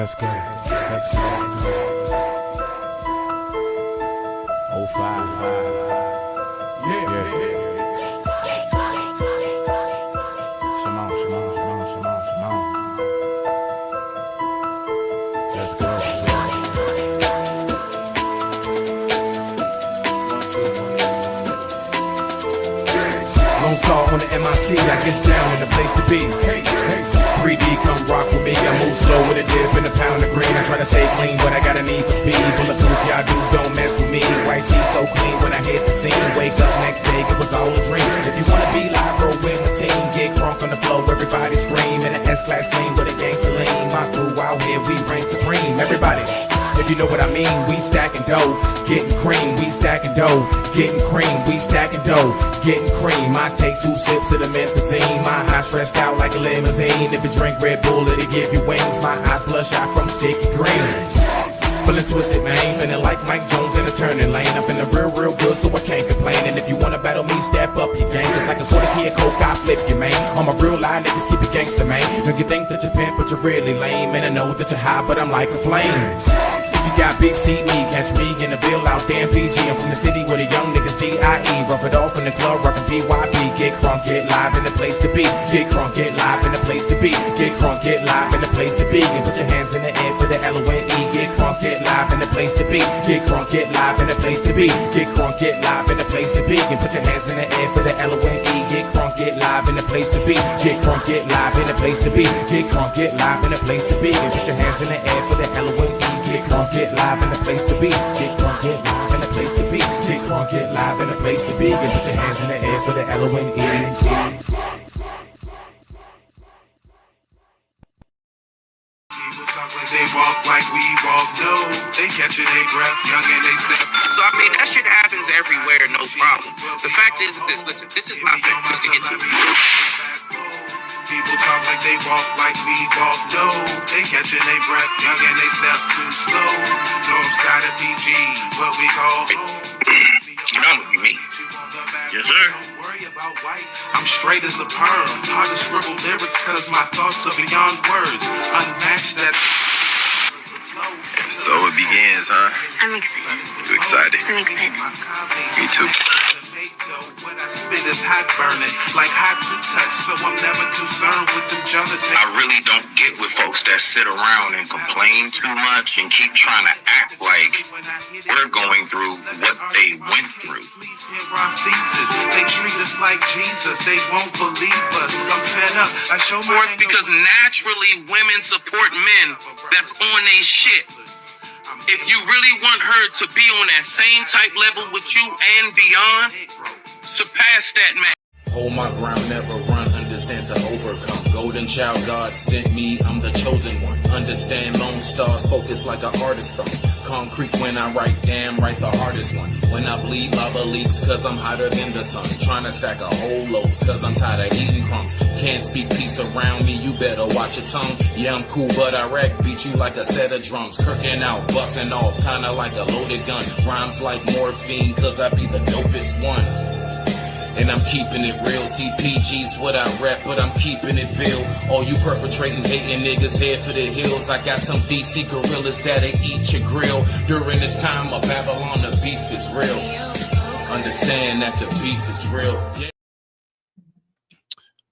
Let's go. Let's go. Let's go. 055. Yeah. Shimon. Let's go. Lone Star on the MIC, I guess down in the place to be. Hey. 3D, come rock with me. I move slow with a dip and a pound of green. I try to stay clean, but I got a need for speed. Bulletproof, y'all dudes don't mess with me. White tee so clean when I hit the scene. Wake up next day, it was all a dream. If you wanna be live, roll with my team. Get crunk on the floor, everybody scream. In an S-Class clean with a gangster lean. My crew out here, we reign supreme. Everybody, if you know what I mean, we stacking dough, getting cream. We stacking dough, getting cream. We stacking dough, getting cream. I take 2 sips of the methazine. My eyes stretched out like a limousine. If you drink Red Bull, it'll give you wings. My eyes bloodshot from sticky green. Feeling twisted, man. Feeling like Mike Jones in a turning lane. I'm feeling real good, so I can't complain. And if you wanna battle me, step up your game. Just like a 40 kid coke, I flip you, man. All my real live niggas keep it gangster, man. Make you think that you're pimp, but you're really lame. And I know that you're high, but I'm like a flame. You got big CD, catch me in the bill out there in PG. I'm from the city where the young niggas D.I.E. Rough it off in the club, rockin' PYP. Get crunk, get live in the place to be. Get crunk, get live in the place to be. Get crunk, get live in the place to be. And put your hands in the air for the L-O-N-E. Get crunk, get live in the place to be. Get crunk, get live in the place to be. Get crunk, get live in the place to be. And put your hands in the air for the L-O-N-E. Get crunk, get live in the place to be. Get crunk, get live in the place to be. Get crunk, get live in the place to be. And put your hands in the air for the L-O-N-E. Get crunk, get live in the place to be. Get crunk, get live in the place to be. Get crunk, get live in the place to be. And put your hands in the air for the L-O-N-E. They walk like we walk, no. They catching their breath, young and they step. So I mean, that shit happens everywhere, no problem. The fact is this, listen, this is my thing, just to get to People talk like they walk like we walk, no. They catching their breath, young and they step too slow. North side of PG, what we call you know what you mean. Yes, sir. I'm straight as a perm. Hard to scribble lyrics cause my thoughts are beyond words. Unmatched that. So it begins, huh? I'm excited. You excited? I'm excited. Me too. What I spit is hot burning, like hot to touch, so I'm never concerned with them jealous. I really don't get with folks that sit around and complain too much and keep trying to act like we're going through what they went through. They treat us like Jesus, they won't believe us. I'm fed up. I show my Because naturally women support men that's on their shit. If you really want her to be on that same type level with you and beyond, surpass that man. Hold my ground, never run, understand to overcome. Golden child, God sent me, I'm the chosen one. Understand Lone Stars, focus like an artist on. Concrete when I write, damn right the hardest one. When I bleed, lava leaks, cause I'm hotter than the sun. Trying to stack a whole loaf, cause I'm tired of eating crumbs. Can't speak peace around me, you better watch your tongue. Yeah, I'm cool, but I wreck, beat you like a set of drums. Curtain out, busting off, kinda like a loaded gun. Rhymes like morphine, cause I be the dopest one. And I'm keeping it real. CPG's what I rap, but I'm keeping it real. All you perpetrating, hating niggas head for the hills. I got some DC gorillas that'll eat your grill. During this time of Babylon, the beef is real. Understand that the beef is real. Yeah.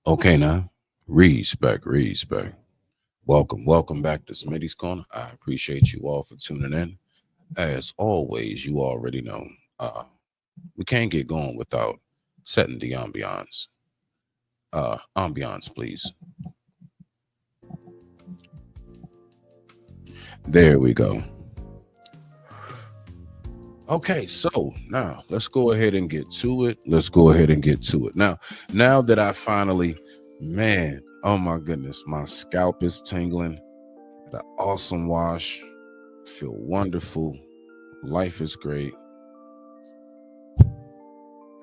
Okay, now, respect. Welcome back to Smitty's Corner. I appreciate you all for tuning in. As always, you already know, we can't get going without setting the ambiance. Ambiance, please. There we go. Okay, so now let's go ahead and get to it. Now that I finally, man, oh my goodness, my scalp is tingling. The awesome wash. Feel wonderful. Life is great.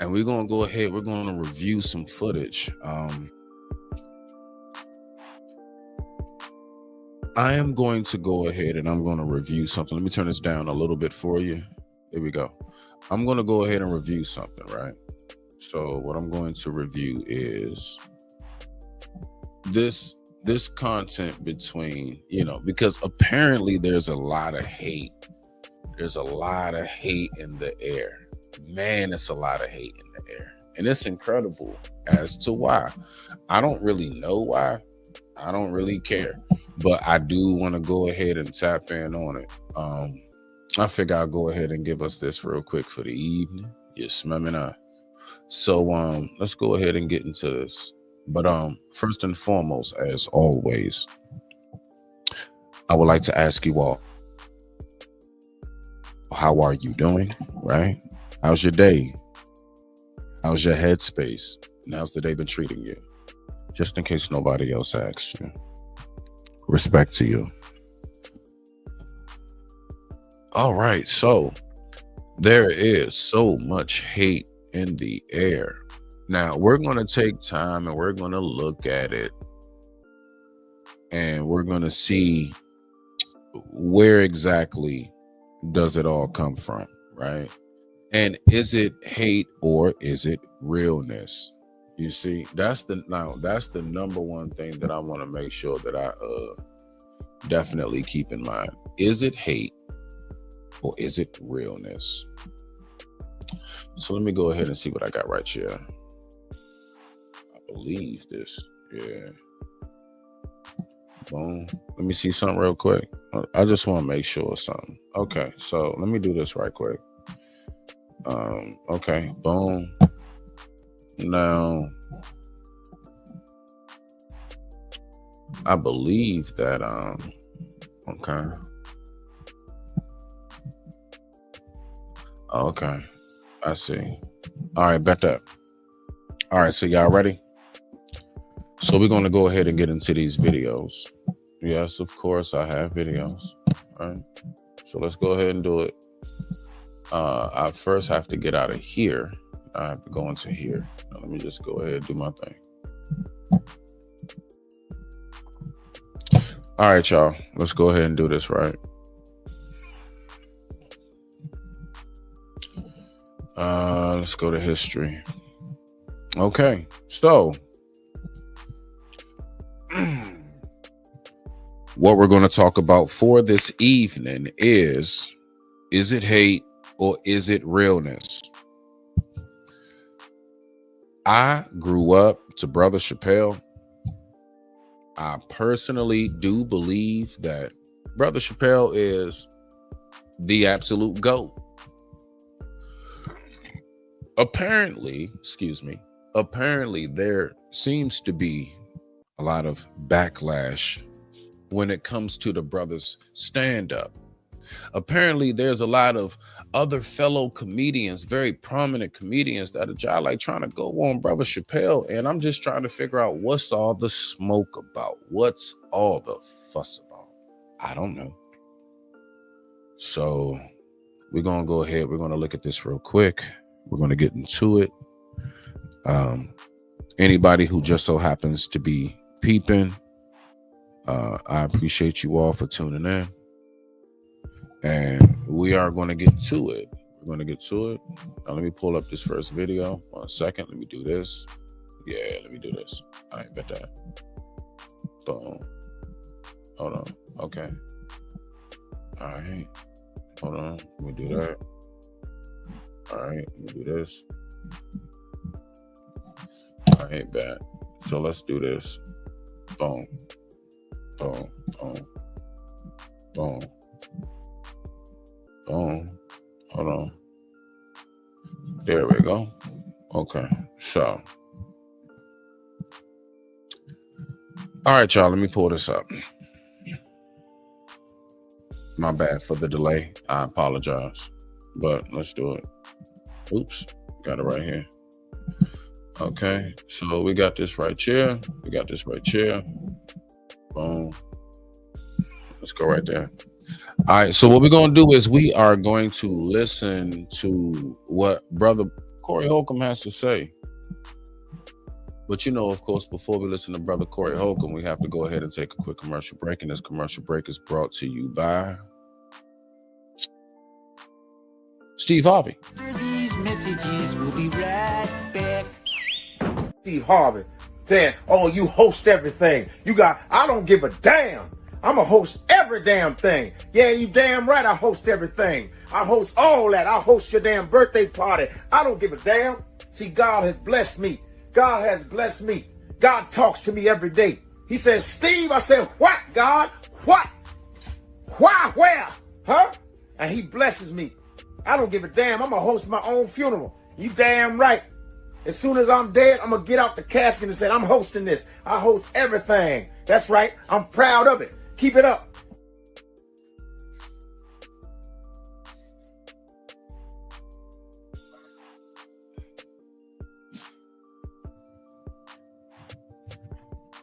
And we're going to go ahead. We're going to review some footage. I am going to go ahead and I'm going to review something. Let me turn this down a little bit for you. There we go. I'm going to go ahead and review something, right? So what I'm going to review is this this content between, because apparently there's a lot of hate. There's a lot of hate in the air. Man, it's a lot of hate in the air. And it's incredible as to why. I don't really know why. I don't really care. But I do want to go ahead and tap in on it. I figure I'll go ahead and give us this real quick for the evening. Yes, ma'am. So let's go ahead and get into this. But first and foremost, as always, I would like to ask you all, how are you doing? Right? How's your day? How's your headspace? And how's the day been treating you? Just in case nobody else asked you. Respect to you. All right, so there is so much hate in the air. Now, we're going to take time and we're going to look at it. And we're going to see where exactly does it all come from, right? And is it hate or is it realness? You see, that's the number one thing that I want to make sure that I definitely keep in mind. Is it hate or is it realness? So let me go ahead and see what I got right here. I believe this. Yeah. Boom. Let me see something real quick. I just want to make sure of something. Okay, so let me do this right quick. Okay, boom. Now, I believe that, okay. Okay, I see. All right, bet that. All right, so y'all ready? So we're going to go ahead and get into these videos. Yes, of course, I have videos. All right, so let's go ahead and do it. I first have to get out of here. I have to go into here. Now, let me just go ahead and do my thing. All right, y'all. Let's go ahead and do this, right? Let's go to history. Okay, so what we're going to talk about for this evening is it hate or is it realness? I grew up to Brother Chappelle. I personally do believe that Brother Chappelle is the absolute GOAT. Apparently there seems to be a lot of backlash when it comes to the brother's stand-up. Apparently there's a lot of other fellow comedians, very prominent comedians, that are like trying to go on Brother Chappelle, and I'm just trying to figure out what's all the smoke about, what's all the fuss about. I don't know. So we're gonna go ahead, we're gonna look at this real quick. We're gonna get into it. Anybody who just so happens to be peeping, I appreciate you all for tuning in. And we are going to get to it. We're going to get to it. Now, let me pull up this first video. 1 second. Let me do this. Yeah, let me do this. All right, bet that. Boom. Hold on. Okay. All right. Hold on. Let me do that. All right. Let me do this. All right, bet. So let's do this. Boom. Boom. Boom. Boom. Boom. Hold on. There we go. Okay. So. All right, y'all. Let me pull this up. My bad for the delay. I apologize. But let's do it. Oops. Got it right here. Okay. So we got this right here. We got this right here. Boom. Let's go right there. All right, so what we're going to do is we are going to listen to what Brother Corey Holcomb has to say. But, of course, before we listen to Brother Corey Holcomb, we have to go ahead and take a quick commercial break. And this commercial break is brought to you by Steve Harvey. After these messages, we'll be right back. Steve Harvey, saying, oh, you host everything. I don't give a damn. I'm a host every damn thing. Yeah, you damn right I host everything. I host all that. I host your damn birthday party. I don't give a damn. See, God has blessed me. God has blessed me. God talks to me every day. He says, Steve, I said, what, God? What? Why? Where? Huh? And he blesses me. I don't give a damn. I'm going to host my own funeral. You damn right. As soon as I'm dead, I'm going to get out the casket and say, I'm hosting this. I host everything. That's right. I'm proud of it. Keep it up.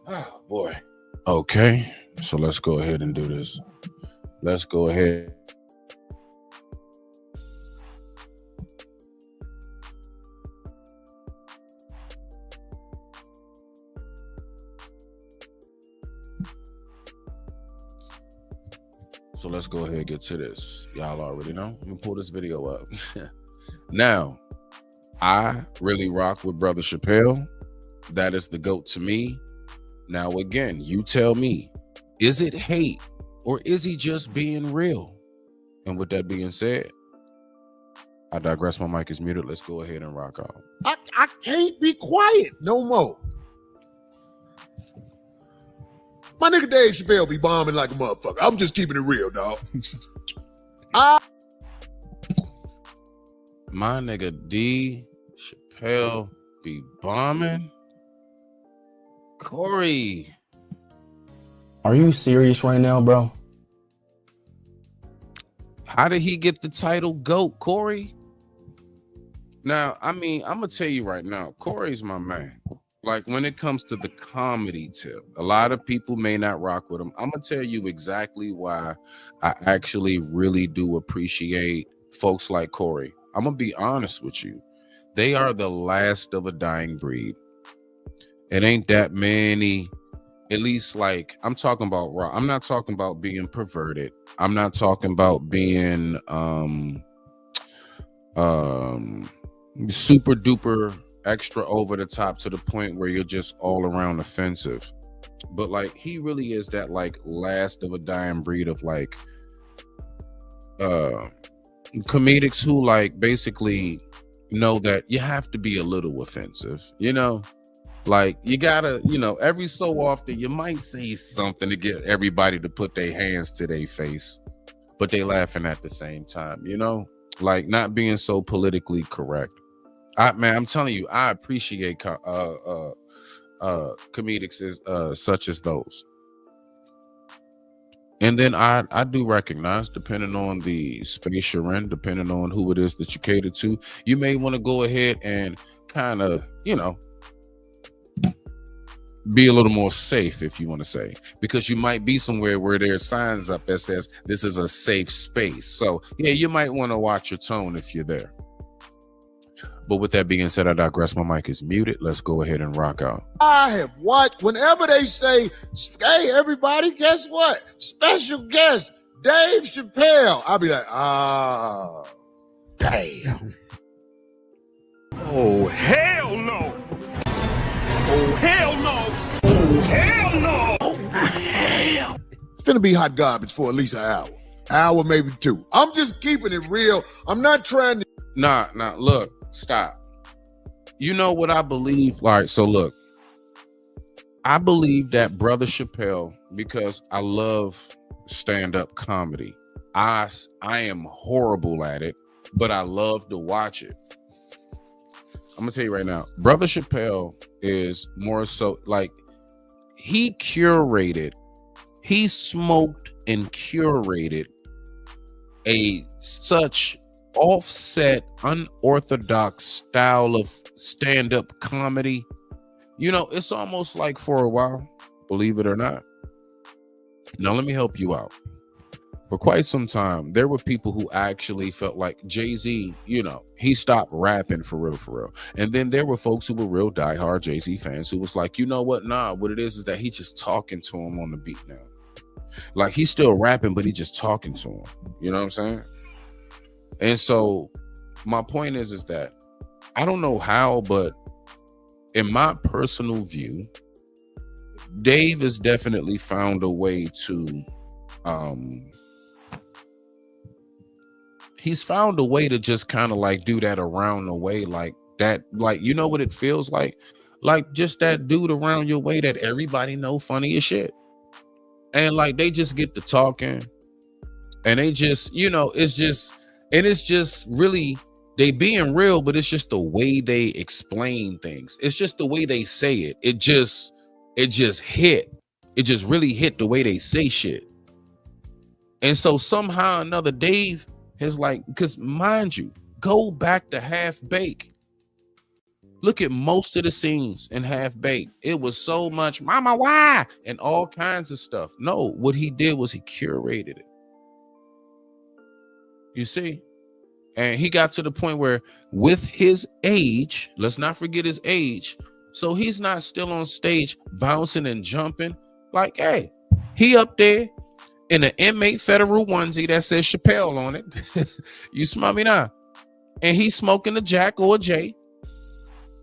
Oh, boy. Okay, so let's go ahead and do this. Let's go ahead. So let's go ahead and get to this. Y'all already know. I'm gonna pull this video up. Now, I really rock with Brother Chappelle. That is the GOAT to me. Now, again, you tell me, is it hate or is he just being real? And with that being said, I digress. My mic is muted. Let's go ahead and rock out. I can't be quiet no more. My nigga Dave Chappelle be bombing like a motherfucker. I'm just keeping it real, dog. My nigga D Chappelle be bombing. Corey, are you serious right now, bro? how did he get the title GOAT, Corey? Now, I mean, I'm gonna tell you right now, Corey's my man. Like, when it comes to the comedy tip, a lot of people may not rock with him. I'm gonna tell you exactly why I actually really do appreciate folks like Corey. I'm gonna be honest with you. They are the last of a dying breed. It ain't that many, at least, like, I'm talking about raw. I'm not talking about being perverted. I'm not talking about being super duper extra over the top to the point where you're just all around offensive. But like, he really is that like last of a dying breed of like comedics who like basically know that you have to be a little offensive, you know, like you gotta, you know, every so often you might say something to get everybody to put their hands to their face, but they laughing at the same time, you know, like not being so politically correct. Man, I'm telling you, I appreciate comedics such as those. And then I do recognize, depending on the space you're in, depending on who it is that you cater to, you may want to go ahead and kind of, you know, be a little more safe, if you want to say, because you might be somewhere where there's signs up that says this is a safe space. So yeah, you might want to watch your tone if you're there. But with that being said, I digress. My mic is muted. Let's go ahead and rock out. I have watched, whenever they say, hey, everybody, guess what? Special guest, Dave Chappelle. I'll be like, damn. Oh, hell no. Oh, hell no. Oh, hell no. Oh, hell. It's finna be hot garbage for at least an hour, maybe two. I'm just keeping it real. I'm not trying to. Nah, look. Stop. You know what I believe? All right, so look, I believe that Brother Chappelle, because I love stand-up comedy. I am horrible at it, but I love to watch it. I'm gonna tell you right now, Brother Chappelle is more so like he smoked and curated a such offset, unorthodox style of stand-up comedy. You know, it's almost like for a while, believe it or not. Now, let me help you out. For quite some time, there were people who actually felt like Jay-Z, you know, he stopped rapping for real. And then there were folks who were real diehard Jay-Z fans who was like, you know what? Nah, what it is that he's just talking to him on the beat now. Like, he's still rapping, but he's just talking to him. You know what I'm saying? And so my point is that I don't know how, but in my personal view, Dave has definitely found a way to he's found a way to just kind of like do that around the way, like that, like, you know what it feels like just that dude around your way that everybody know funny as shit, and like they just get to talking, and they just, you know, it's just really they being real, but it's just the way they explain things. It's just the way they say it. It just really hit the way they say shit. And so somehow or another, Dave has like, because mind you, go back to Half Baked. Look at most of the scenes in Half Baked. It was so much mama why and all kinds of stuff. No, what he did was he curated it. You see? And he got to the point where with his age, let's not forget his age, so he's not still on stage bouncing and jumping. Like, hey, he up there in an inmate federal onesie that says Chappelle on it. You smell me now? And he's smoking a Jack or a J.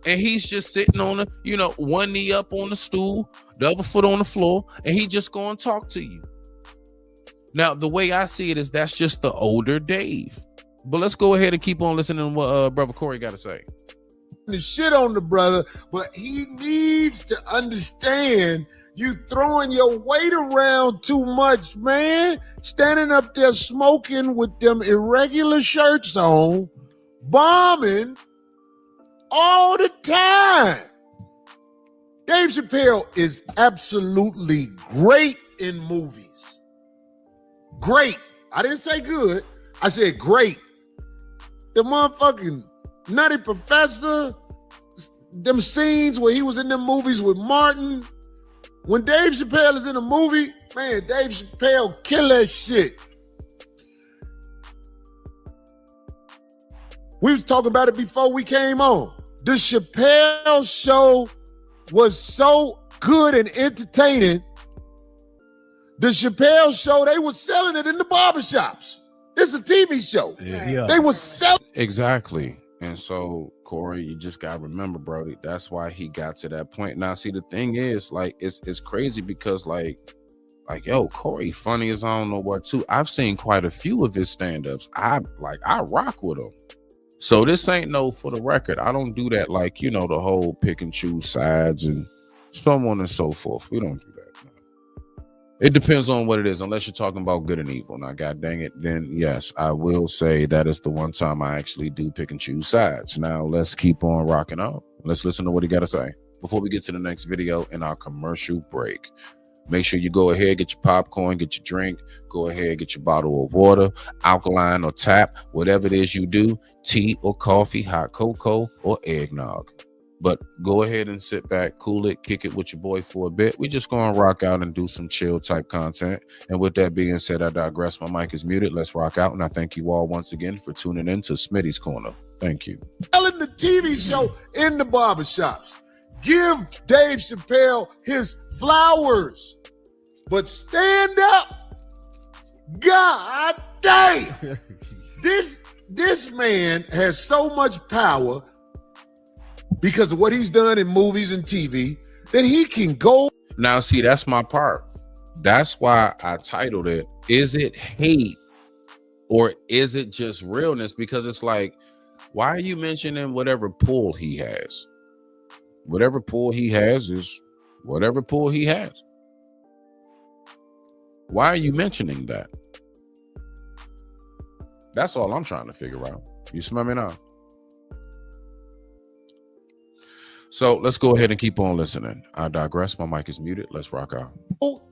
And he's just sitting on the, you know, one knee up on the stool, the other foot on the floor, and he just going to talk to you. Now, the way I see it is that's just the older Dave. But let's go ahead and keep on listening to what Brother Corey got to say. The shit on the brother, but he needs to understand you throwing your weight around too much, man. Standing up there smoking with them irregular shirts on, bombing all the time. Dave Chappelle is absolutely great in movies. Great. I didn't say good. I said great. The motherfucking Nutty Professor, them scenes where he was in them movies with Martin. When Dave Chappelle is in a movie, man, Dave Chappelle kill that shit. We was talking about it before we came on. The Chappelle show was so good and entertaining. The Chappelle show, they were selling it in the barbershops. It's a TV show. Yeah. They were selling. Exactly. And so, Corey, you just got to remember, Brody, that's why he got to that point. Now, see, the thing is, like, it's crazy because, like, yo, Corey funny as I don't know what, too. I've seen quite a few of his stand-ups. I rock with him. So this ain't no, for the record, I don't do that, like, you know, the whole pick and choose sides and so on and so forth. We don't do that. It depends on what it is, unless you're talking about good and evil. Now, God dang it, then yes, I will say that is the one time I actually do pick and choose sides. Now, let's keep on rocking out. Let's listen to what he got to say before we get to the next video in our commercial break. Make sure you go ahead, get your popcorn, get your drink, go ahead, get your bottle of water, alkaline or tap, whatever it is you do, tea or coffee, hot cocoa or eggnog. But go ahead and sit back, cool it, kick it with your boy for a bit. We're just going to rock out and do some chill type content. And with that being said, I digress. My mic is muted. Let's rock out. And I thank you all once again for tuning in to Smitty's Corner. Thank you. Selling the TV show in the barbershops. Give Dave Chappelle his flowers. But stand up. God damn. This man has so much power because of what he's done in movies and TV that he can go. Now, see, that's my part. That's why I titled it, Is It Hate or Is It Just Realness? Because it's like, why are you mentioning whatever pull he has? Whatever pull he has is whatever pull he has. Why are you mentioning that? That's all I'm trying to figure out. You smell me now? So let's go ahead and keep on listening. I digress. My mic is muted. Let's rock out.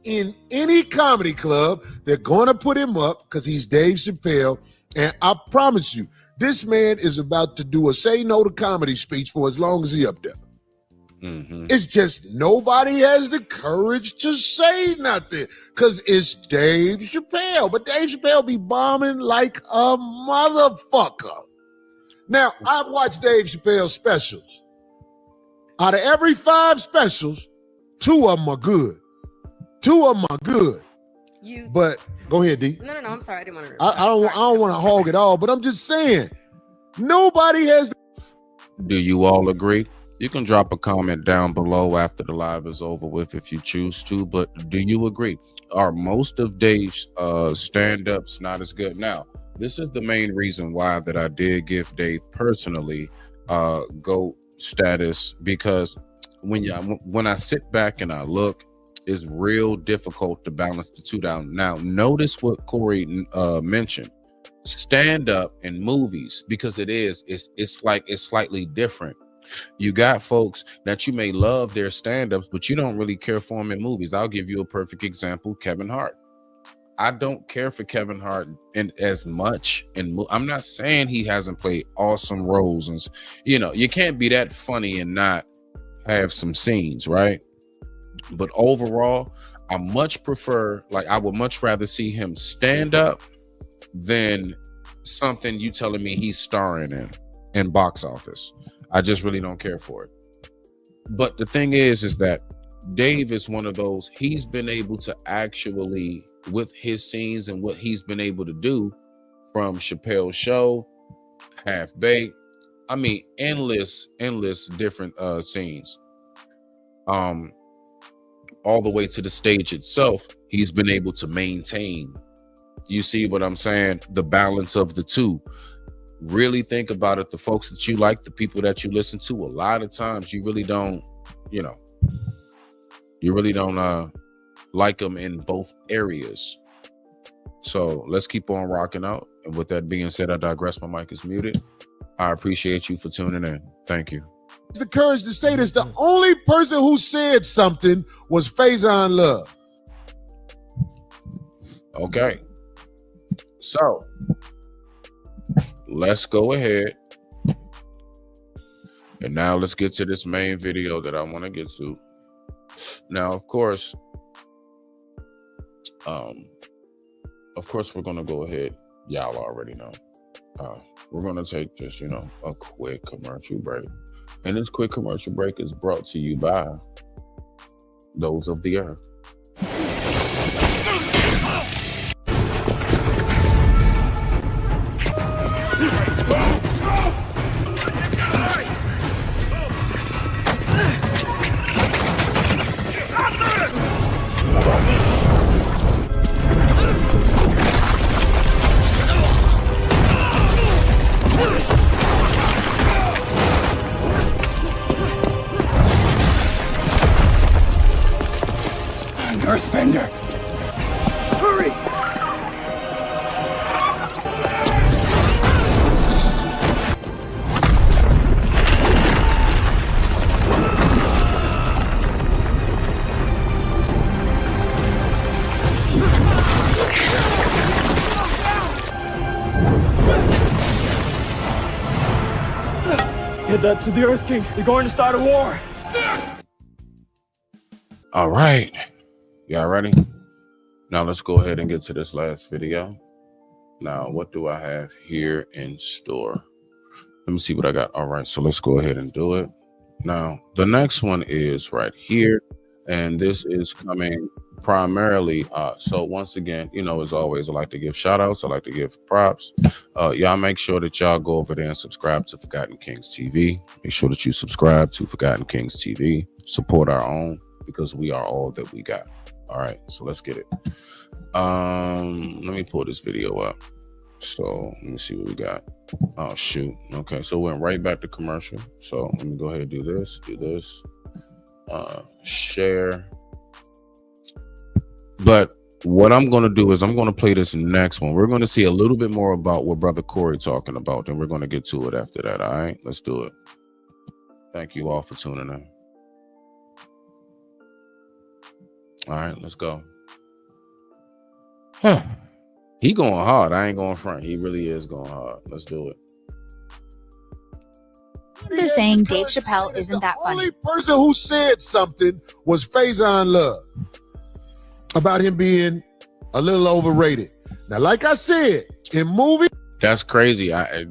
In any comedy club, they're going to put him up because he's Dave Chappelle. And I promise you, this man is about to do a say no to comedy speech for as long as he up there. Mm-hmm. It's just nobody has the courage to say nothing because it's Dave Chappelle. But Dave Chappelle be bombing like a motherfucker. Now, I've watched Dave Chappelle specials. Out of every 5 specials, 2 of them are good. 2 of them are good. But go ahead, D. No, I'm sorry. I didn't want to. I don't want to hog it all, but I'm just saying, nobody has. Do you all agree? You can drop a comment down below after the live is over with if you choose to, but do you agree? Are most of Dave's stand-ups not as good? Now, this is the main reason why that I did give Dave personally GOAT status, because when I sit back and I look, it's real difficult to balance the two down. Now, notice what Corey mentioned. Stand-up and movies, because it's slightly different. You got folks that you may love their stand-ups, but you don't really care for them in movies. I'll give you a perfect example, Kevin Hart. I don't care for Kevin Hart as much. And I'm not saying he hasn't played awesome roles. And, you know, you can't be that funny and not have some scenes, right? But overall, I would much rather see him stand up than something you telling me he's starring in box office. I just really don't care for it. But the thing is that Dave is one of those, he's been able to actually, with his scenes and what he's been able to do, from Chappelle's Show, Half Baked, I mean, endless different scenes. All the way to the stage itself, he's been able to maintain. You see what I'm saying? The balance of the two. Really think about it. The folks that you like, the people that you listen to, a lot of times you really don't, like them in both areas. So let's keep on rocking out. And with that being said, I digress. My mic is muted. I appreciate you for tuning in. Thank you. The courage to say this. The only person who said something was Faison Love. Okay. So let's go ahead. And now let's get to this main video that I want to get to. Now, of course, we're going to go ahead. Y'all already know. We're going to take just, a quick commercial break. And this quick commercial break is brought to you by Those of the Earth. Earthbender! Hurry! Get that to the Earth King. They're going to start a war. All right. Y'all ready? Now let's go ahead and get to this last video. Now, what do I have here in store? Let me see what I got. All right, so let's go ahead and do it. Now, the next one is right here, and this is coming primarily. So once again, as always, I like to give shout outs. I like to give props. Y'all make sure that y'all go over there and subscribe to Forgotten Kings TV. Make sure that you subscribe to Forgotten Kings TV. Support our own, because we are all that we got. All right, so let's get it. Let me pull this video up. So let me see what we got. Oh shoot. Okay, so we went right back to commercial. So let me go ahead and do this. Share. But what I'm going to do is I'm going to play this next one. We're going to see a little bit more about what Brother Corey talking about, and we're going to get to it after that. All right, let's do it. Thank you all for tuning in. All right, let's go. He going hard. I ain't going front. He really is going hard. Let's do it. They're saying Dave Chappelle isn't that funny. The only person who said something was Faison Love about him being a little overrated. Now, like I said, in movies, that's crazy. I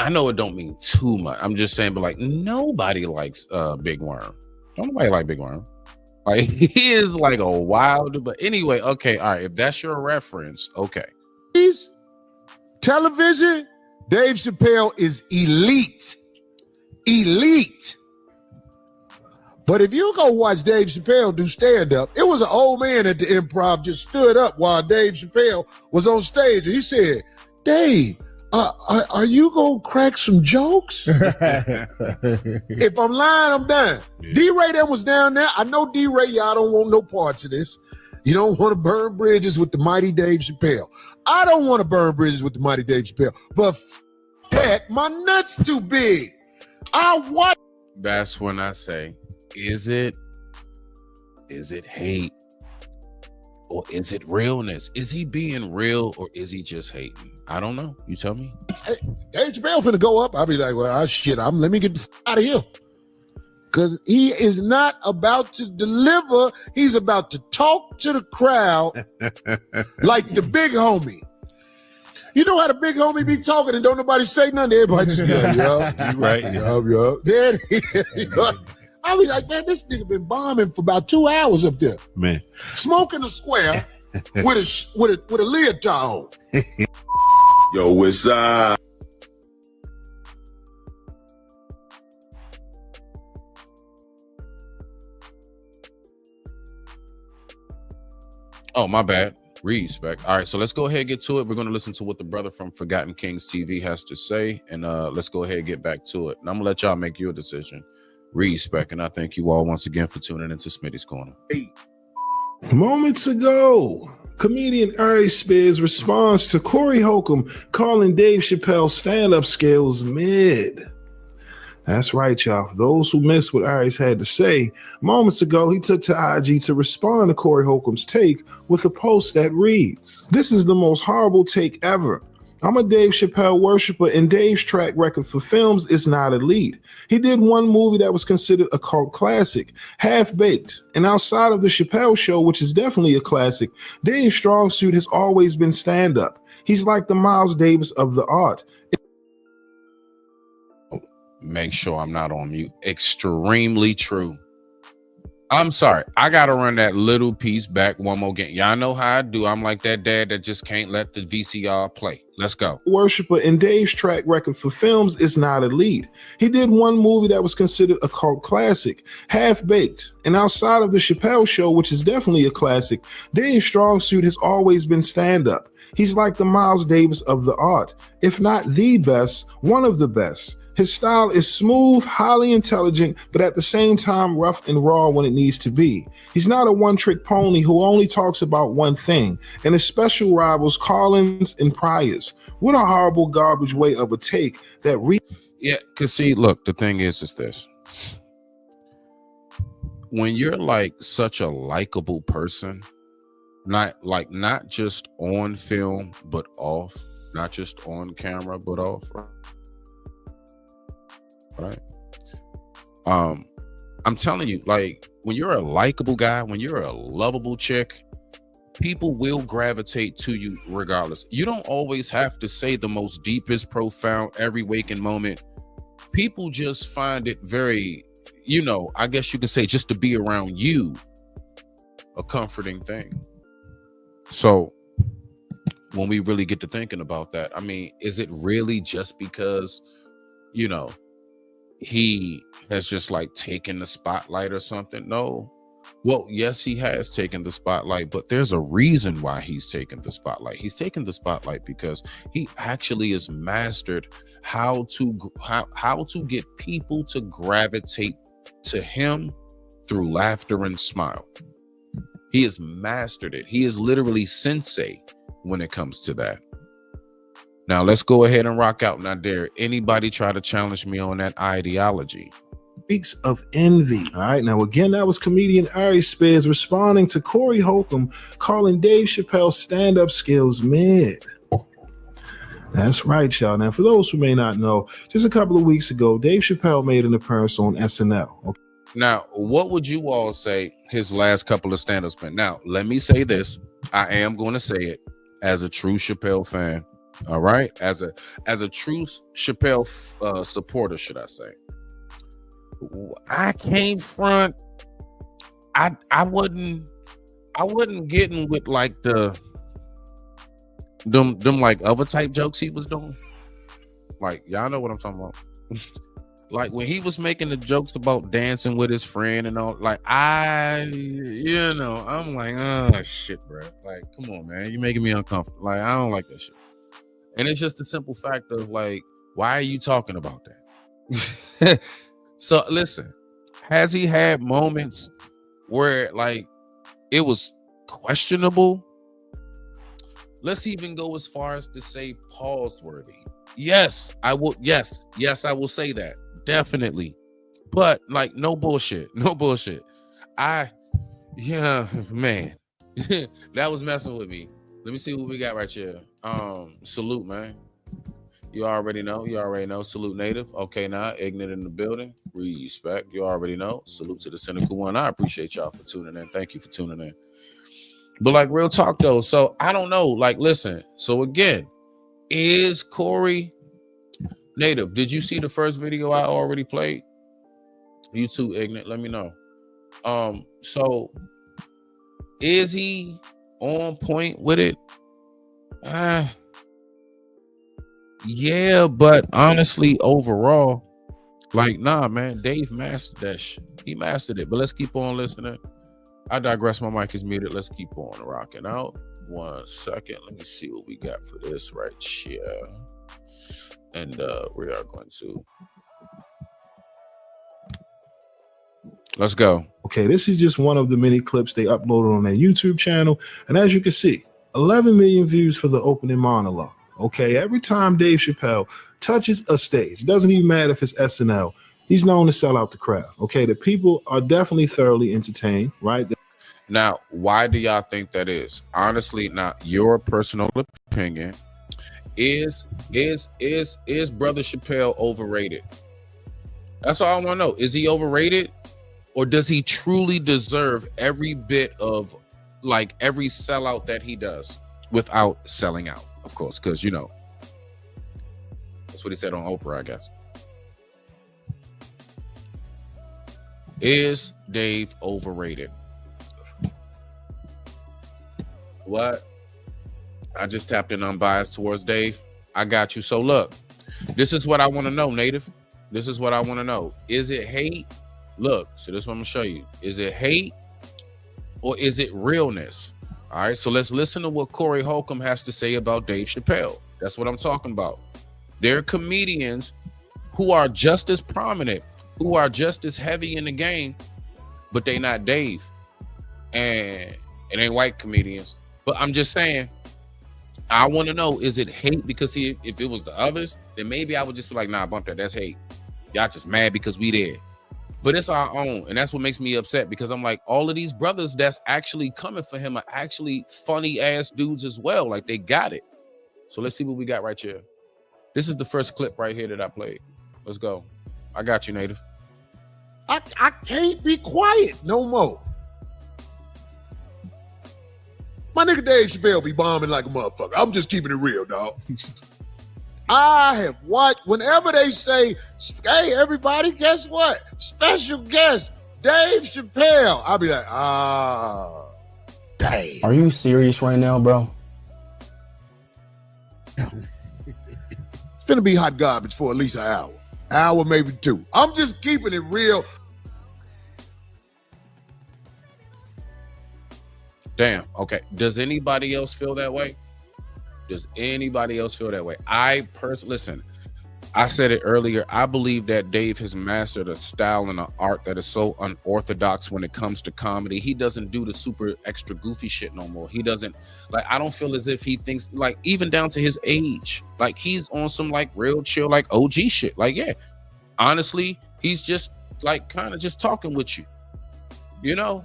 know it don't mean too much. I'm just saying, but like nobody likes Big Worm. Nobody like Big Worm. Like he is like a wild, but anyway, okay, all right. If that's your reference, okay. Television, Dave Chappelle is elite. elite. But if you go watch Dave Chappelle do stand-up, it was an old man at the Improv just stood up while Dave Chappelle was on stage. And he said, Dave, are you going to crack some jokes? If I'm lying, I'm done. Yeah. D-Ray that was down there. I know D-Ray, y'all don't want no parts of this. You don't want to burn bridges with the mighty Dave Chappelle. I don't want to burn bridges with the mighty Dave Chappelle. But that, my nuts too big. I watch. That's when I say, is it hate? Or is it realness? Is he being real or is he just hating? I don't know. You tell me. Hey, Dave Chappelle finna go up. I'll be like, well, let me get out of here. Because he is not about to deliver. He's about to talk to the crowd like the big homie. You know how the big homie be talking and don't nobody say nothing? Everybody just be like, yeah, Right. yeah. Then I be like, man, this nigga been bombing for about 2 hours up there. Man. Smoking a square with a leotard on. Yo, what's up? Oh, my bad. Respect. All right, so let's go ahead and get to it. We're going to listen to what the brother from Forgotten Kings TV has to say, and let's go ahead and get back to it. And I'm going to let y'all make your decision. Respect, and I thank you all once again for tuning into Smitty's Corner. Moments ago, comedian Ari Spears responds to Corey Holcomb calling Dave Chappelle's stand-up skills mid. That's right, y'all. For those who missed what Ari's had to say, moments ago, he took to IG to respond to Corey Holcomb's take with a post that reads, "This is the most horrible take ever. I'm a Dave Chappelle worshiper, and Dave's track record for films is not elite. He did one movie that was considered a cult classic, Half Baked. And outside of the Chappelle Show, which is definitely a classic, Dave's strong suit has always been stand-up. He's like the Miles Davis of the art." Make sure I'm not on mute. Extremely true. I'm sorry. I got to run that little piece back one more game. Y'all know how I do. I'm like that dad that just can't let the VCR play. Let's go. Worshiper, and Dave's track record for films is not elite. He did one movie that was considered a cult classic, Half Baked. And outside of the Chappelle Show, which is definitely a classic, Dave's strong suit has always been stand-up. He's like the Miles Davis of the art, if not the best, one of the best. His style is smooth, highly intelligent, but at the same time rough and raw when it needs to be. He's not a one-trick pony who only talks about one thing, and his special rivals Collins and Pryor's. What a horrible garbage way of a take that Yeah, because see, look, the thing is this. When you're like such a likable person, not just on film, but off, not just on camera, but off, right? I'm telling you, like, when you're a likable guy, when you're a lovable chick, people will gravitate to you regardless. You don't always have to say the most deepest, profound, every waking moment. People just find it very, I guess you could say, just to be around you, a comforting thing. So when we really get to thinking about that, I mean, is it really just because, he has just like taken the spotlight or something? No. Well, yes, he has taken the spotlight, but there's a reason why he's taken the spotlight. He's taken the spotlight because he actually has mastered how to get people to gravitate to him through laughter and smile. He has mastered it. He is literally sensei when it comes to that. Now let's go ahead and rock out. Now, dare anybody try to challenge me on that ideology? Speaks of envy. All right. Now, again, that was comedian Ari Spears responding to Corey Holcomb calling Dave Chappelle's stand-up skills mid. That's right, y'all. Now, for those who may not know, just a couple of weeks ago, Dave Chappelle made an appearance on SNL. Okay. Now, what would you all say his last couple of stand-ups been? Now, let me say this. I am going to say it as a true Chappelle fan. All right. As a true Chappelle supporter, should I say? I came front. I wasn't getting with like them like other type jokes he was doing. Like, y'all know what I'm talking about. Like when he was making the jokes about dancing with his friend and all, like I'm like, oh shit, bro. Like, come on, man, you're making me uncomfortable. Like, I don't like that shit. And it's just the simple fact of like, why are you talking about that? So listen, has he had moments where like it was questionable? Let's even go as far as to say pause worthy. Yes, I will. Yes, I will say that. Definitely. But like, no bullshit. Yeah, man. That was messing with me. Let me see what we got right here. Salute, man. You already know. Salute, Native. Okay, now ignorant in the building. Respect. You already know. Salute to the cynical one. I appreciate y'all for tuning in. Thank you for tuning in. But like, real talk though. So I don't know. Like, listen. So again, is Corey Native? Did you see the first video I already played? You too, ignorant. Let me know. So is he on point with it? Yeah, but honestly, overall, like, nah, man, Dave mastered that shit. He mastered it. But let's keep on listening. I digress. My mic is muted. Let's keep on rocking out. 1 second. Let me see what we got for this right here. And we are going to. Let's go. Okay, this is just one of the many clips they uploaded on their YouTube channel. And as you can see, 11 million views for the opening monologue. Okay, every time Dave Chappelle touches a stage, it doesn't even matter if it's SNL, he's known to sell out the crowd. Okay, the people are definitely thoroughly entertained, right? Now, why do y'all think that is? Honestly, not your personal opinion. Is Brother Chappelle overrated? That's all I want to know. Is he overrated? Or does he truly deserve every bit of, like, every sellout that he does without selling out? Of course, because, you know, that's what he said on Oprah, I guess. Is Dave overrated? What? I just tapped in unbiased towards Dave. I got you. So look, this is what I want to know, Native. This is what I want to know. Is it hate? Look, so this is what I'm gonna show you. Is it hate or is it realness? All right, so let's listen to what Corey Holcomb has to say about Dave Chappelle. That's what I'm talking about. There are comedians who are just as prominent, who are just as heavy in the game, but they not Dave. And it ain't white comedians. But I'm just saying, I want to know, is it hate? Because if it was the others, then maybe I would just be like, nah, bump that. That's hate. Y'all just mad because we there. But it's our own. And that's what makes me upset, because I'm like, all of these brothers that's actually coming for him are actually funny ass dudes as well. Like, they got it. So let's see what we got right here. This is the first clip right here that I played. Let's go. I got you, Native. I can't be quiet no more. My nigga Dave Chappelle be bombing like a motherfucker. I'm just keeping it real, dog. I have watched, whenever they say, hey, everybody, guess what? Special guest, Dave Chappelle. I'll be like, damn. Are you serious right now, bro? It's finna be hot garbage for at least an hour. Hour, maybe 2. I'm just keeping it real. Damn. Okay. Does anybody else feel that way? Does anybody else feel that way? I personally, listen, I said it earlier. I believe that Dave has mastered a style and an art that is so unorthodox when it comes to comedy. He doesn't do the super extra goofy shit no more. He doesn't, like, I don't feel as if he thinks, like, even down to his age, like, he's on some like real chill, like OG shit. Like, yeah, honestly, he's just like kind of just talking with you, you know?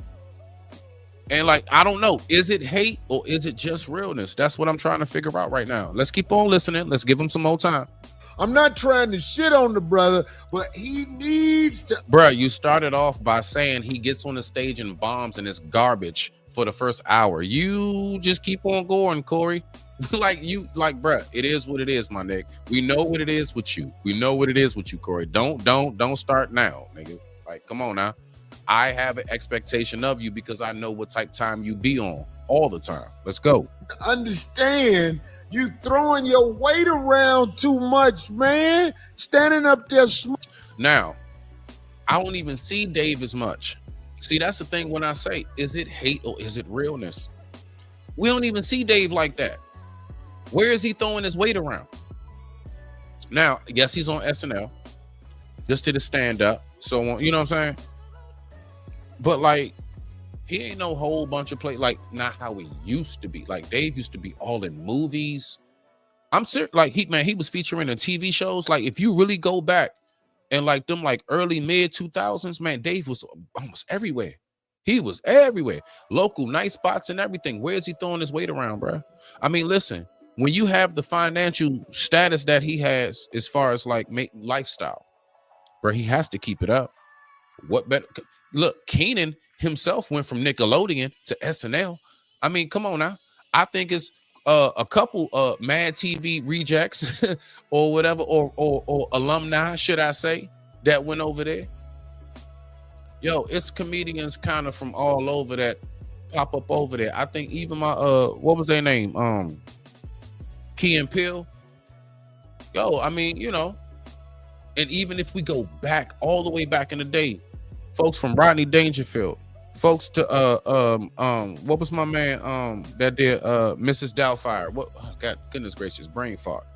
And like, I don't know, is it hate or is it just realness? That's what I'm trying to figure out right now. Let's keep on listening. Let's give him some more time. I'm not trying to shit on the brother, but he needs to. Bruh, you started off by saying he gets on the stage and bombs and it's garbage for the first hour. You just keep on going, Corey. Bruh, it is what it is, my nigga. We know what it is with you. We know what it is with you, Corey. Don't start now, nigga. Like, come on now. I have an expectation of you because I know what type of time you be on all the time. Let's go. Understand You throwing your weight around too much, man. Standing up there. Now, I don't even see Dave as much. See, that's the thing when I say, is it hate or is it realness? We don't even see Dave like that. Where is he throwing his weight around? Now, yes, he's on SNL. Just did a stand-up. So, you know what I'm saying? But, like, he ain't no whole bunch of like, not how he used to be. Like, Dave used to be all in movies. I'm serious. Like, he was featuring in TV shows. Like, if you really go back and, like, them, like, early, mid-2000s, man, Dave was almost everywhere. He was everywhere. Local night spots and everything. Where is he throwing his weight around, bro? I mean, listen. When you have the financial status that he has as far as like lifestyle, bro, he has to keep it up. What better? Look, Keenan himself went from Nickelodeon to SNL. I mean, come on now. I think it's a couple Mad TV rejects or whatever, or alumni, should I say, that went over there. Yo, it's comedians kind of from all over that pop up over there. I think even my what was their name? Key and Peele. Yo, I mean, you know, and even if we go back all the way back in the day, folks from Rodney Dangerfield, folks to what was my man that did Mrs. Doubtfire? What, oh, God, goodness gracious, brain fart.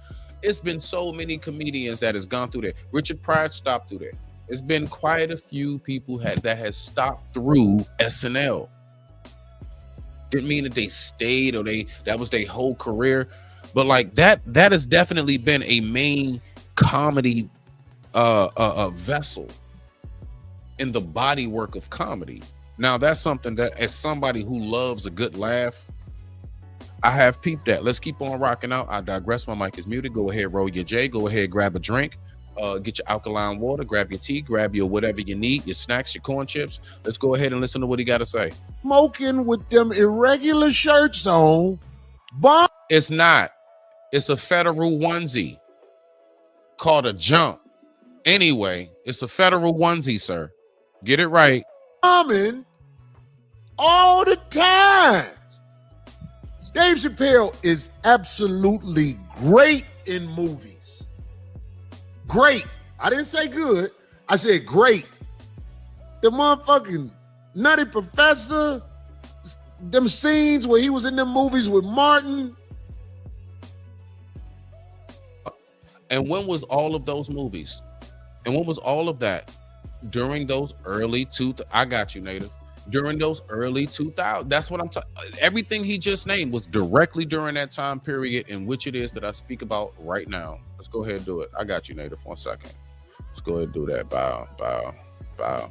It's been so many comedians that has gone through there. Richard Pryor stopped through there. It's been quite a few people that has stopped through SNL. Didn't mean that they stayed or that was their whole career. But like that has definitely been a main comedy vessel in the body work of comedy. Now that's something that, as somebody who loves a good laugh, I have peeped at. Let's keep on rocking out. I digress. My mic is muted. Go ahead, roll your J. Go ahead, grab a drink. Get your alkaline water. Grab your tea. Grab your whatever you need. Your snacks, your corn chips. Let's go ahead and listen to what he got to say. Smoking with them irregular shirts on. Bomb. It's not. It's a federal onesie called a jump. Anyway, it's a federal onesie, sir. Get it right. Bombing all the time. Dave Chappelle is absolutely great in movies. Great. I didn't say good. I said great. The motherfucking Nutty Professor, them scenes where he was in them movies with Martin. And when was all of those movies? And when was all of that? During those early I got you, Native. During those early 2000s. That's what I'm talking. Everything he just named was directly during that time period in which it is that I speak about right now. Let's go ahead and do it. I got you, Native. 1 second. Let's go ahead and do that. Bow.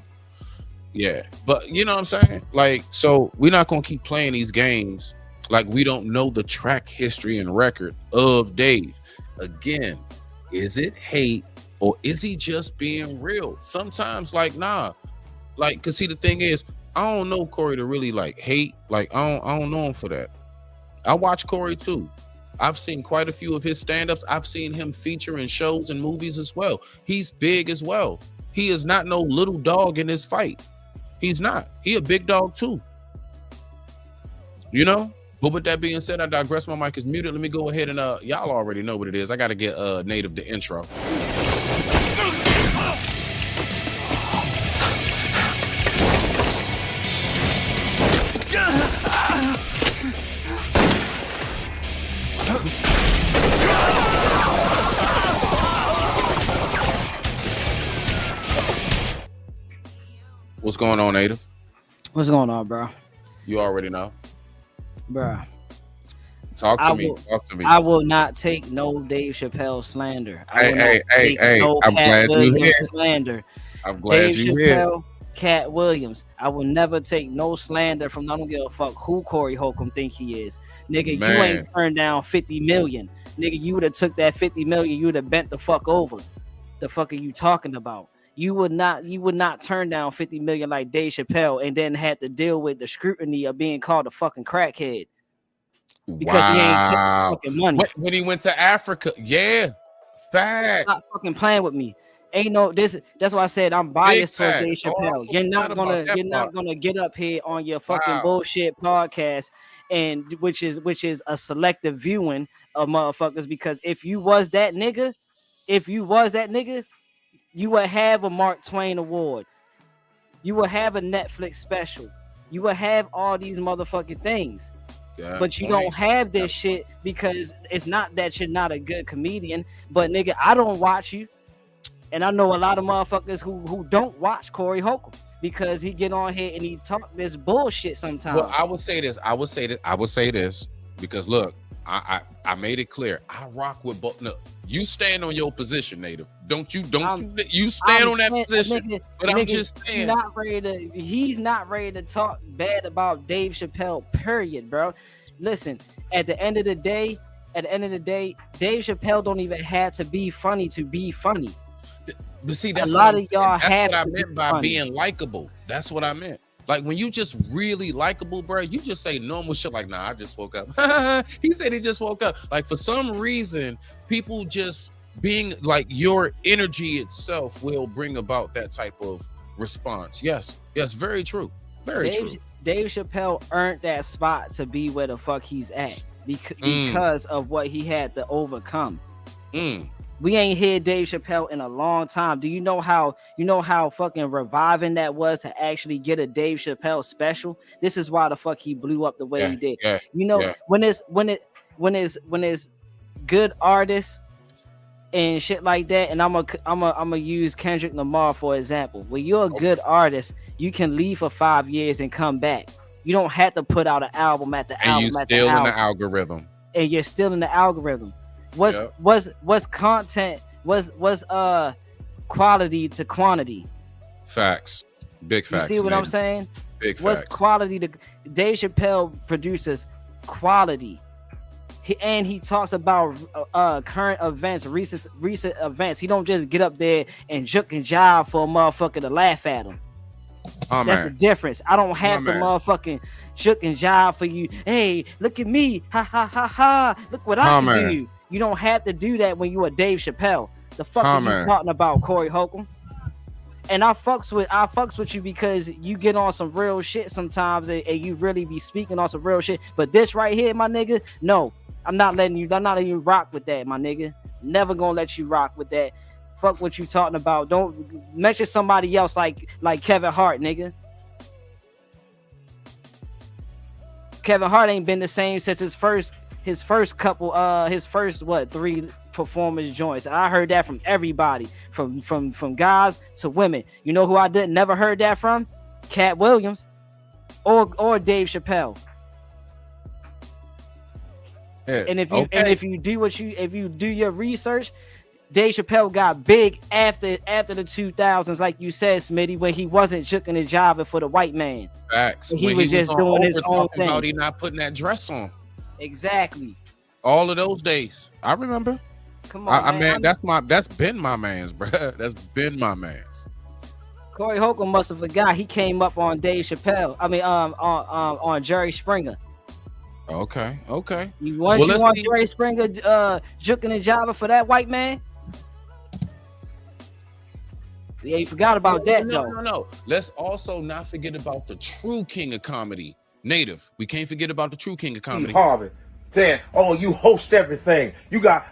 Yeah. But you know what I'm saying? Like, so we're not going to keep playing these games like we don't know the track history and record of Dave. Again, is it hate or is he just being real? Sometimes, like, nah. Like, because see, the thing is, I don't know Corey to really like hate. Like, I don't know him for that. I watch Corey too. I've seen quite a few of his stand-ups. I've seen him feature in shows and movies as well. He's big as well. He is not no little dog in this fight. He's not. He a big dog too. You know? But with that being said, I digress. My mic is muted. Let me go ahead and y'all already know what it is. I gotta get Native the intro. What's going on, Native? What's going on, bro? You already know. Bro. Talk to me. I will not take no Dave Chappelle slander. Hey. I'm glad you're here. Slander. I'm glad you're here. Cat Williams. I will never take no slander from, I don't give a fuck who Corey Holcomb think he is. Nigga, Man. You ain't turned down 50 million. Nigga, you would have took that 50 million, you would have bent the fuck over. The fuck are you talking about? You would not turn down 50 million like Dave Chappelle and then had to deal with the scrutiny of being called a fucking crackhead. Because he ain't taking fucking money. When he went to Africa, yeah. Fact. Stop fucking playing with me. Ain't no this. That's why I said I'm biased towards Dave facts. Oh, Chappelle. I You're forgot not about gonna that you're not part. gonna get up here on your fucking Wow. bullshit podcast, and which is a selective viewing of motherfuckers. Because if you was that nigga, you would have a Mark Twain award. You would have a Netflix special. You would have all these motherfucking things. Yeah, But you point. don't have this shit because it's not that you're not a good comedian. But nigga, I don't watch you. And I know a lot of motherfuckers who don't watch Corey Holcomb because he get on here and he talk this bullshit sometimes. Well, I would say this because look, I made it clear. I rock with both. No, you stand on your position, Native. You stand on that position. But I'm just saying, he's not ready to talk bad about Dave Chappelle, period, bro. Listen, at the end of the day, Dave Chappelle don't even have to be funny to be funny. But see, that's a lot what of y'all that's have what I to be meant by funny. being likable. That's what I meant. Like when you just really likable, bro, you just say normal shit like, nah, I just woke up. He said he just woke up. Like for some reason, people just being like your energy itself will bring about that type of response. Yes, very true. Very true. Dave Chappelle earned that spot to be where the fuck he's at because of what he had to overcome. We ain't heard Dave Chappelle in a long time. Do you know how fucking reviving that was to actually get a Dave Chappelle special? This is why the fuck he blew up the way he did. When it's good artists and shit like that, and I'm a use Kendrick Lamar for example. When you're a good artist, you can leave for 5 years and come back. You don't have to put out an album at the album and at you're the still in album. the algorithm. And you're still in the algorithm. What's content? What's quality to quantity? Facts. Big facts. You see what Native. I'm saying? Big What's facts. quality to Dave Chappelle produces quality. He talks about current events, recent events. He don't just get up there and juke and jive for a motherfucker to laugh at him. That's the difference. I don't have to motherfucking juke and jive for you. Hey, look at me. Ha ha ha ha. Look what I can do. You don't have to do that when you are Dave Chappelle. The fuck are you talking about, Corey Holcomb? And I fucks with you because you get on some real shit sometimes and you really be speaking on some real shit. But this right here, my nigga, no, I'm not letting you rock with that, my nigga. Never gonna let you rock with that. Fuck what you talking about. Don't mention somebody else like Kevin Hart, nigga. Kevin Hart ain't been the same since his first couple 3 performance joints. And I heard that from everybody, from guys to women. You know who I never heard that from? Cat Williams or Dave Chappelle. Yeah. And if you do your research, Dave Chappelle got big after the 2000s, like you said, Smitty, when he wasn't juking and jiving for the white man. Facts. He was just doing his own thing. About he not putting that dress on. Exactly. All of those days, I remember. Come on, man. That's been my man's, bro. That's been my man's. Corey Holcomb must have forgot he came up on Dave Chappelle. I mean, on Jerry Springer. Okay. You want Jerry Springer juking and jiving for that white man? Yeah, you forgot about that though. No. Let's also not forget about the true king of comedy, Native. We can't forget about the true king of comedy. Harvey saying, "Oh, you host everything.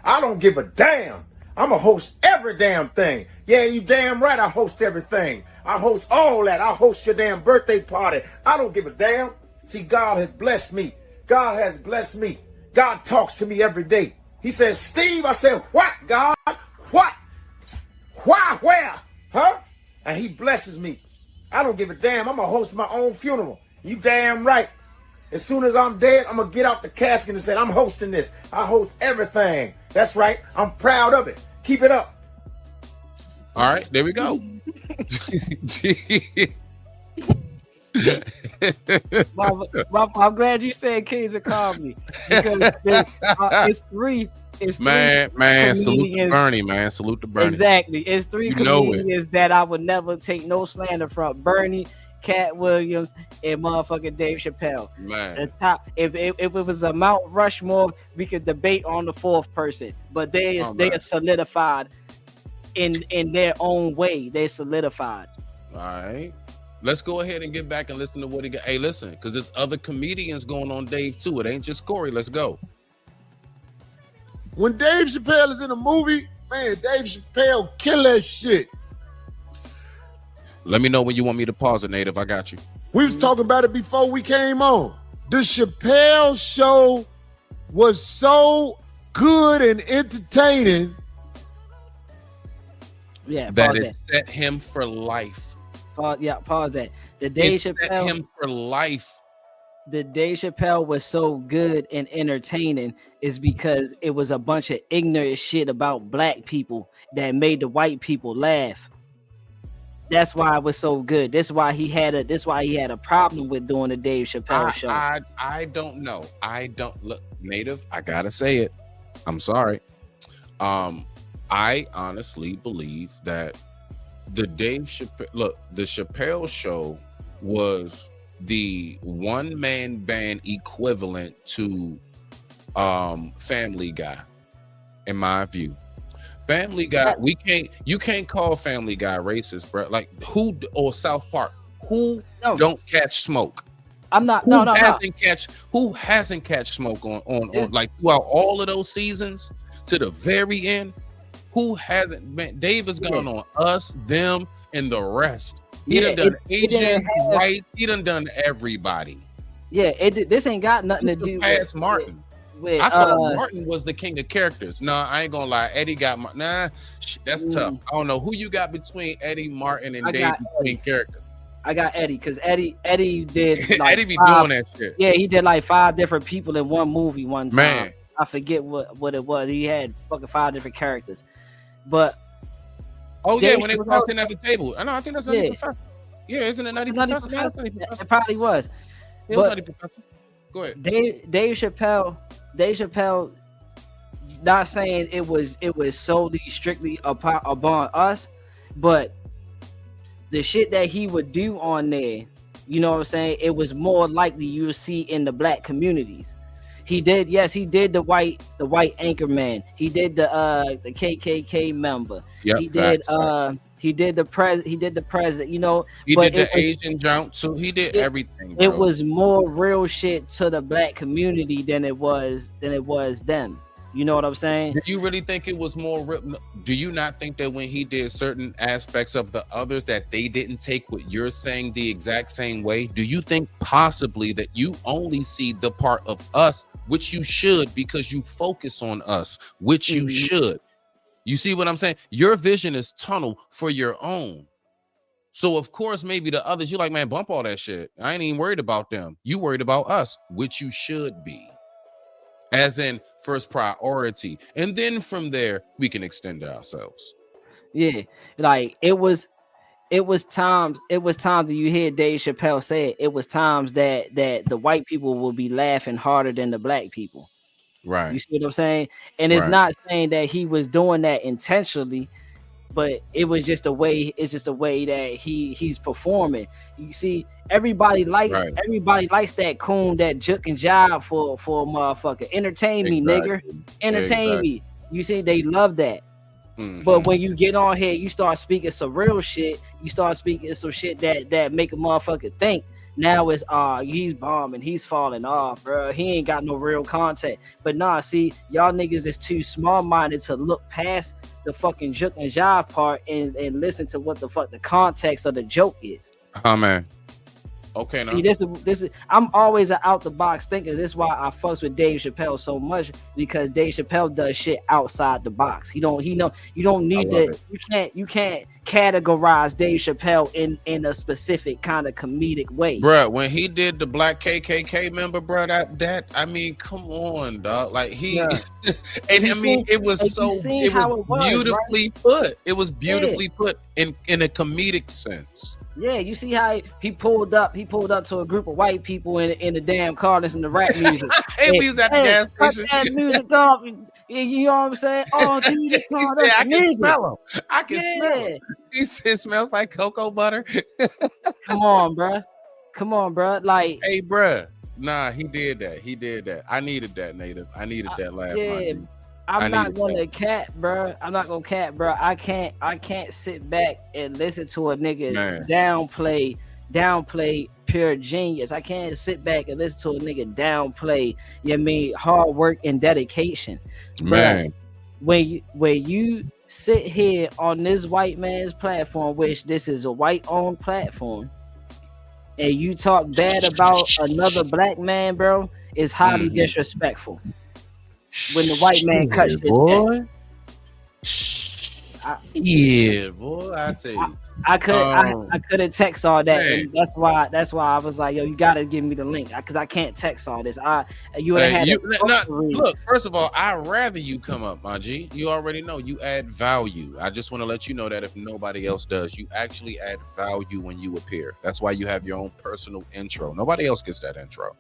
I don't give a damn. I'm a host every damn thing. Yeah, you damn right. I host everything. I host all that. I host your damn birthday party. I don't give a damn. See, God has blessed me. God has blessed me. God talks to me every day. He says, Steve. I said, what, God? What? Why? Where? Huh? And he blesses me. I don't give a damn. I'm going to host my own funeral. You damn right. As soon as I'm dead, I'm going to get out the casket and say, I'm hosting this. I host everything. That's right. I'm proud of it. Keep it up. All right, there we go. I'm glad you said Kings of Comedy because it's three. Man, salute to Bernie, man. Salute to Bernie. Exactly. It's 3 comedians that I would never take no slander from. Bernie, Cat Williams, and motherfucking Dave Chappelle. Man. The top. If it was a Mount Rushmore, we could debate on the 4th person. But they are solidified in their own way. They solidified. All right. Let's go ahead and get back and listen to what he got. Hey, listen, because there's other comedians going on Dave too. It ain't just Corey. Let's go. When Dave Chappelle is in a movie, man, Dave Chappelle kill that shit. Let me know when you want me to pause it, Native. I got you. We was talking about it before we came on. The Chappelle show was so good and entertaining. Yeah, that it set him for life. Pause that. The Dave Chappelle set him for life. The Dave Chappelle was so good and entertaining is because it was a bunch of ignorant shit about black people that made the white people laugh. That's why it was so good. That's why he had a problem with doing the Dave Chappelle show. I don't know. I don't look, Native. I gotta say it. I'm sorry. I honestly believe that the Chappelle show was the one-man band equivalent to Family Guy, in my view. Family Guy, you can't call Family Guy racist, bro. Like who, or South Park, who don't catch smoke? I'm not. Who hasn't catch smoke on like throughout all of those seasons to the very end? Who hasn't? Man, Dave has gone on Us, Them, and the rest. He done done Asian, whites. He done everybody. Yeah, this ain't got nothing to do with Martin. I thought Martin was the king of characters. No, I ain't gonna lie. Eddie got that's tough. I don't know who you got between Eddie, Martin, and Dave between characters. I got Eddie because Eddie did like Eddie be doing that shit. Yeah, he did like 5 different people in one movie one time. Man. I forget what it was. He had fucking 5 different characters. But when they were all sitting at the table. I know, I think that's Nutty Professor. Yeah, isn't it Nutty Professor? Yeah, Nutty Professor. It probably was. It was Nutty Professor. Go ahead. Dave Chappelle, not saying it was solely strictly upon us, but the shit that he would do on there, you know what I'm saying? It was more likely you would see in the black communities. He did the white anchorman. He did the KKK member. Yep, he did the president. You know, he did the Asian jump too. He did everything. Bro. It was more real shit to the black community than it was them. You know what I'm saying? Do you really think it was more real? Do you not think that when he did certain aspects of the others that they didn't take what you're saying the exact same way? Do you think possibly that you only see the part of us, which you should, because you focus on us, which you should? You see what I'm saying? Your vision is tunnel for your own. So of course, maybe the others, you're like, man, bump all that shit. I ain't even worried about them. You worried about us, which you should be. As in first priority. And then from there, we can extend ourselves. Yeah. Like it was times that you hear Dave Chappelle say it was times that the white people will be laughing harder than the black people. Right. You see what I'm saying? And it's not saying that he was doing that intentionally, but it was just a way. It's just a way that he's performing. You see, everybody likes that coon, that juke and jive for a motherfucker. Entertain me, nigga. Entertain me. You see, they love that. Mm-hmm. But when you get on here, you start speaking some real shit. You start speaking some shit that make a motherfucker think. Now it's he's bombing, he's falling off, bro. He ain't got no real content. But nah, see, y'all niggas is too small-minded to look past the fucking juke and jive part and listen to what the fuck the context of the joke is. Oh man. Okay. See, this is I'm always an out the box thinker. This is why I fucks with Dave Chappelle so much, because Dave Chappelle does shit outside the box. You don't need that. You can't categorize Dave Chappelle in a specific kind of comedic way. Bruh, when he did the black KKK member, bro, that I mean, come on, dog. Like it was beautifully put. It was beautifully put in a comedic sense. Yeah, you see how he pulled up to a group of white people in the damn car listening to rap music. We was at the gas station. Cut that music off. You know what I'm saying? Oh, dude, he said, I can smell him. I can smell him. He said, it smells like cocoa butter. Come on, bro. Like, hey, bro. Nah, he did that. I needed that, Native. I needed that laugh. Yeah. I'm not gonna cap, bro. I'm not gonna cap, bro. I can't sit back and listen to a nigga downplay pure genius. I can't sit back and listen to a nigga downplay, you know what I mean, hard work and dedication. Man, when you sit here on this white man's platform, which this is a white-owned platform, and you talk bad about another black man, bro, is highly disrespectful. When the white man cuts boy. Yeah, boy, I tell you. I couldn't text all that, and that's why I was like, yo, you gotta give me the link because I can't text all this. Look, first of all, I'd rather you come up, my G. You already know you add value. I just want to let you know that if nobody else does, you actually add value when you appear. That's why you have your own personal intro. Nobody else gets that intro.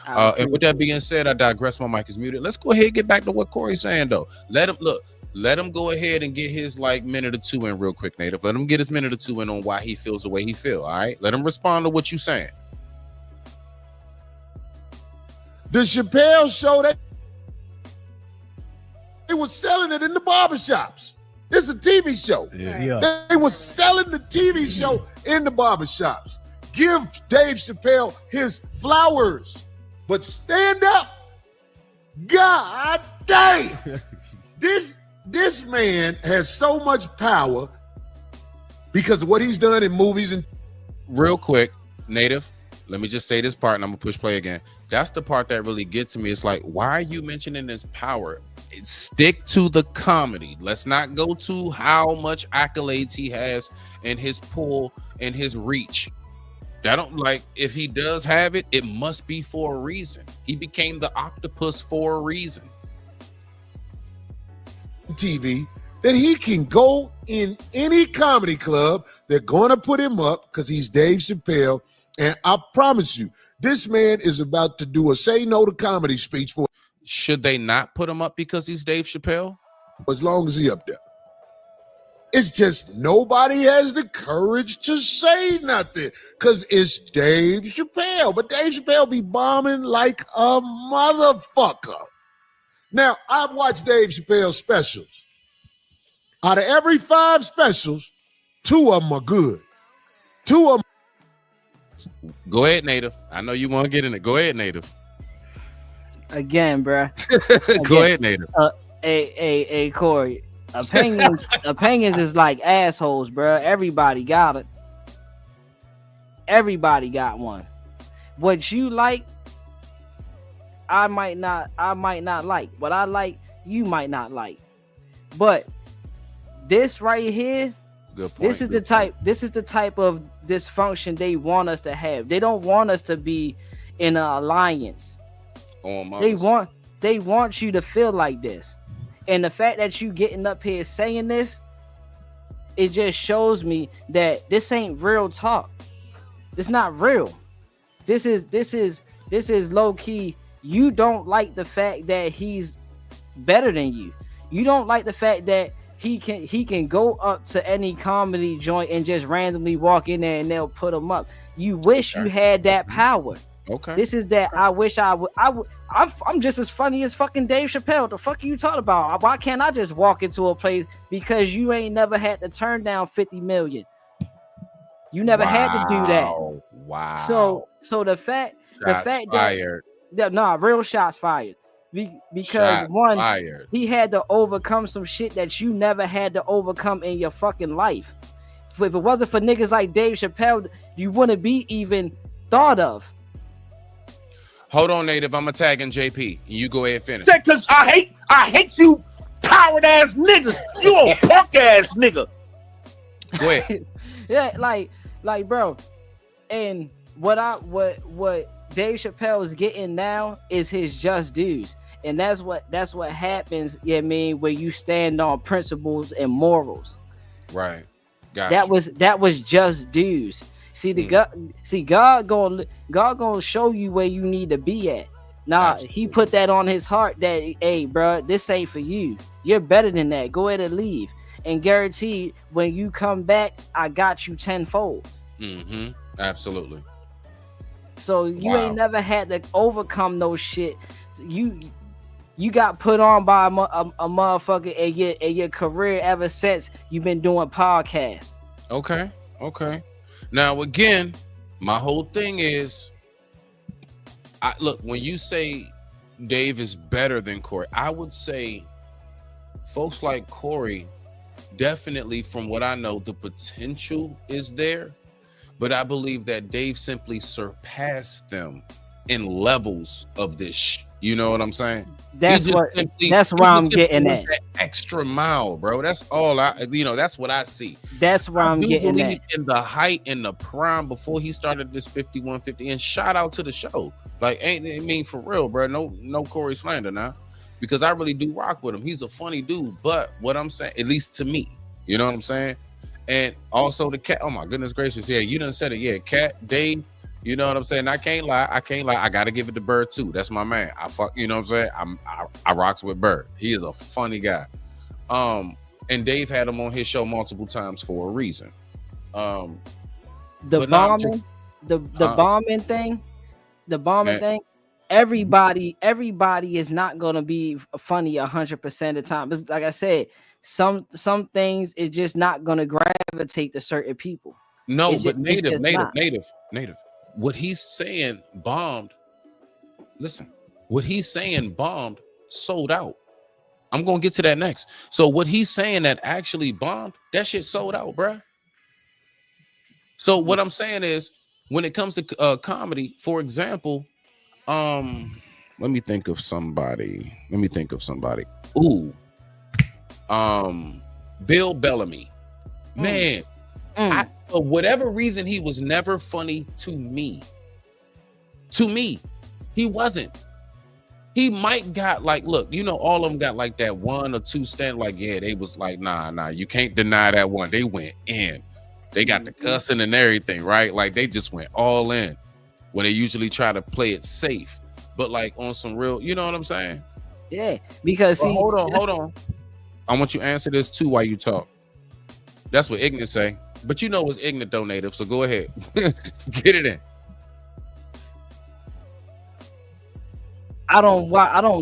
And with that being said, I digress. My mic is muted. Let's go ahead and get back to what Corey's saying, though. Let him go ahead and get his minute or two in real quick, Native. Let him get his minute or two in on why he feels the way he feels. All right, let him respond to what you saying. The Chappelle show, that they was selling it in the barbershops. It's a TV show. Yeah. They was selling the TV show in the barbershops. Give Dave Chappelle his flowers, but stand up. God damn. This man has so much power because of what he's done in movies. And real quick, Native, let me just say this part and I'm gonna push play again. That's the part that really gets to me. It's like, why are you mentioning this power? Stick to the comedy. Let's not go to how much accolades he has and his pull and his reach. If he does have it, it must be for a reason. He became the octopus for a reason. TV that he can go in any comedy club. They're going to put him up because he's Dave Chappelle. And I promise you, this man is about to do a say no to comedy speech for. Should they not put him up because he's Dave Chappelle? As long as he up there. It's just nobody has the courage to say nothing because it's Dave Chappelle. But Dave Chappelle be bombing like a motherfucker. Now, I've watched Dave Chappelle's specials. Out of every 5 specials, 2 of them are good. 2 of them. Go ahead, Native. I know you want to get in it. Go ahead, Native. Again, bruh. Go ahead, Native. Hey, Corey. Opinions is like assholes, bruh. Everybody got it. Everybody got one. What you like, I might not like. What I like, you might not like. But this right here, this is the type of dysfunction they want us to have. They don't want us to be in an alliance. They want you to feel like this. And the fact that you getting up here saying this, it just shows me that this ain't real talk. It's not real. This is low key. You don't like the fact that he's better than you. You don't like the fact that he can go up to any comedy joint and just randomly walk in there and they'll put him up. You wish you had that power. Okay. This is that I wish I would. I'm just as funny as fucking Dave Chappelle. The fuck are you talking about? Why can't I just walk into a place because you ain't never had to turn down 50 million? You never had to do that. Wow. So the fact fired. that real shots fired. Because shots one, fired. He had to overcome some shit that you never had to overcome in your fucking life. If it wasn't for niggas like Dave Chappelle, you wouldn't be even thought of. Hold on, Native. I'm tagging JP. You go ahead and finish. Because I hate you, coward ass niggas. You a punk ass nigga. Go ahead. Yeah, like, bro. And what Dave Chappelle is getting now is his just dues. And that's what happens, you know what I mean, when you stand on principles and morals. Right. Gotcha. That was just dues. See God gonna show you where you need to be at. Nah, absolutely. He put that on his heart that, hey, bro, this ain't for you. You're better than that. Go ahead and leave. And guaranteed, when you come back, I got you tenfold. Mm-hmm. Absolutely. So you ain't never had to overcome no shit. You got put on by a motherfucker in your career ever since you've been doing podcasts. Okay. Now again, my whole thing is, look, when you say Dave is better than Corey, I would say folks like Corey, definitely from what I know, the potential is there, but I believe that Dave simply surpassed them in levels of this. You know what I'm saying? That's where I'm getting at. That extra mile, bro. That's all that's what I see. That's where I'm getting at. In the height, in the prime, before he started this 5150, and shout out to the show. Like, for real, bro. No Corey slander now, because I really do rock with him. He's a funny dude, but what I'm saying, at least to me, you know what I'm saying? And also the cat. Oh my goodness gracious, yeah, you done said it. Yeah, Cat, Dave. You know what I'm saying? I can't lie. I gotta give it to Bird too. That's my man. You know what I'm saying? I rocks with Bird. He is a funny guy. And Dave had him on his show multiple times for a reason. The bombing thing. Everybody is not gonna be funny 100% of the time. It's, like I said, some things is just not gonna gravitate to certain people. No, but native. What he's saying bombed. Listen, what he's saying bombed, sold out. I'm gonna get to that next. So what he's saying that actually bombed, that shit sold out, bruh. So what I'm saying is, when it comes to comedy, for example, let me think of somebody. Ooh, Bill Bellamy, man. For whatever reason, he was never funny to me. He wasn't. He might got like, look, all of them got like that 1 or 2 stand. Like, yeah, they was like, nah, you can't deny that one. They went in. They got the cussing and everything, right? Like, they just went all in, where they usually try to play it safe. But like on some real, you know what I'm saying? Yeah, because hold on. I want you to answer this too while you talk. That's what Ignorant say. But it's ignorant though, Native. So go ahead. Get it in. I don't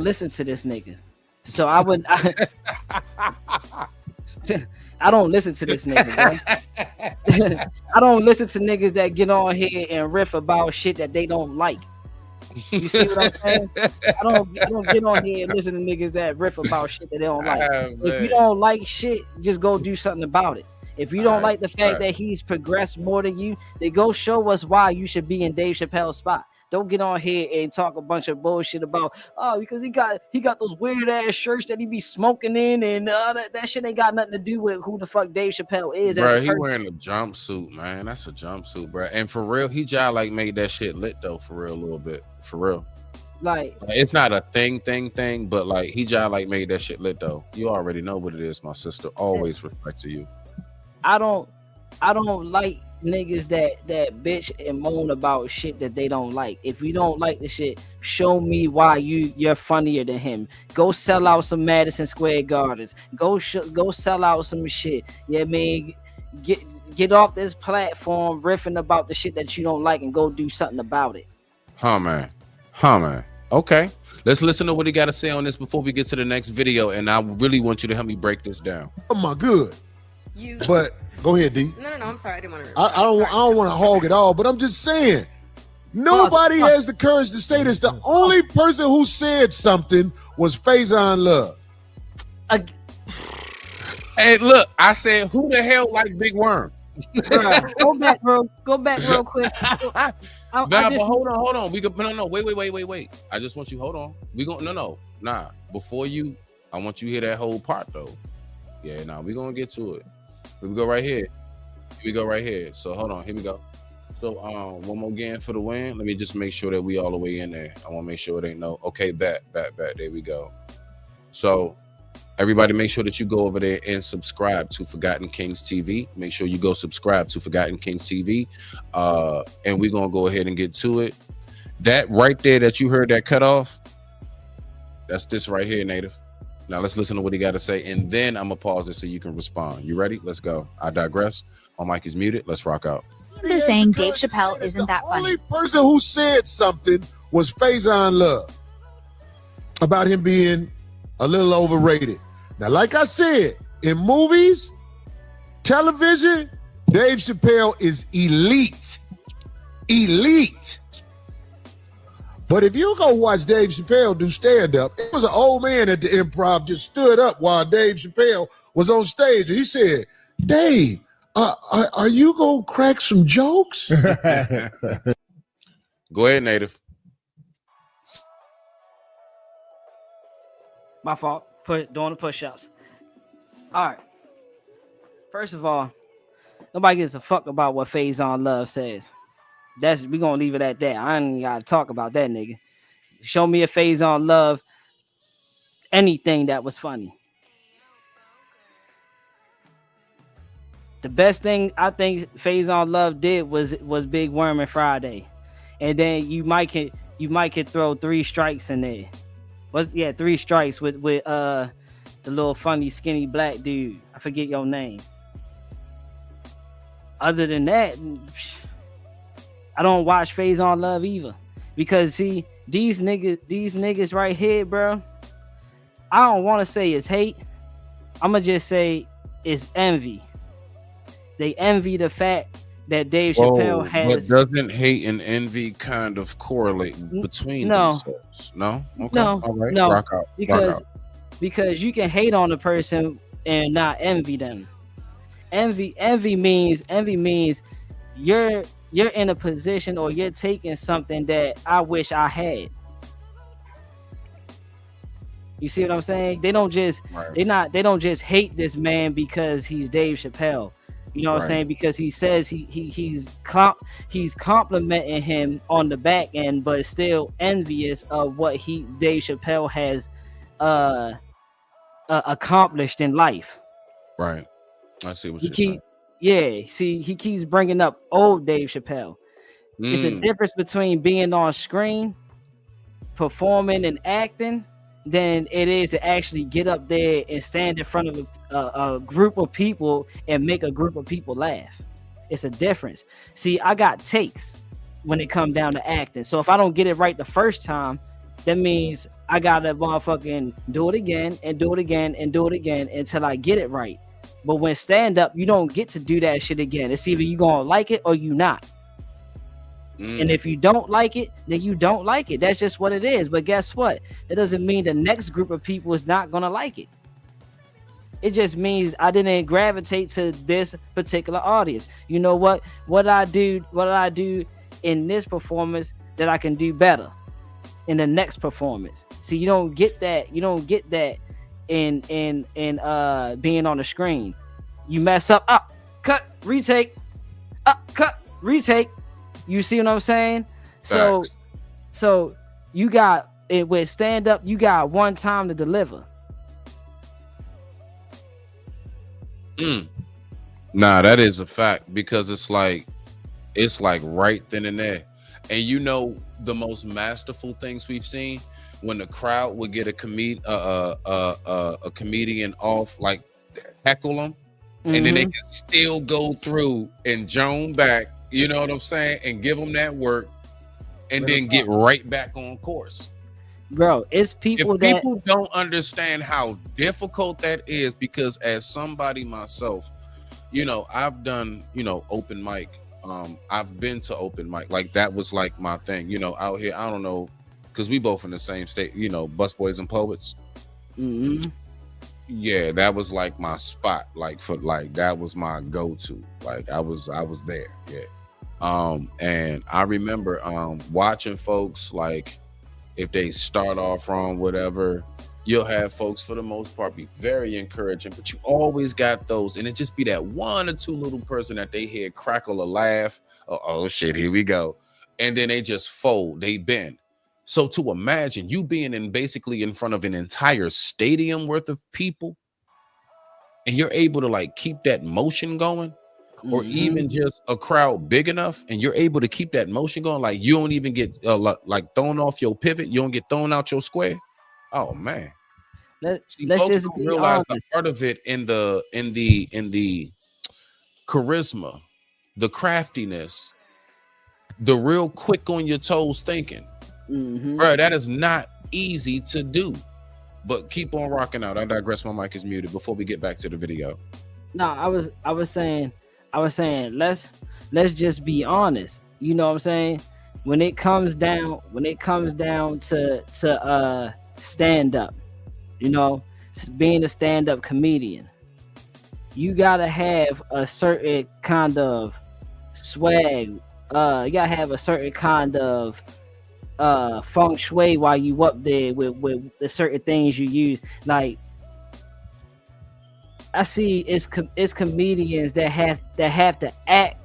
listen to this nigga. So I don't listen to this nigga, bro. I don't listen to niggas that get on here and riff about shit that they don't like. You see what I'm saying? I don't get on here and listen to niggas that riff about shit that they don't like. If you don't like shit, just go do something about it. If you don't like the fact that he's progressed more than you, then go show us why you should be in Dave Chappelle's spot. Don't get on here and talk a bunch of bullshit about, because he got those weird ass shirts that he be smoking in, and that shit ain't got nothing to do with who the fuck Dave Chappelle is. Bro, he wearing a jumpsuit, man. That's a jumpsuit, bro. And for real, he just like made that shit lit though, for real, a little bit, for real. Like, it's not a thing, but like he just like made that shit lit though. You already know what it is, my sister. Always respect to you. I don't like niggas that bitch and moan about shit that they don't like. If you don't like the shit, show me why you're funnier than him. Go sell out some Madison Square Gardens. Go sell out some shit. Yeah, man. Get off this platform riffing about the shit that you don't like and go do something about it. Huh, man. Okay, let's listen to what he got to say on this before we get to the next video. And I really want you to help me break this down. Oh my good. But go ahead, D. No, I'm sorry. I didn't want to. I don't want to hog it all, but I'm just saying, nobody has the courage to say this. The only person who said something was Faison Love. Hey, look, I said, who the hell like Big Worm? Go back real quick. But hold on. Wait. I just want you. Hold on. Before you, I want you to hear that whole part though. Yeah, we're gonna get to it. Here we go right here. So hold on, here we go. So one more again for the win. Let me just make sure that we all the way in there. I want to make sure it ain't no. Okay, back. There we go. So everybody, make sure that you go over there and subscribe to Forgotten Kings TV. Make sure you go subscribe to Forgotten Kings TV. And we're gonna go ahead and get to it. That right there that you heard that cut off, that's this right here, Native. Now let's listen to what he got to say, and then I'm gonna pause it so you can respond. You ready? Let's go. I digress. My mic is muted. Let's rock out. They're saying Dave Chappelle isn't that funny. The only person who said something was Faison Love. about him being a little overrated. Now, like I said, in movies, television, Dave Chappelle is elite. Elite. But if you go watch Dave Chappelle do stand-up, it was an old man at the Improv just stood up while Dave Chappelle was on stage. And he said, Dave, are you going to crack some jokes? Go ahead, Native. My fault. Doing the push-ups. All right. First of all, nobody gives a fuck about what Faison Love says. We gonna leave it at that. I ain't gotta talk about that nigga. Show me a Faison Love anything that was funny. The best thing I think Faison Love did was Big Worm and Friday, and then you might could throw 3 strikes in there. 3 strikes with the little funny skinny black dude. I forget your name. Other than that, I don't watch Faison Love either, because see these niggas right here, bro. I don't want to say it's hate. I'ma just say it's envy. They envy the fact that Dave Chappelle has. But doesn't hate and envy kind of correlate between themselves? No. Okay. No. All right. No. Rock out. Because you can hate on a person and not envy them. Envy means you're in a position, or you're taking something that I wish I had. You see what I'm saying? They don't just they don't just hate this man because he's Dave Chappelle. You know what I'm saying? Because he says he's complimenting him on the back end, but still envious of what Dave Chappelle has accomplished in life. Right. I see what you're saying. Yeah, see, he keeps bringing up old Dave Chappelle. It's a difference between being on screen, performing and acting, than it is to actually get up there and stand in front of a group of people and make a group of people laugh. It's a difference. See, I got takes when it comes down to acting. So if I don't get it right the first time, that means I gotta motherfucking do it again and do it again and do it again until I get it right. But when stand up, you don't get to do that shit again. It's either you gonna like it or you not. And if you don't like it, then you don't like it. That's just what it is. But guess what? That doesn't mean the next group of people is not gonna like it. It just means I didn't gravitate to this particular audience. You know what? What I do in this performance that I can do better in the next performance. See, you don't get that. You don't get that in being on the screen. You mess up, cut, retake, cut, retake. You see what I'm saying? Facts. So you got it with stand up. You got one time to deliver. Nah, that is a fact, because it's like right then and there. And you know, the most masterful things we've seen, when the crowd would get a comedian off, like heckle them, and then they can still go through and Joan back, you know what I'm saying, and give them that work, and then get right back on course. Bro, it's people if people don't understand how difficult that is, because as somebody myself, you know, I've done, you know, open mic. I've been to open mic. Like, that was like my thing, you know, out here. I don't know, because we both in the same state, you know, Busboys and Poets. Yeah, that was like my spot. Like, for like, that was my go-to. Like, I was there. Yeah. And I remember watching folks, like, if they start off wrong, whatever, you'll have folks for the most part be very encouraging, but you always got those, and it just be that one or two little person that they hear crackle a laugh, oh shit, here we go, and then they just fold, they bend. So to imagine you being basically in front of an entire stadium worth of people, and you're able to like keep that motion going, or even just a crowd big enough, and you're able to keep that motion going, like you don't even get like thrown off your pivot, you don't get thrown out your square. Oh man, let's folks just don't realize the part of it in the charisma, the craftiness, the real quick on your toes thinking. Bro, that is not easy to do. But keep on rocking out. I digress. My mic is muted before we get back to the video. No, I was saying, let's just be honest. You know what I'm saying? When it comes down to stand up, you know, being a stand-up comedian, you gotta have a certain kind of swag. You gotta have a certain kind of feng shui while you up there with the certain things you use. Like, I see it's comedians that have to act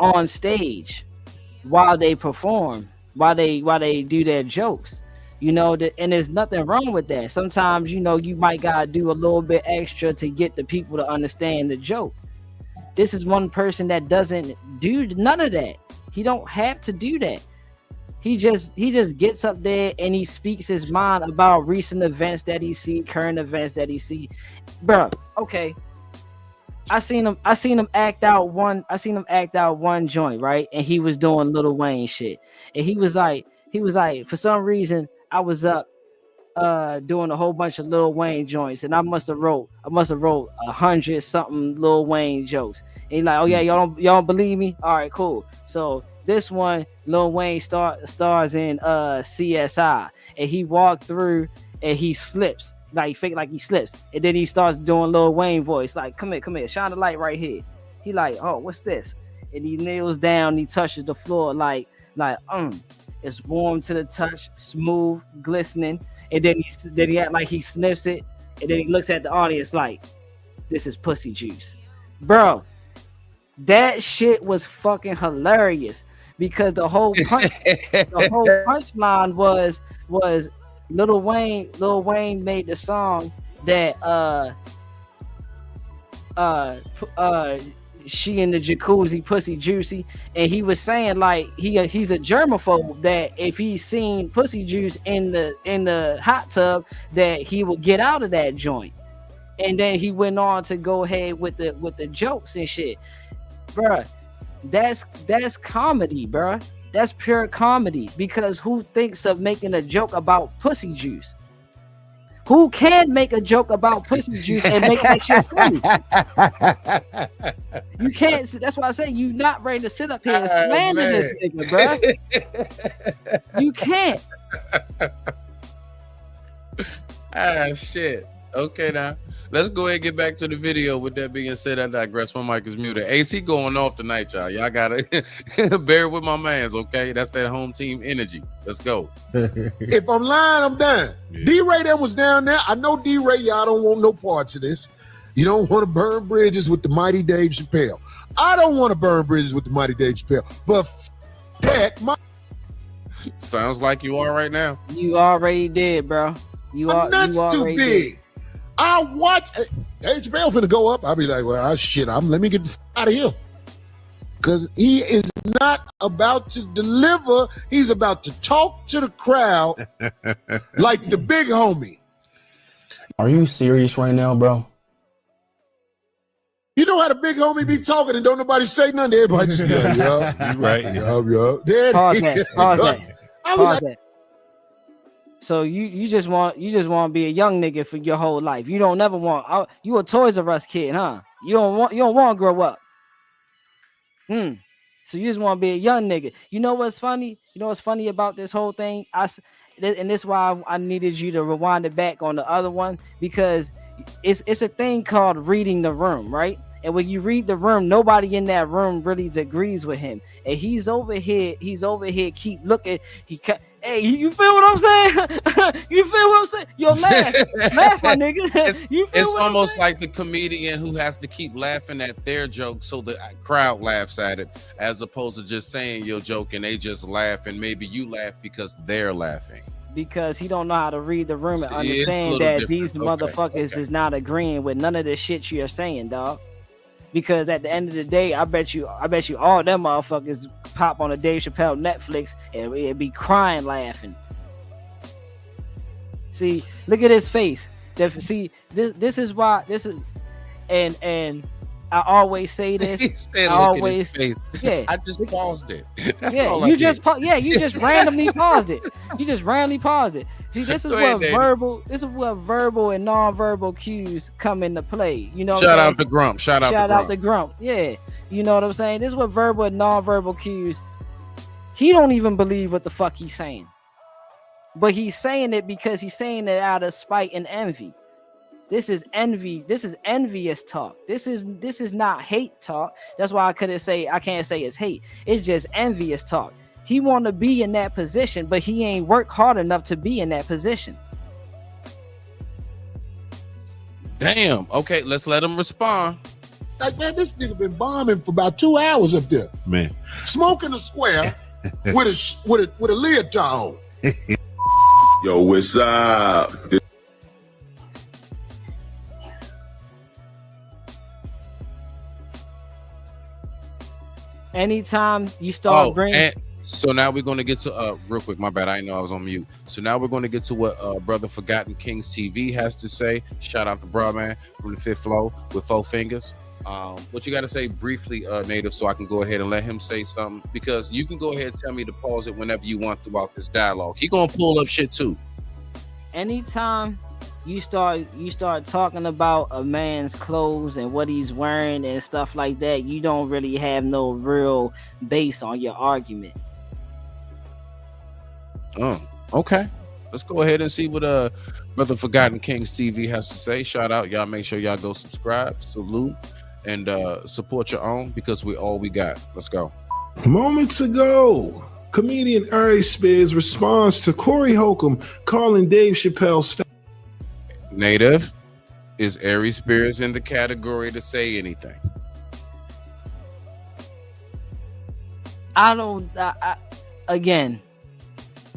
on stage while they perform, while they do their jokes, you know, and there's nothing wrong with that. Sometimes, you know, you might gotta do a little bit extra to get the people to understand the joke. This is one person that doesn't do none of that. He don't have to do that. He just gets up there and he speaks his mind about recent events that he see, current events that he see. Bro, okay. I seen him act out one joint, right? And he was doing Lil Wayne shit. And he was like, for some reason, I was up doing a whole bunch of Lil Wayne joints, and I must have wrote 100 something Lil Wayne jokes. And he like, oh yeah, y'all don't believe me? All right, cool. So this one, Lil Wayne stars in CSI, and he walked through and he slips, like fake like he slips, and then he starts doing Lil Wayne voice, like, come here, shine the light right here. He like, oh, what's this? And he kneels down, he touches the floor like it's warm to the touch, smooth, glistening, and then he act like he sniffs it, and then he looks at the audience like, this is pussy juice. Bro, that shit was fucking hilarious, because the whole punchline was Lil Wayne made the song that she in the jacuzzi pussy juicy, and he was saying like he's a germaphobe, that if he's seen pussy juice in the hot tub that he would get out of that joint. And then he went on to go ahead with the jokes and shit. Bruh, that's comedy, bruh. That's pure comedy, because who thinks of making a joke about pussy juice? Who can make a joke about pussy juice and make that shit funny? You can't. That's why I say you not ready to sit up here and slander this nigga, bruh. You can't. Shit. Okay, now let's go ahead and get back to the video. With that being said, I digress. My mic is muted. AC going off tonight, y'all. Y'all gotta bear with my mans, okay? That's that home team energy. Let's go. If I'm lying, I'm done. Yeah. D-Ray that was down there. I know D-Ray, y'all don't want no parts of this. You don't want to burn bridges with the mighty Dave Chappelle. I don't want to burn bridges with the mighty Dave Chappelle. But that sounds like you are right now. You already did, bro. Nuts too big. Did. I watch Dave Chappelle finna go up. I'll be like, well, shit, let me get out of here. Because he is not about to deliver. He's about to talk to the crowd like the big homie. Are you serious right now, bro? You know how the big homie be talking and don't nobody say nothing? Everybody just be like, yeah. Right. Yeah. Pause that. So you just want to be a young nigga for your whole life. You don't never want. You a Toys R Us kid, huh? You don't want to grow up. So you just want to be a young nigga. You know what's funny? You know what's funny about this whole thing? And this is why I needed you to rewind it back on the other one, because it's a thing called reading the room, right? And when you read the room, nobody in that room really agrees with him. And he's over here keep looking. Hey, you feel what I'm saying? You feel what I'm saying? Yo, laugh, my nigga. It's almost like the comedian who has to keep laughing at their joke so the crowd laughs at it, as opposed to just saying your joke and they just laugh, and maybe you laugh because they're laughing. Because he don't know how to read the room and understand that these motherfuckers is not agreeing with none of the shit you're saying, dog. Because at the end of the day, I bet you all them motherfuckers pop on a Dave Chappelle Netflix and it'd be crying laughing. See, look at his face. See, this is why this is, and I always say this. He said, look at his face. Yeah, I just paused it. That's yeah, all you just randomly paused it. You just randomly paused it. See, this is Go ahead, what David. verbal and non-verbal cues come into play. You know, Shout out to Grump. Shout shout out out to Grump. Yeah, you know what I'm saying. This is what verbal and non-verbal cues. He don't even believe what the fuck he's saying, but he's saying it because he's saying it out of spite and envy. This is envy. This is envious talk. This is not hate talk. That's why I can't say it's hate. It's just envious talk. He want to be in that position, but he ain't worked hard enough to be in that position. Damn. Okay, let's let him respond. Like, man, this nigga been bombing for about 2 hours up there. Man. Smoking a square with a leotard on. Yo, what's up? Anytime you start bringing, and so now we're going to get to real quick. My bad, I didn't know I was on mute. So now we're going to get to what brother Forgotten Kings TV has to say. Shout out to bro, man, from the Fifth Flow with 4 fingers. What you got to say briefly, Native, so I can go ahead and let him say something, because you can go ahead and tell me to pause it whenever you want throughout this dialogue. He gonna pull up shit too. anytime you start talking about a man's clothes and what he's wearing and stuff like that, you don't really have no real base on your argument. Oh, okay. Let's go ahead and see what brother Forgotten Kings TV has to say. Shout out, y'all. Make sure y'all go subscribe, salute, and support your own, because we all we got. Let's go. Moments ago, comedian Ari Spears responds to Corey Holcomb calling Dave Chappelle Native, is Ari Spears in the category to say anything? Again,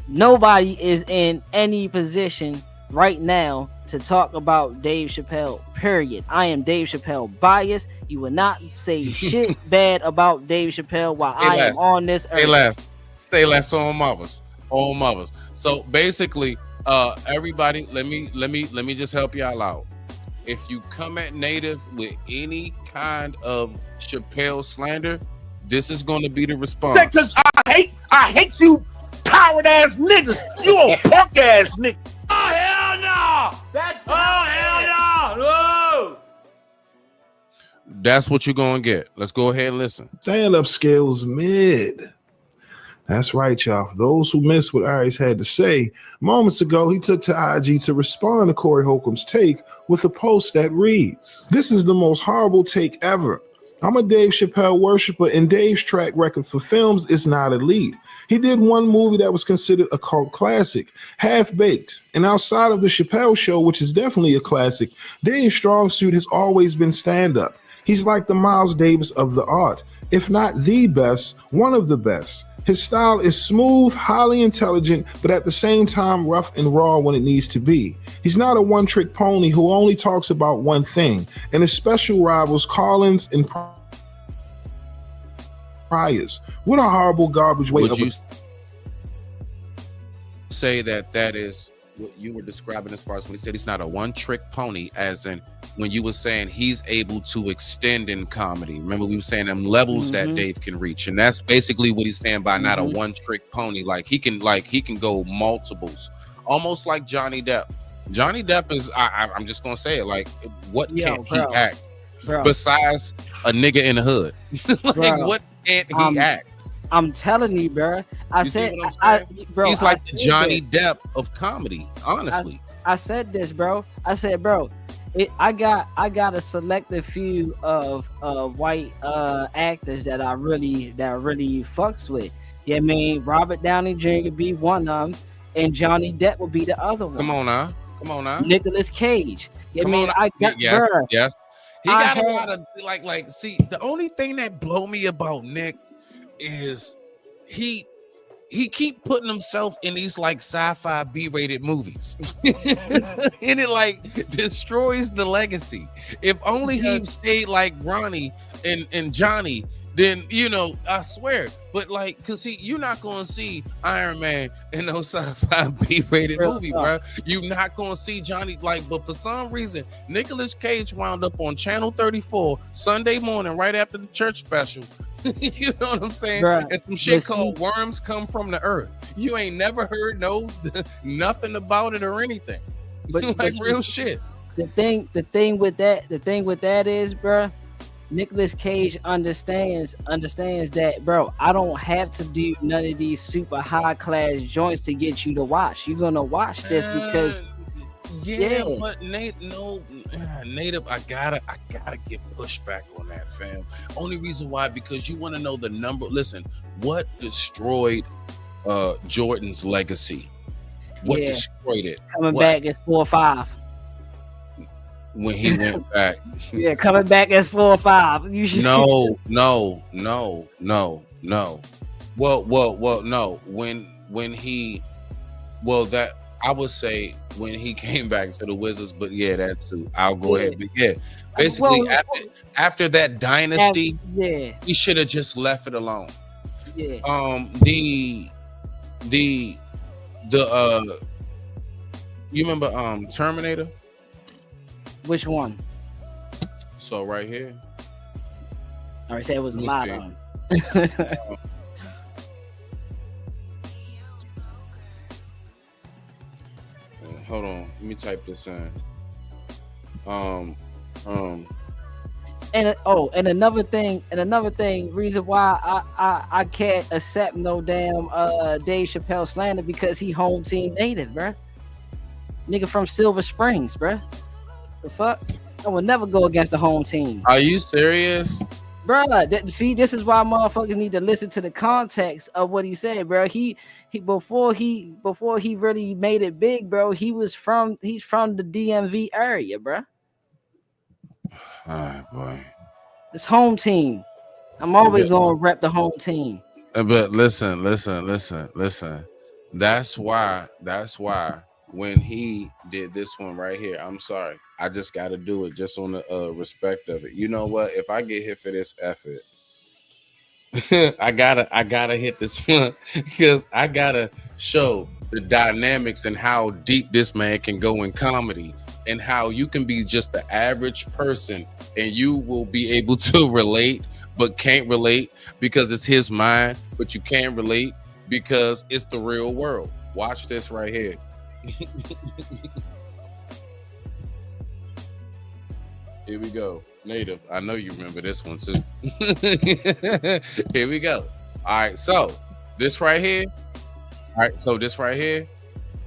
nobody is in any position right now to talk about Dave Chappelle, period. I am Dave Chappelle biased. You will not say shit bad about Dave Chappelle while I am on this earth. Say less on mothers. On mothers. So basically, everybody, let me just help y'all out. If you come at Native with any kind of Chappelle slander, this is going to be the response. Because I hate you coward ass niggas. You a punk ass nigga. Oh hell no! Hell no! That's what you're going to get. Let's go ahead and listen. stand-up skills mid. That's right, y'all. For those who missed what Ari's had to say, moments ago, he took to IG to respond to Corey Holcomb's take with a post that reads, "This is the most horrible take ever. I'm a Dave Chappelle worshiper, and Dave's track record for films is not elite. He did one movie that was considered a cult classic, Half Baked. And outside of the Chappelle Show, which is definitely a classic, Dave's strong suit has always been stand-up. He's like the Miles Davis of the art, if not the best, one of the best. His style is smooth, highly intelligent, but at the same time rough and raw when it needs to be. He's not a one-trick pony who only talks about one thing, and his special rivals Collins and Pryor. What a horrible garbage way Would you say that is what you were describing as far as when he said he's not a one-trick pony, as in when you were saying he's able to extend in comedy? Remember, we were saying them levels that Dave can reach, and that's basically what he's saying by not a one-trick pony. Like he can go multiples, almost like Johnny Depp. Johnny Depp is, I'm just gonna say it, like, what can't he act besides a nigga in the hood? What can't he act? I'm telling you, bro. He's like the Johnny Depp of comedy, honestly. I said this, bro. I said, bro, I got a selected few of white actors that I really fucks with. Yeah, I mean, Robert Downey Jr. be one of them, and Johnny Depp would be the other one. Come on now. Nicolas Cage. Yeah, I mean, yes. He got a lot of like. See, the only thing that blow me about Nick is he keep putting himself in these like sci-fi B-rated movies, and it like destroys the legacy. If only he stayed like Ronnie and Johnny, then I swear. But like, cause see, you're not gonna see Iron Man in no sci-fi B-rated Real movie, talk. bro. You're not gonna see Johnny but for some reason, Nicolas Cage wound up on Channel 34 Sunday morning, right after the church special. You know what I'm saying? Bruh, And some shit but called Worms Come from the Earth. You ain't never heard nothing about it or anything. But Like real shit. The thing with that is, bro, Nicolas Cage understands that, bro. I don't have to do none of these super high class joints to get you to watch. You're gonna watch this because But Native, I gotta get pushback on that, fam. Only reason why, because you want to know the number. Listen, what destroyed Jordan's legacy? What destroyed it? Coming back as 4 or 5. When he went back. Yeah, coming back as 4 or 5. You should No. Well, no. When he, that I would say when he came back to the Wizards, but yeah, that too. I'll go ahead. But yeah, basically after that dynasty, he should have just left it alone. Yeah. You remember Terminator? Which one? So right here. All right, say it was a lot of them. Hold on, let me type this in. And another thing, reason why I can't accept no damn Dave Chappelle slander, because he home team native, bruh. Nigga from Silver Springs, bruh. The fuck? I would never go against the home team. Are you serious? Bruh, see, this is why motherfuckers need to listen to the context of what he said, bro. He before he really made it big, bro, he's from the DMV area, bro. All right, boy. It's home team. I'm always gonna rep the home team. But listen. That's why when he did this one right here, I'm sorry, I just got to do it just on the respect of it. You know what? If I get hit for this effort, I gotta hit this one because I gotta show the dynamics and how deep this man can go in comedy, and how you can be just the average person and you will be able to relate but can't relate because it's his mind, but you can't relate because it's the real world. Watch this right here. Here we go. Native, I know you remember this one too. Here we go. All right, so this right here,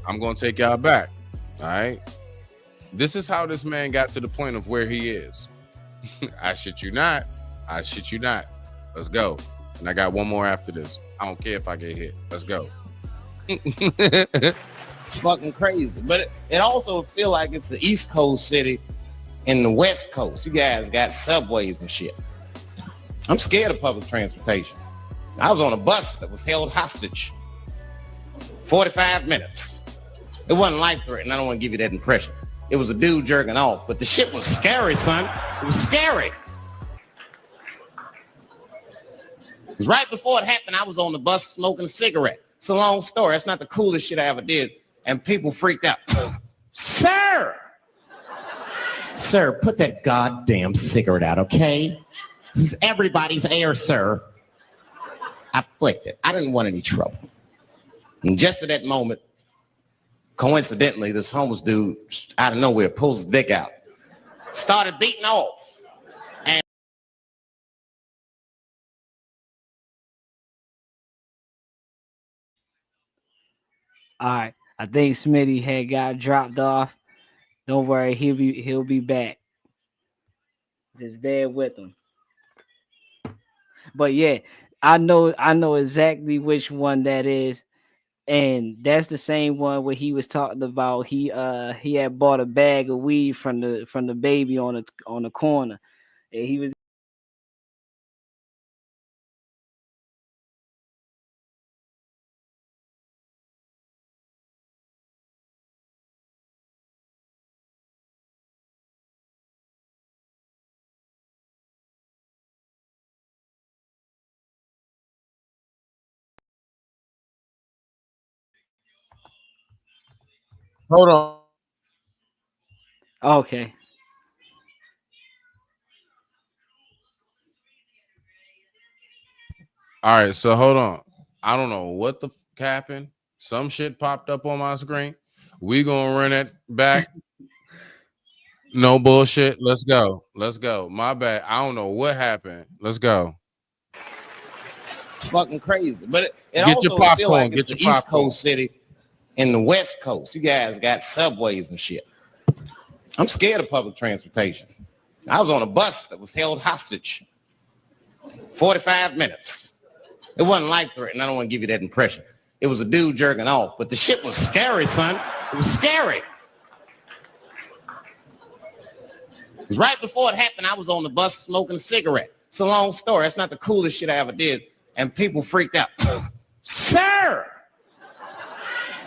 I'm gonna take y'all back. All right, this is how this man got to the point of where he is. I shit you not. Let's go. And I got one more after this. I don't care if I get hit. Let's go. It's fucking crazy. But it also feel like it's the East Coast city and the West Coast. You guys got subways and shit. I'm scared of public transportation. I was on a bus that was held hostage 45 minutes. It wasn't life-threatening. I don't want to give you that impression. It was a dude jerking off, but the shit was scary, son. It was scary. Because right before it happened, I was on the bus smoking a cigarette. It's a long story. That's not the coolest shit I ever did. And people freaked out. Sir, put that goddamn cigarette out, okay? This is everybody's air, sir. I flicked it. I didn't want any trouble. And just at that moment, coincidentally, this homeless dude out of nowhere pulls his dick out, started beating off. All right, I think Smitty had got dropped off. Don't worry, he'll be back. Just bear with him. But yeah, I know exactly which one that is, and that's the same one where he was talking about he had bought a bag of weed from the baby on the corner, and he was. Hold on. Okay. All right, so hold on. I don't know what the fuck happened. Some shit popped up on my screen. We gonna run it back. No bullshit. Let's go. Let's go. My bad. I don't know what happened. Let's go. It's fucking crazy. But it Get your also feel popcorn. like it's Get the your East popcorn. Coast city and the West Coast. You guys got subways and shit. I'm scared of public transportation. I was on a bus that was held hostage 45 minutes. It wasn't life-threatening. I don't want to give you that impression. It was a dude jerking off, but the shit was scary, son. It was scary. Because right before it happened, I was on the bus smoking a cigarette. It's a long story. That's not the coolest shit I ever did. And people freaked out. Sir!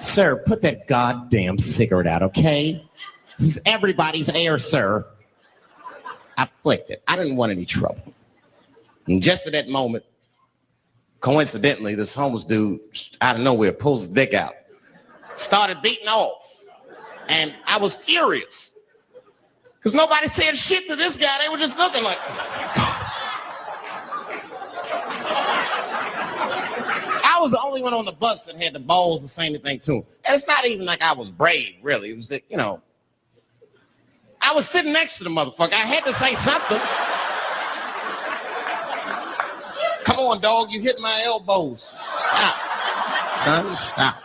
Sir, put that goddamn cigarette out, okay? This is everybody's air, sir. I flicked it. I didn't want any trouble. And just at that moment, coincidentally, this homeless dude out of nowhere pulls his dick out, started beating off. And I was furious. Because nobody said shit to this guy. They were just looking like, oh my God. I was the only one on the bus that had the balls to say anything to him. And it's not even like I was brave, really. It was that, I was sitting next to the motherfucker. I had to say something. Come on, dog. You hit my elbows. Stop. Son, stop.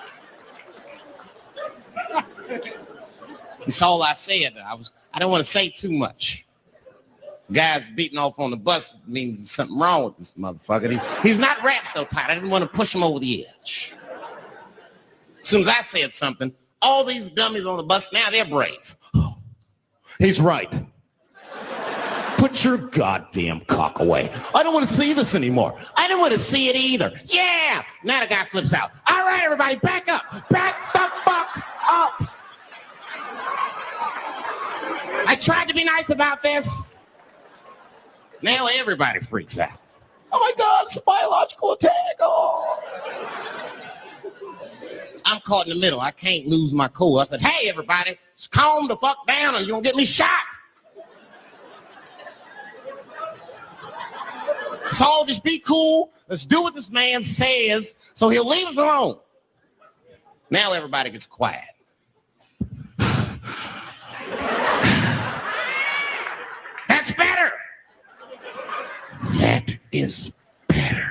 That's all I said. I don't want to say too much. Guys beating off on the bus means there's something wrong with this motherfucker. He's not wrapped so tight. I didn't want to push him over the edge. As soon as I said something, all these dummies on the bus, now they're brave. He's right. Put your goddamn cock away. I don't want to see this anymore. I don't want to see it either. Yeah! Now the guy flips out. All right, everybody, back up. Back the fuck up. I tried to be nice about this. Now everybody freaks out. Oh my God, it's a biological attack. Oh. I'm caught in the middle. I can't lose my cool. I said, hey, everybody, just calm the fuck down or you're going to get me shot. So just be cool. Let's do what this man says so he'll leave us alone. Now everybody gets quiet. That's better. That is better.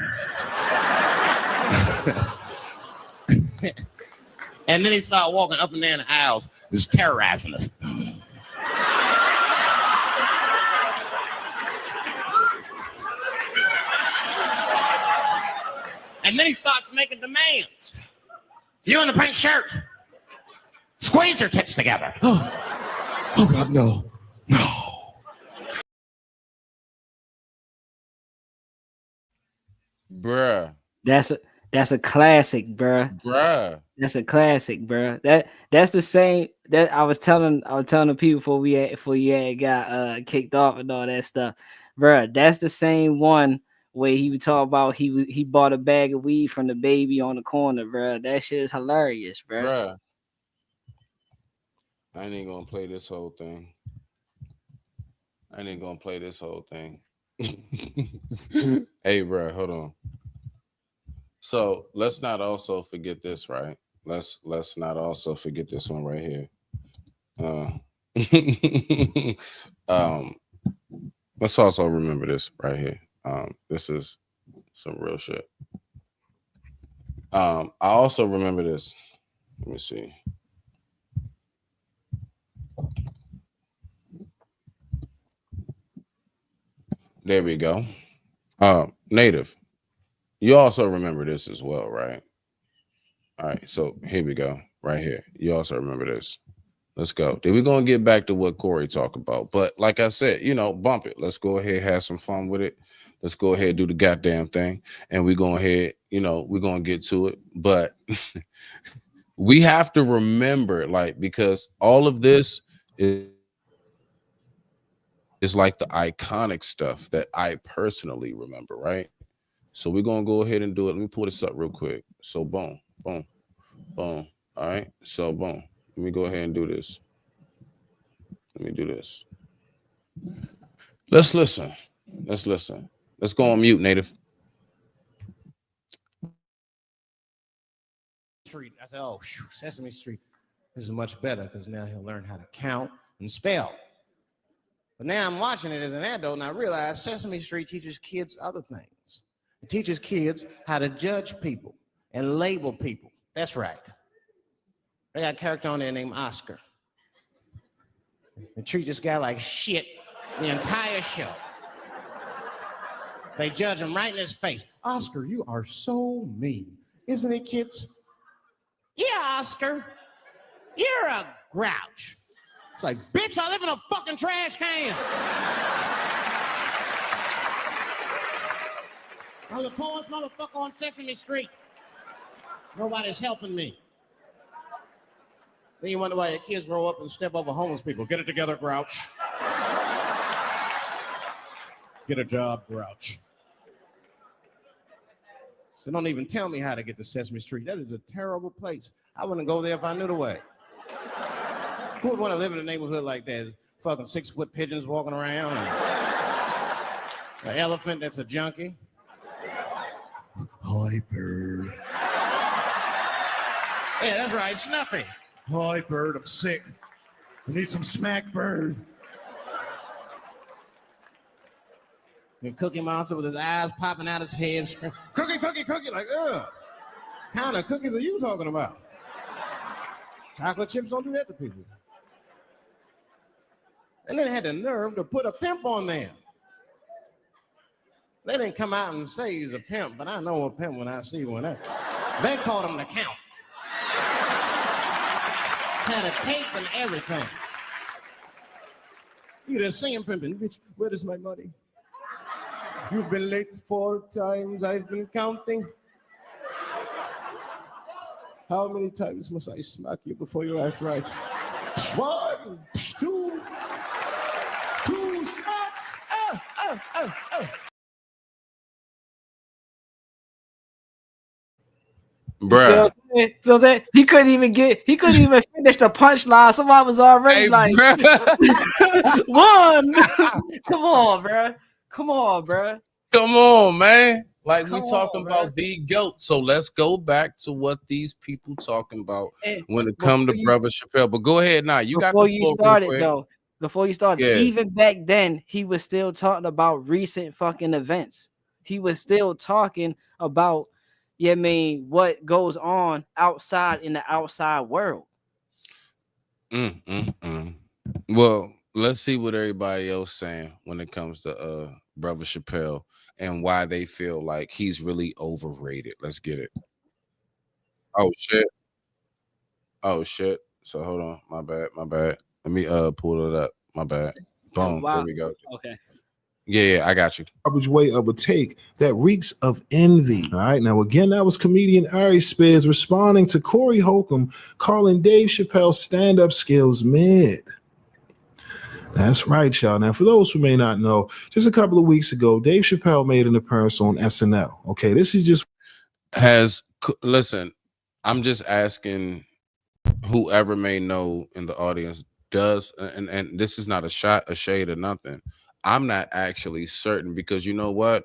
And then he started walking up and down the aisles. He was terrorizing us. And then he starts making demands. You in the pink shirt. Squeeze your tits together. Oh God, no. No. Bruh. That's a classic, bruh. Bruh. That's a classic, bruh. That's the same that I was telling the people before you had got kicked off and all that stuff. Bruh, that's the same one where he would talk about he bought a bag of weed from the baby on the corner, bruh. That shit is hilarious, bruh. I ain't gonna play this whole thing. Hey, bruh, hold on. So let's not also forget this, right? Let's not also forget this one right here. Let's also remember this right here. This is some real shit. I also remember this. Let me see. There we go. Native. You also remember this as well, right? All right, so here we go. Right here. You also remember this. Let's go. Then we're going to get back to what Corey talked about. But like I said, bump it. Let's go ahead, have some fun with it. Let's go ahead and do the goddamn thing. And we're going ahead, we're going to get to it. But we have to remember, because all of this is like the iconic stuff that I personally remember, right? So we're going to go ahead and do it. Let me pull this up real quick. So boom, boom, boom. All right. So boom. Let me go ahead and do this. Let me do this. Let's listen. Let's listen. Let's go on mute, Native. Street. I said, oh, Sesame Street is much better because now he'll learn how to count and spell. But now I'm watching it as an adult and I realize Sesame Street teaches kids other things. It teaches kids how to judge people and label people. That's right. They got a character on there named Oscar. They treat this guy like shit the entire show. They judge him right in his face. Oscar, you are so mean. Isn't it, kids? Yeah, Oscar. You're a grouch. It's like, bitch, I live in a fucking trash can. I'm the poorest motherfucker on Sesame Street. Nobody's helping me. Then you wonder why your kids grow up and step over homeless people. Get it together, grouch. Get a job, grouch. So don't even tell me how to get to Sesame Street. That is a terrible place. I wouldn't go there if I knew the way. Who would want to live in a neighborhood like that? Fucking 6-foot pigeons walking around. And an elephant that's a junkie. Hi, bird. Yeah, that's right, Snuffy. Hi, bird, I'm sick. I need some smack, bird. The Cookie Monster with his eyes popping out his head. Cookie, cookie, cookie, like, ugh. What kind of cookies are you talking about? Chocolate chips don't do that to people. And then they had the nerve to put a pimp on there. They didn't come out and say he's a pimp, but I know a pimp when I see one. They called him the Count. Had a cape and everything. You just see him pimping. Bitch, where is my money? You've been late 4 times. I've been counting. How many times must I smack you before you act right? 1, 2, 2 smacks. Bruh. So that he couldn't even finish the punchline. Somebody was already like, one. Come on, bro. Come on, man. Like, we talking about the GOAT. So let's go back to what these people talking about when it come to Brother Chappelle. But go ahead now. You got the floor. Before you started, even back then, he was still talking about recent fucking events. He was still talking about, what goes on outside in the outside world. Well, let's see what everybody else saying when it comes to Brother Chappelle and why they feel like he's really overrated. Let's get it. Oh shit. So hold on. My bad. Let me pull it up. My bad. Boom. Wow. There we go. Okay. Yeah, I got you. Garbage way of a take that reeks of envy. All right. Now, again, that was comedian Ari Spears responding to Corey Holcomb calling Dave Chappelle's stand-up skills mid. That's right, y'all. Now, for those who may not know, just a couple of weeks ago, Dave Chappelle made an appearance on SNL. Okay, this is just listen, I'm just asking whoever may know in the audience does, and this is not a shot, a shade, or nothing. I'm not actually certain because you know what?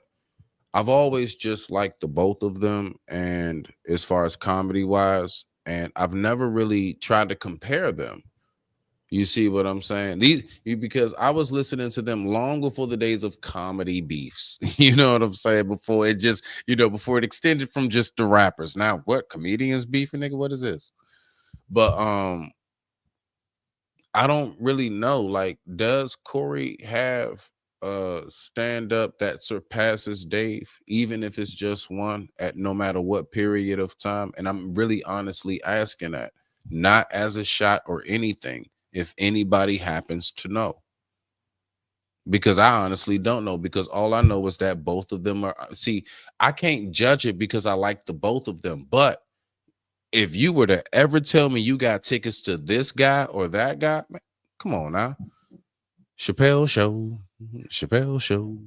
I've always just liked the both of them, and as far as comedy wise, and I've never really tried to compare them. You see what I'm saying? Because I was listening to them long before the days of comedy beefs. You know what I'm saying? Before it just, before it extended from just the rappers. Now, what? Comedians beefing, nigga? What is this? But I don't really know. Like, does Corey have a stand-up that surpasses Dave, even if it's just one at no matter what period of time? And I'm really honestly asking that, not as a shot or anything, if anybody happens to know. Because I honestly don't know, because all I know is that both of them are, see, I can't judge it because I like the both of them. But if you were to ever tell me you got tickets to this guy or that guy, man, come on now. Chappelle Show.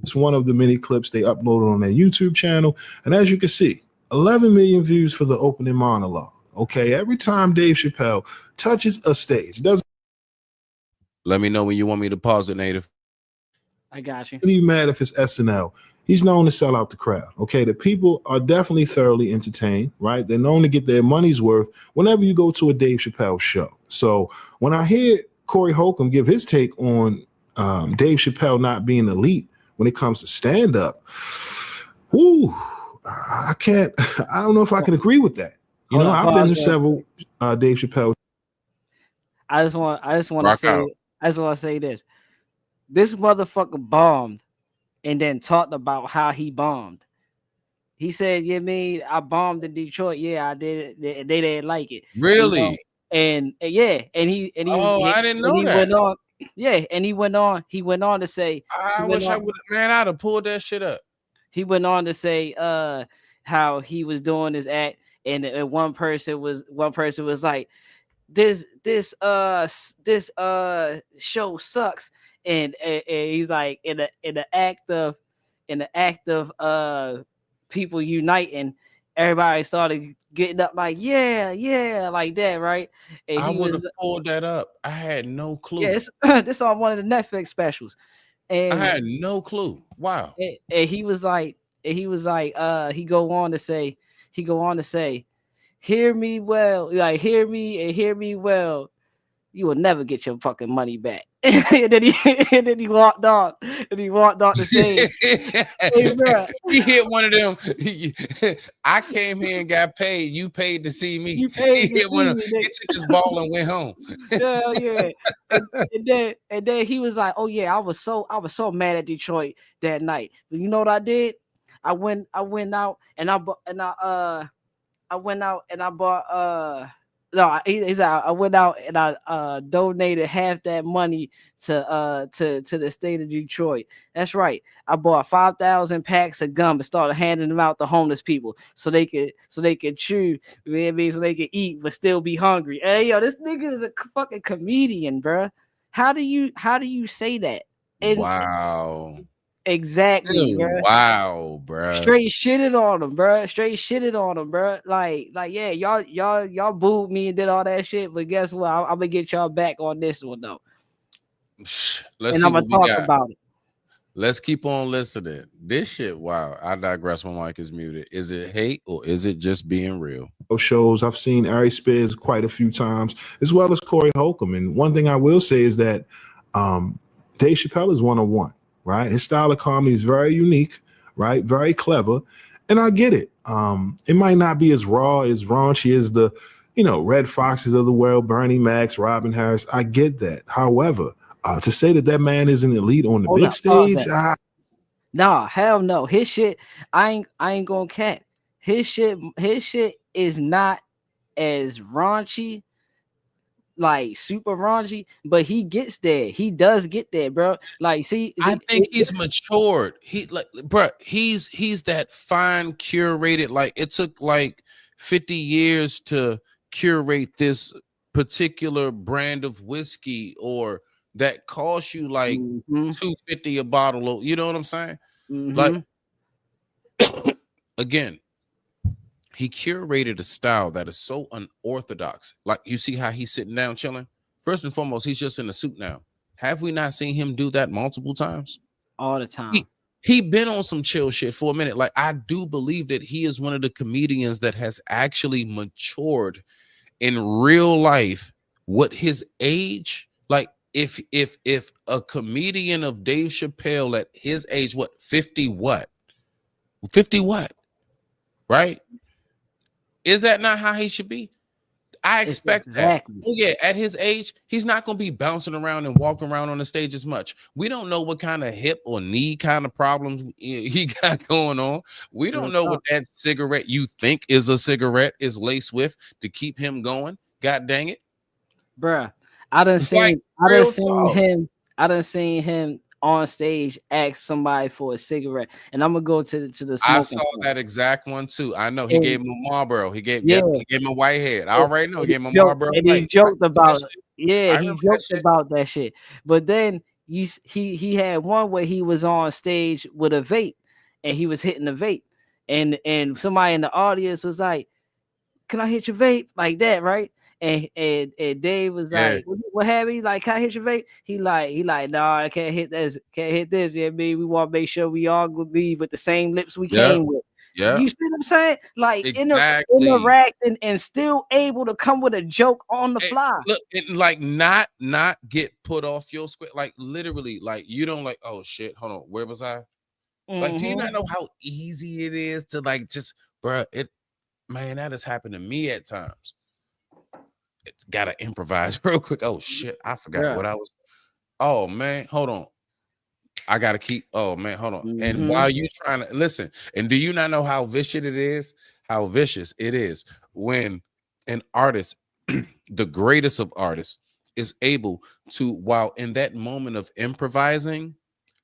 It's one of the many clips they uploaded on their YouTube channel. And as you can see, 11 million views for the opening monologue. Okay, every time Dave Chappelle touches a stage, it doesn't Let me know when you want me to pause it, Native. I got you. even matter if it's SNL. He's known to sell out the crowd. Okay, the people are definitely thoroughly entertained, right? They're known to get their money's worth whenever you go to a Dave Chappelle show. So when I hear Corey Holcomb give his take on Dave Chappelle not being elite when it comes to stand-up, whoo, I don't know if I can agree with that. You know, I've been to several Dave Chappelle. I just want to say this. This motherfucker bombed and then talked about how he bombed. He said, "Yeah, me, I bombed in Detroit. Yeah, I did. They didn't like it." Really? You know? And he I didn't know that. Went on, yeah, and he went on to say, I wish I would, man. I'd have pulled that shit up. He went on to say how he was doing his act, and one person was like, this show sucks, and he's like, in the act of people uniting, everybody started getting up like yeah like that, right? And I would have pulled that up. I had no clue. Yes, this on one of the Netflix specials, and I had no clue. Wow. And he was like, he go on to say, hear me well, like hear me well. You will never get your fucking money back. and then he walked off. And he walked off the stage. Hey, he hit one of them. I came here and got paid. You paid to see me. You paid he hit one of them. He took his ball and went home. Yeah. And then he was like, "Oh yeah, I was so mad at Detroit that night. But you know what I did? I went out and I went out and I donated half that money to the state of Detroit. That's right. I bought 5,000 packs of gum and started handing them out to homeless people so they could chew, you know what I mean, so they could eat but still be hungry. Hey yo, this nigga is a fucking comedian, bro. How do you say that? And wow. Exactly, bro. Wow, bro. Straight shitted on him, bro. Like, yeah, y'all booed me and did all that shit, but guess what? I'm gonna get y'all back on this one though. I'm gonna talk about it. Let's keep on listening. This shit, wow. I digress. My mic is muted. Is it hate or is it just being real? Shows I've seen Ari Spears quite a few times, as well as Corey Holcomb. And one thing I will say is that Dave Chappelle is 101. Right, his style of comedy is very unique, right? Very clever, and I get it. It might not be as raw, as raunchy as the, Red Foxes of the world, Bernie Mac, Robin Harris. I get that. However, to say that man is an elite on the big stage, nah, hell no. His shit, I ain't gonna cap. His shit is not as raunchy, like super raunchy, but he gets there. He does get there, bro. Like, see, I think he's matured. He's that fine curated. Like, it took like 50 years to curate this particular brand of whiskey, or that costs you like $250 a bottle. You know what I'm saying? Like, again, he curated a style that is so unorthodox. Like, you see how he's sitting down chilling? First and foremost, he's just in a suit now. Have we not seen him do that multiple times? All the time. He been on some chill shit for a minute. Like, I do believe that he is one of the comedians that has actually matured in real life. What his age, like, if a comedian of Dave Chappelle at his age, 50 what? Right? Is that not how he should be? I expect that. Oh yeah, at his age, he's not going to be bouncing around and walking around on the stage as much. We don't know what kind of hip or knee kind of problems he got going on. We don't know what that cigarette you think is a cigarette is laced with to keep him going. God dang it. Bruh, I done seen him on stage ask somebody for a cigarette, and I'm gonna go to the I saw that exact one too. I know he gave him a Marlboro. He gave him a Whitehead. I already know he gave him a Marlboro. And he joked about it. Yeah, he joked about that shit. But then he had one where he was on stage with a vape, and he was hitting the vape, and somebody in the audience was like, can I hit your vape like that, right? And Dave was Yeah. like, what have he like? Can I hit your vape? He like, no, I can't hit this. Can't hit this. Yeah, me. We want to make sure we all leave with the same lips we Yeah. came with. Yeah. You see what I'm saying? Like Exactly. interacting and still able to come with a joke on the fly. Look, like not get put off your square. Like literally, like you don't like, oh shit, hold on, where was I? Like, do you not know how easy it is to like just, bruh, man, that has happened to me at times. Gotta improvise real quick. Oh shit, I forgot what I was. Oh man, hold on. I gotta keep. Oh man, hold on. And while you trying to listen, and do you not know how vicious it is? How vicious it is when an artist, the greatest of artists, is able to, while in that moment of improvising,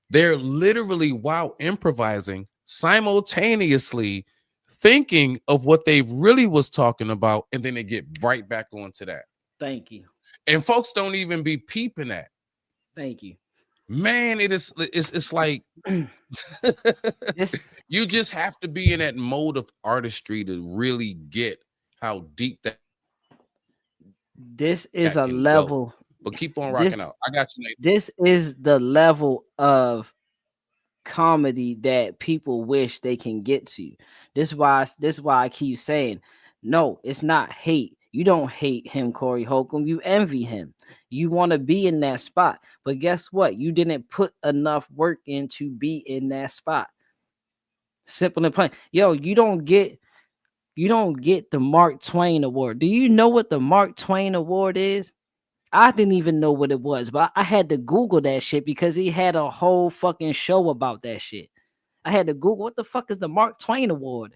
they're literally while improvising simultaneously thinking of what they really was talking about, and then they get right back onto that. Thank you. And folks don't even be peeping that. Thank you. Man, it's like you just have to be in that mode of artistry to really get how deep that. This is a level. Go. But keep on rocking out. I got you, Nate. This is the level of comedy that people wish they can get to. This is why I keep saying, no, it's not hate. You don't hate him, Corey Holcomb. You envy him. You want to be in that spot. But guess what? You didn't put enough work in to be in that spot. Simple and plain. Yo, you don't get the Mark Twain Award. Do you know what the Mark Twain Award is? I didn't even know what it was, but I had to Google that shit because he had a whole fucking show about that shit. I had to Google what the fuck is the Mark Twain Award,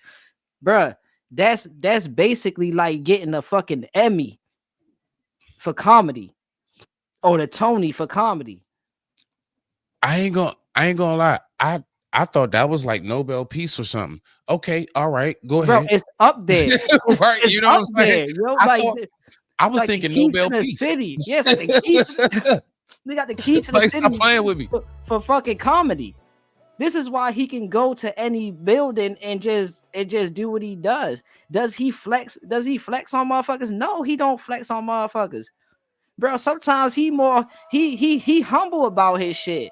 bruh. That's basically like getting a fucking Emmy for comedy or the Tony for comedy. I ain't gonna lie. I thought that was like Nobel Peace or something. Okay, all right, go ahead. Bro, it's up there. Right, you know what I'm saying? Yo, I was thinking Nobel Peace. City. Yes, like the key. They got the key to the Like, city. stop playing with me. For fucking comedy. This is why he can go to any building and just do what he does. Does he flex? Does he flex on motherfuckers? No, he don't flex on motherfuckers. Bro, sometimes he humble about his shit.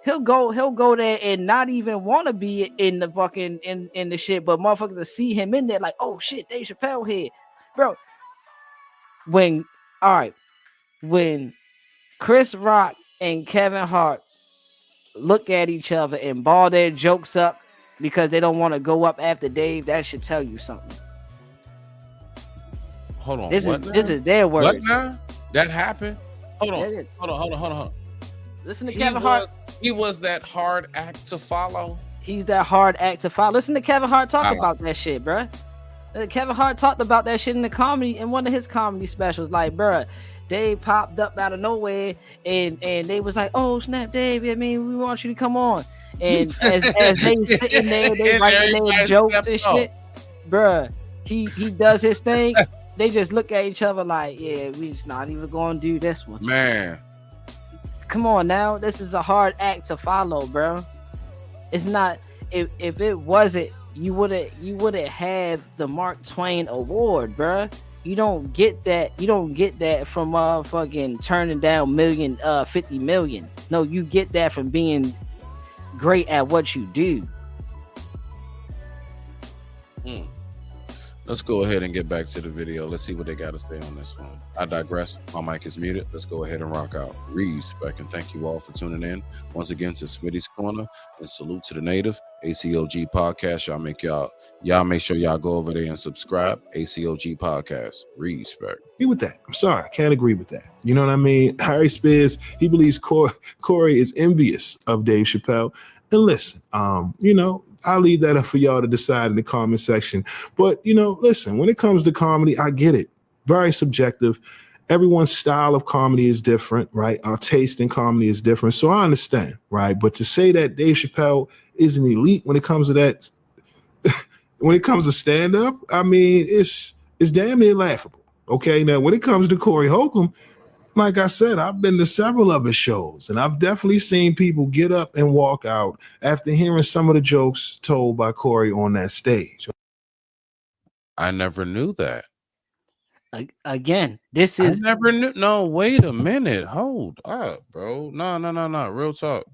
He'll go there and not even want to be in the fucking in the shit, but motherfuckers will see him in there like, oh shit, Dave Chappelle here. Bro, when Chris Rock and Kevin Hart look at each other and ball their jokes up because they don't want to go up after Dave, that should tell you something. Hold on. This is their words. What now? That happened? Hold on. Listen to Kevin Hart. He was that hard act to follow. He's that hard act to follow. Listen to Kevin Hart talk about that shit, bruh. Kevin Hart talked about that shit in one of his comedy specials. Like, bruh, Dave popped up out of nowhere and they was like, oh snap, Dave, I mean, we want you to come on. And as they sitting there, they writing their jokes and shit. Bruh, he does his thing. They just look at each other like, yeah, we just not even gonna do this one. Man. Come on now. This is a hard act to follow, bro. It's not if it wasn't, you wouldn't have the Mark Twain Award, bro. You don't get that. You don't get that from fucking turning down 50 million. No, you get that from being great at what you do. Let's go ahead and get back to the video. Let's see what they got to say on this one. I digress. My mic is muted. Let's go ahead and rock out. Respect and thank you all for tuning in once again to Smitty's Corner, and salute to the native ACOG podcast. Y'all make sure y'all go over there and subscribe. ACOG podcast. Respect. Agree with that. I'm sorry, I can't agree with that. You know what I mean? Harry Spears, he believes Corey is envious of Dave Chappelle. And listen, I'll leave that up for y'all to decide in the comment section. But, listen, when it comes to comedy, I get it. Very subjective. Everyone's style of comedy is different, right? Our taste in comedy is different. So I understand, right? But to say that Dave Chappelle is an elite when it comes to that, when it comes to stand-up, I mean, it's damn near laughable. Okay, now when it comes to Corey Holcomb, like I said, I've been to several of his shows, and I've definitely seen people get up and walk out after hearing some of the jokes told by Corey on that stage. I never knew that. Again, this I is never knew. No, wait a minute. Hold up, bro. No. Real talk.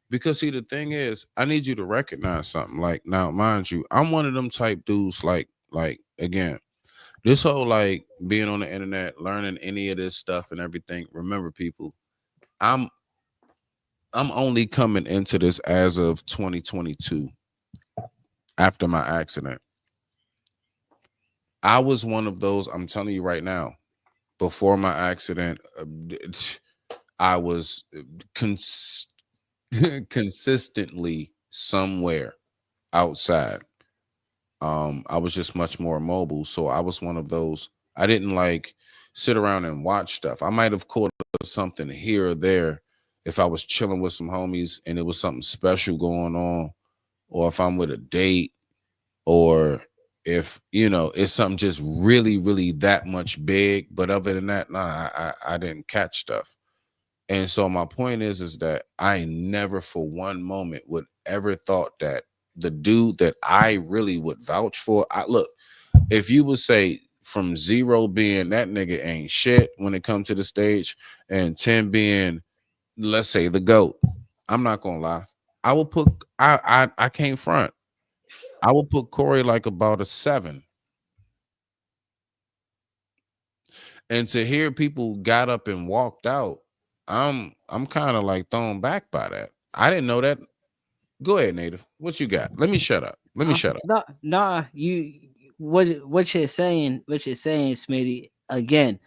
Because see, the thing is, I need you to recognize something. Like now, mind you, I'm one of them type dudes. Like again, this whole like being on the internet, learning any of this stuff and everything. Remember, people, I'm only coming into this as of 2022 after my accident. I was one of those, I'm telling you right now, before my accident, I was consistently somewhere outside. I was just much more mobile. So I was one of those, I didn't like sit around and watch stuff. I might have caught something here or there if I was chilling with some homies and it was something special going on, or if I'm with a date, or if it's something just really, really that much big. But other than that, nah, I didn't catch stuff. And so my point is that I never for one moment would ever thought that the dude that I really would vouch for, look, if you would say from 0 being that nigga ain't shit when it comes to the stage, and 10 being, let's say, the GOAT, I'm not gonna lie. I will put I can't front. I will put Corey like about a 7. And to hear people got up and walked out, I'm kind of like thrown back by that. I didn't know that. Go ahead, Native. What you got? Let me shut up. Nah, you what you're saying, Smitty, again.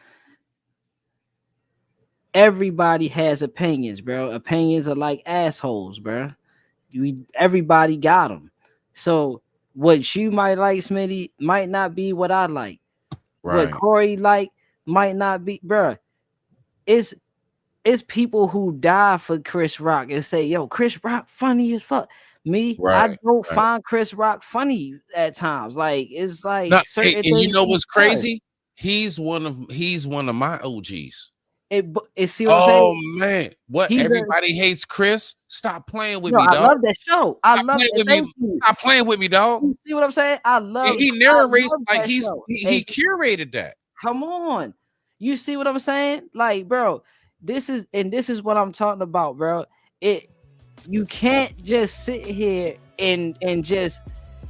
Everybody has opinions, bro. Opinions are like assholes, bro. Everybody got them. So what you might like, Smitty, might not be what I like. Right. What Corey like might not be, bro. It's people who die for Chris Rock and say, yo, Chris Rock funny as fuck. Me, I don't find Chris Rock funny at times. Like, it's like certain things. And you know what's crazy? He's one of my OGs. See what I'm saying? Oh man, what? Everybody hates Chris. Stop playing with me, dog. I love that show. I love it. Stop playing with me, dog. You see what I'm saying? I love. He narrates like he curated that. Come on, you see what I'm saying? Like, bro, this is what I'm talking about, bro. You can't just sit here and just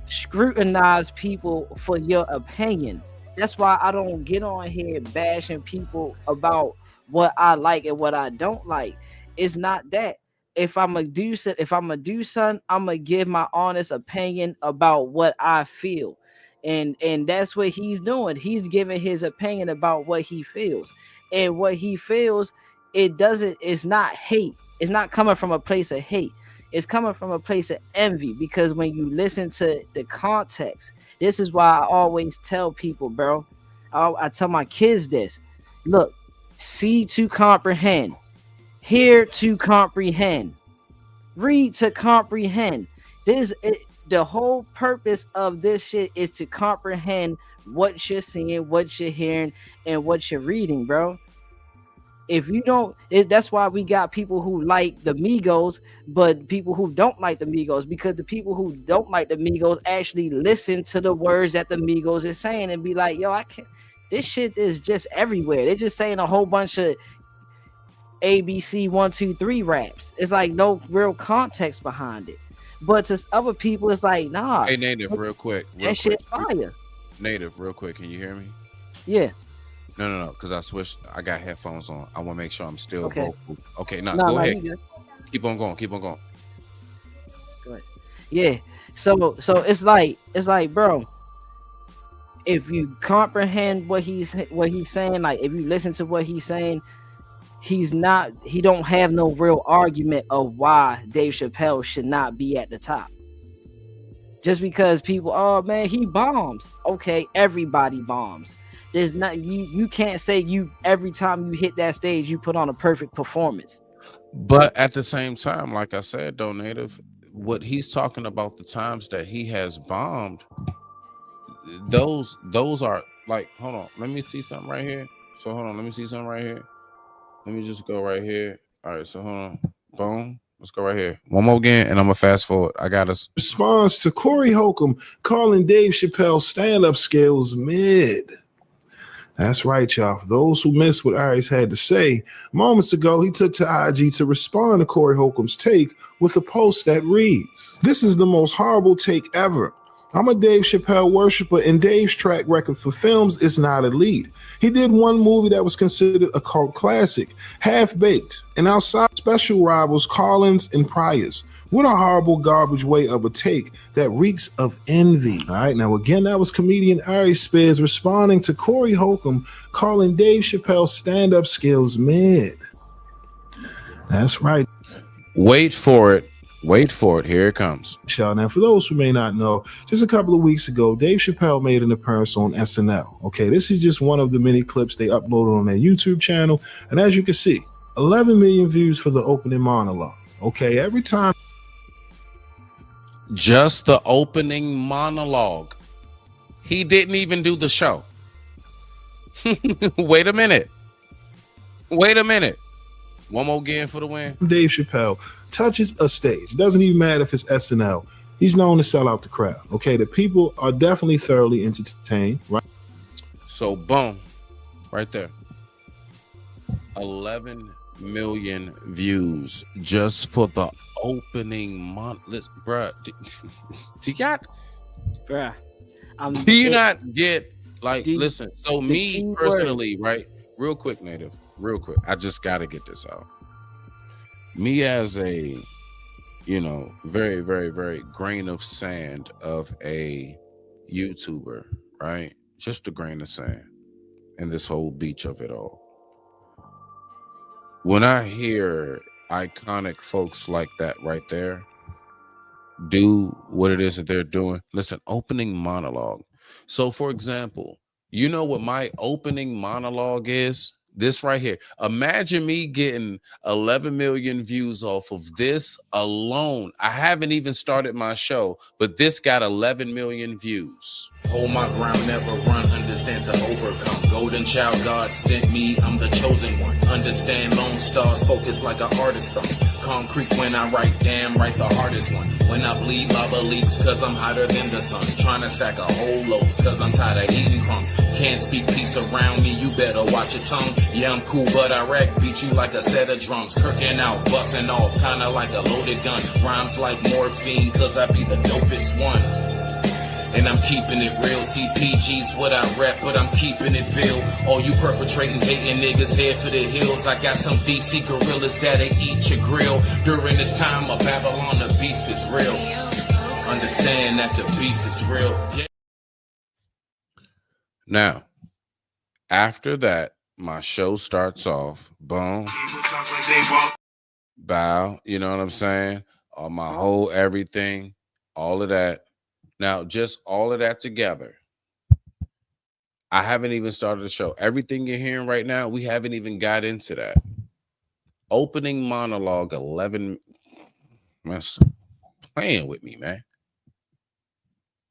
scrutinize people for your opinion. That's why I don't get on here bashing people about what I like and what I don't like. It's not that. If I'm gonna do something, I'm gonna give my honest opinion about what I feel. And that's what he's doing. He's giving his opinion about what he feels. And what he feels, it's not hate. It's not coming from a place of hate. It's coming from a place of envy, because when you listen to the context, this is why I always tell people, bro. I tell my kids this. Look, see to comprehend, hear to comprehend, read to comprehend. The whole purpose of this shit is to comprehend what you're seeing, what you're hearing, and what you're reading, bro. If you don't, that's why we got people who like the Migos, but people who don't like the Migos, because the people who don't like the Migos actually listen to the words that the Migos is saying and be like, yo, I can't. This shit is just everywhere. They're just saying a whole bunch of ABC 1, 2, 3 raps. It's like no real context behind it. But to other people, it's like, nah. Hey, Native, real quick. That shit's fire. Native, real quick. Can you hear me? Yeah. No, because I switched. I got headphones on. I want to make sure I'm still vocal. Okay, go ahead. Keep on going. Go ahead. Yeah. So it's like, bro, if you comprehend what he's saying, like if you listen to what he's saying, he don't have no real argument of why Dave Chappelle should not be at the top. Just because people, oh man, he bombs. Okay, everybody bombs. There's not you can't say every time you hit that stage you put on a perfect performance. But at the same time, like I said, though, Native, what he's talking about, the times that he has bombed, those are like, hold on, let me see something right here. So hold on, let me see something right here. Let me just go right here. All right, so hold on. Boom. Let's go right here. One more again, and I'm gonna fast forward. I got us. Response to Corey Holcomb calling Dave Chappelle's stand-up skills mid. That's right, y'all. For those who missed what Aries had to say, moments ago, he took to IG to respond to Corey Holcomb's take with a post that reads, "This is the most horrible take ever. I'm a Dave Chappelle worshiper, and Dave's track record for films is not elite. He did one movie that was considered a cult classic, Half-Baked, and outside special rivals Collins and Pryor's. What a horrible garbage way of a take that reeks of envy." All right, now again, that was comedian Ari Spears responding to Corey Holcomb calling Dave Chappelle's stand-up skills mid. That's right. Wait for it. Wait for it. Here it comes. Now, for those who may not know, just a couple of weeks ago, Dave Chappelle made an appearance on SNL. Okay, this is just one of the many clips they uploaded on their YouTube channel. And as you can see, 11 million views for the opening monologue. Okay, every time. Just the opening monologue. He didn't even do the show. Wait a minute. Wait a minute. One more again for the win. Dave Chappelle touches a stage. Doesn't even matter if it's SNL. He's known to sell out the crowd. Okay, the people are definitely thoroughly entertained, right? So boom, right there. 11 million views just for the opening listen, bruh. Do y'all, bruh? Do you not get like? Listen. So me personally, right? Real quick, Native. Real quick. I just got to get this out. Me as a, very, very, very grain of sand of a YouTuber, right? Just a grain of sand in this whole beach of it all. When I hear iconic folks like that right there do what it is that they're doing, listen, opening monologue. So, for example, you know what my opening monologue is? This right here. Imagine me getting 11 million views off of this alone. I haven't even started my show, but this got 11 million views. Hold my ground, never run, understand to overcome. Golden child, God sent me, I'm the chosen one. Understand lone stars, focus like an artist on. Concrete when I write, damn right the hardest one. When I bleed, lava leaks, cause I'm hotter than the sun. Trying to stack a whole loaf, cause I'm tired of eating crumbs. Can't speak peace around me, you better watch your tongue. Yeah, I'm cool, but I wreck, beat you like a set of drums. Kirking out, busting off, kinda like a loaded gun. Rhymes like morphine, cause I be the dopest one. And I'm keeping it real. CPG's what I rep, but I'm keeping it real. All you perpetrating, hating niggas head for the hills. I got some DC gorillas that'll eat your grill. During this time of Babylon, the beef is real. Understand that the beef is real. Yeah. Now, after that, my show starts off. Boom. Bow. You know what I'm saying? My whole everything, all of that. Now, just all of that together, I haven't even started the show. Everything you're hearing right now, we haven't even got into that. Opening monologue, 11. Man, playing with me, man.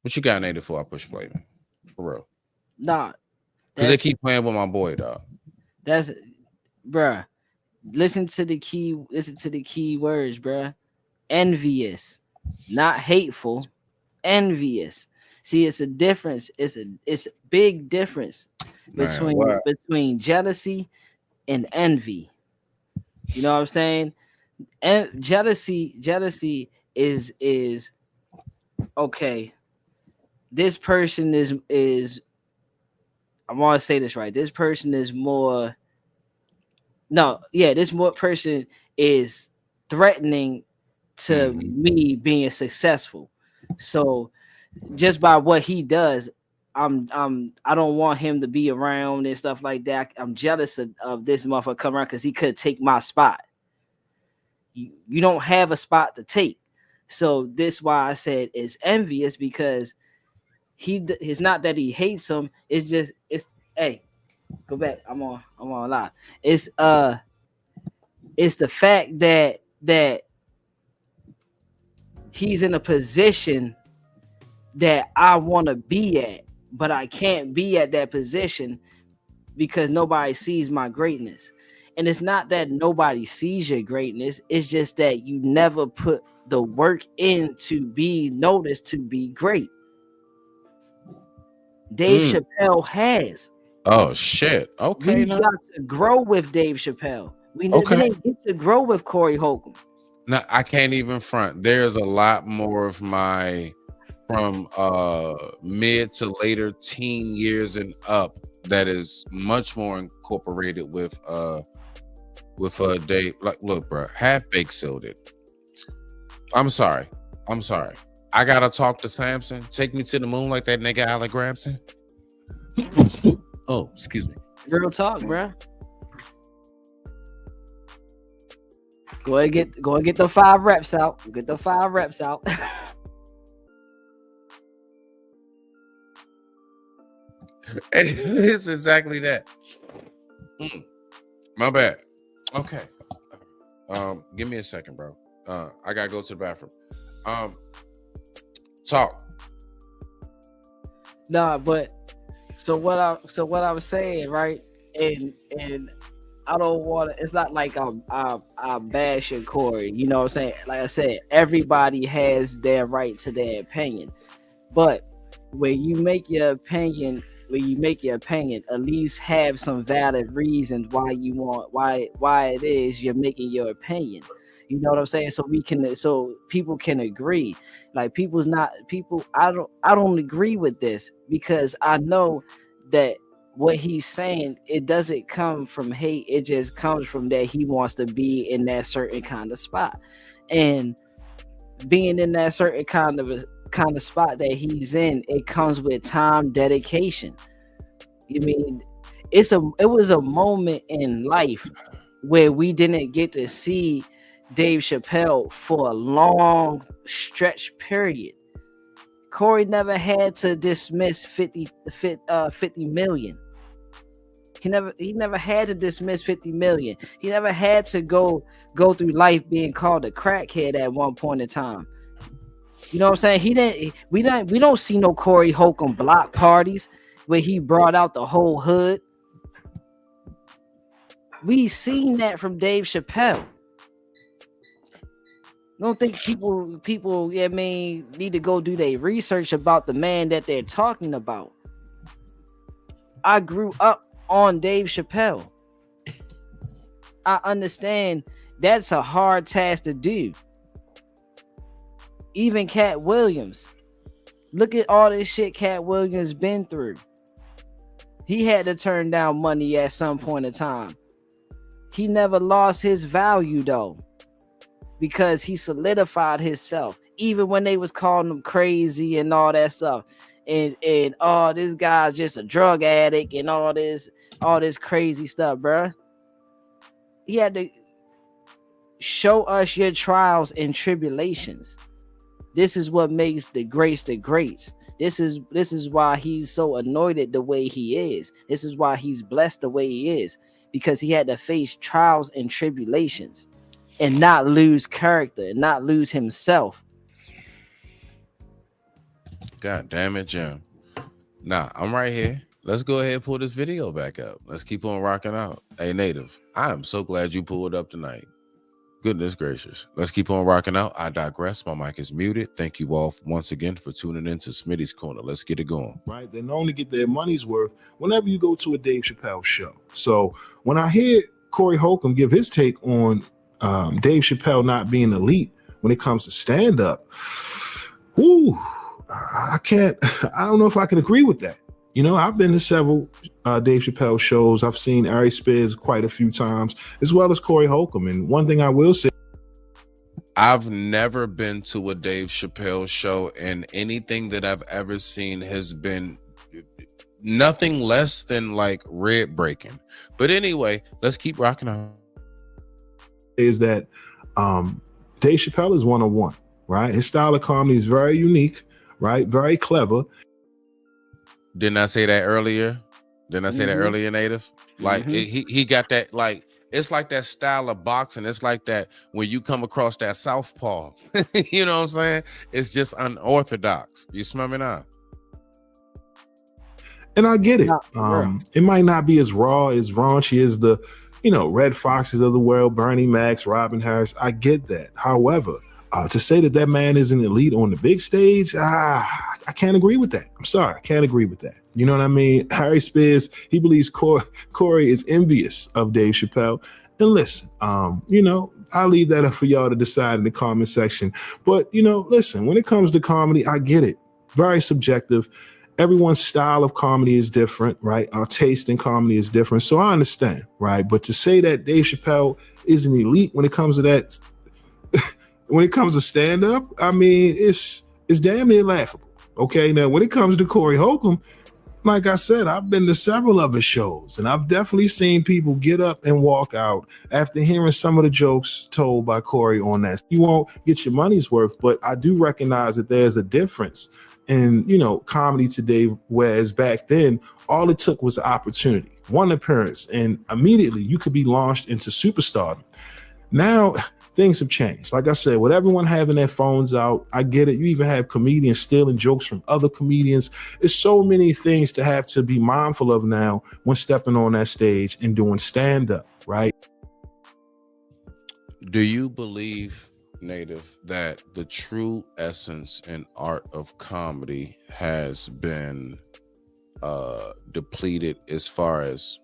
What you got, Native, for I push play, man? For real. Nah. Because they keep playing with my boy, dog. That's, bruh. Listen to the key words, bruh. Envious, not hateful. Envious. See, it's a difference. It's a big difference between jealousy and envy. You know what I'm saying? And jealousy is okay. This person is I want to say this right. This person is more. No, yeah, this more person is threatening to me being successful. So just by what he does, I don't want him to be around and stuff like that. I'm jealous of this motherfucker come around because he could take my spot. You don't have a spot to take. So this why I said it's envious, because it's not that he hates him. It's just hey, go back. I'm on live. It's the fact that he's in a position that I want to be at, but I can't be at that position because nobody sees my greatness. And it's not that nobody sees your greatness. It's just that you never put the work in to be noticed to be great. Dave Chappelle has. Oh shit. Okay. We got to grow with Dave Chappelle. We didn't get to grow with Corey Holcomb. No, I can't even front. There's a lot more of my from mid to later teen years and up that is much more incorporated with Dave. Like, look, bro, Half Baked sealed it. I'm sorry. I gotta talk to Samson. Take me to the moon like that nigga Alec Gramson. Oh, excuse me. Real talk, bro. Go ahead and get the 5 reps out. Get the 5 reps out. And it's exactly that. My bad. Okay. Give me a second, bro. I gotta go to the bathroom. Talk. Nah, but so what I was saying, right? And I don't want to. It's not like I'm bashing Corey. You know what I'm saying? Like I said, everybody has their right to their opinion, but when you make your opinion, at least have some valid reasons why it is you're making your opinion. You know what I'm saying? So people can agree. Like I don't agree with this because I know that what he's saying, it doesn't come from hate. It just comes from that he wants to be in that certain kind of spot, and being in that certain kind of spot that he's in, it comes with time, dedication. You mean it was a moment in life where we didn't get to see Dave Chappelle for a long stretch period. Corey never had to dismiss 50 million. He never had to dismiss 50 million. He never had to go through life being called a crackhead at one point in time. You know what I'm saying? We don't see no Corey Holcomb block parties where he brought out the whole hood. We seen that from Dave Chappelle. I don't think people need to go do their research about the man that they're talking about. I grew up on Dave Chappelle. I understand that's a hard task to do. Even Cat Williams. Look at all this shit Cat Williams been through. He had to turn down money at some point in time. He never lost his value though, because he solidified himself. Even when they was calling him crazy and all that stuff, and oh, this guy's just a drug addict and all this crazy stuff, bruh. He had to show us your trials and tribulations. This is what makes the greats the greats. This is why he's so anointed the way he is. This is why he's blessed the way he is, because he had to face trials and tribulations and not lose character and not lose himself. God damn it, Jim. Nah, I'm right here. Let's go ahead and pull this video back up. Let's keep on rocking out. Hey, Native, I am so glad you pulled up tonight. Goodness gracious. Let's keep on rocking out. I digress. My mic is muted. Thank you all once again for tuning in to Smitty's Corner. Let's get it going. Right. They only get their money's worth whenever you go to a Dave Chappelle show. So when I hear Corey Holcomb give his take on Dave Chappelle not being elite when it comes to stand-up, I don't know if I can agree with that. You know, I've been to several Dave Chappelle shows. I've seen Ari Spears quite a few times, as well as Corey Holcomb. And one thing I will say, I've never been to a Dave Chappelle show, and anything that I've ever seen has been nothing less than like rib breaking. But anyway, let's keep rocking out. Is that Dave Chappelle is one-on-one, right? His style of comedy is very unique, right? Very clever. Didn't I say that earlier? Native? Like he got that, like, it's like that style of boxing. It's like that when you come across that southpaw. You know what I'm saying? It's just unorthodox. You smell me now? And I get it. It might not be as raw, as raunchy as the Red Foxes of the world, Bernie Mac, Robin Harris. I get that. However, to say that man is an elite on the big stage, I can't agree with that. I'm sorry, I can't agree with that. You know what I mean? Harry Spears, he believes Corey is envious of Dave Chappelle. And listen, I'll leave that up for y'all to decide in the comment section. But, listen, when it comes to comedy, I get it. Very subjective. Everyone's style of comedy is different, right? Our taste in comedy is different. So I understand, right? But to say that Dave Chappelle is an elite when it comes to that, when it comes to stand-up, I mean, it's damn near laughable. Okay, now when it comes to Corey Holcomb, like I said, I've been to several of his shows, and I've definitely seen people get up and walk out after hearing some of the jokes told by Corey on that. You won't get your money's worth, but I do recognize that there's a difference in, comedy today, whereas back then, all it took was an opportunity, one appearance, and immediately you could be launched into superstardom. Now, things have changed. Like I said, with everyone having their phones out, I get it. You even have comedians stealing jokes from other comedians. It's so many things to have to be mindful of now when stepping on that stage and doing stand-up, right? Do you believe, Native, that the true essence and art of comedy has been depleted as far as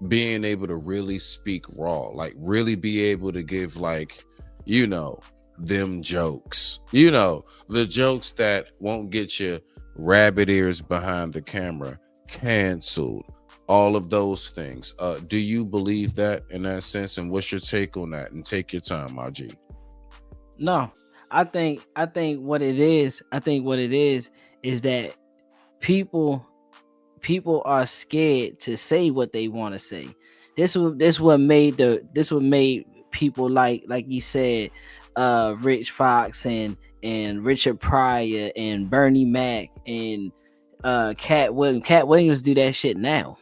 being able to really speak raw, like really be able to give, like, them jokes, the jokes that won't get you rabbit ears behind the camera, canceled, all of those things? Do you believe that in that sense? And what's your take on that? And take your time, RG. No, I think what it is is that people are scared to say what they want to say. This what made people like you said, Rich Fox and Richard Pryor and Bernie Mac and Cat Williams. Cat Williams do that shit now.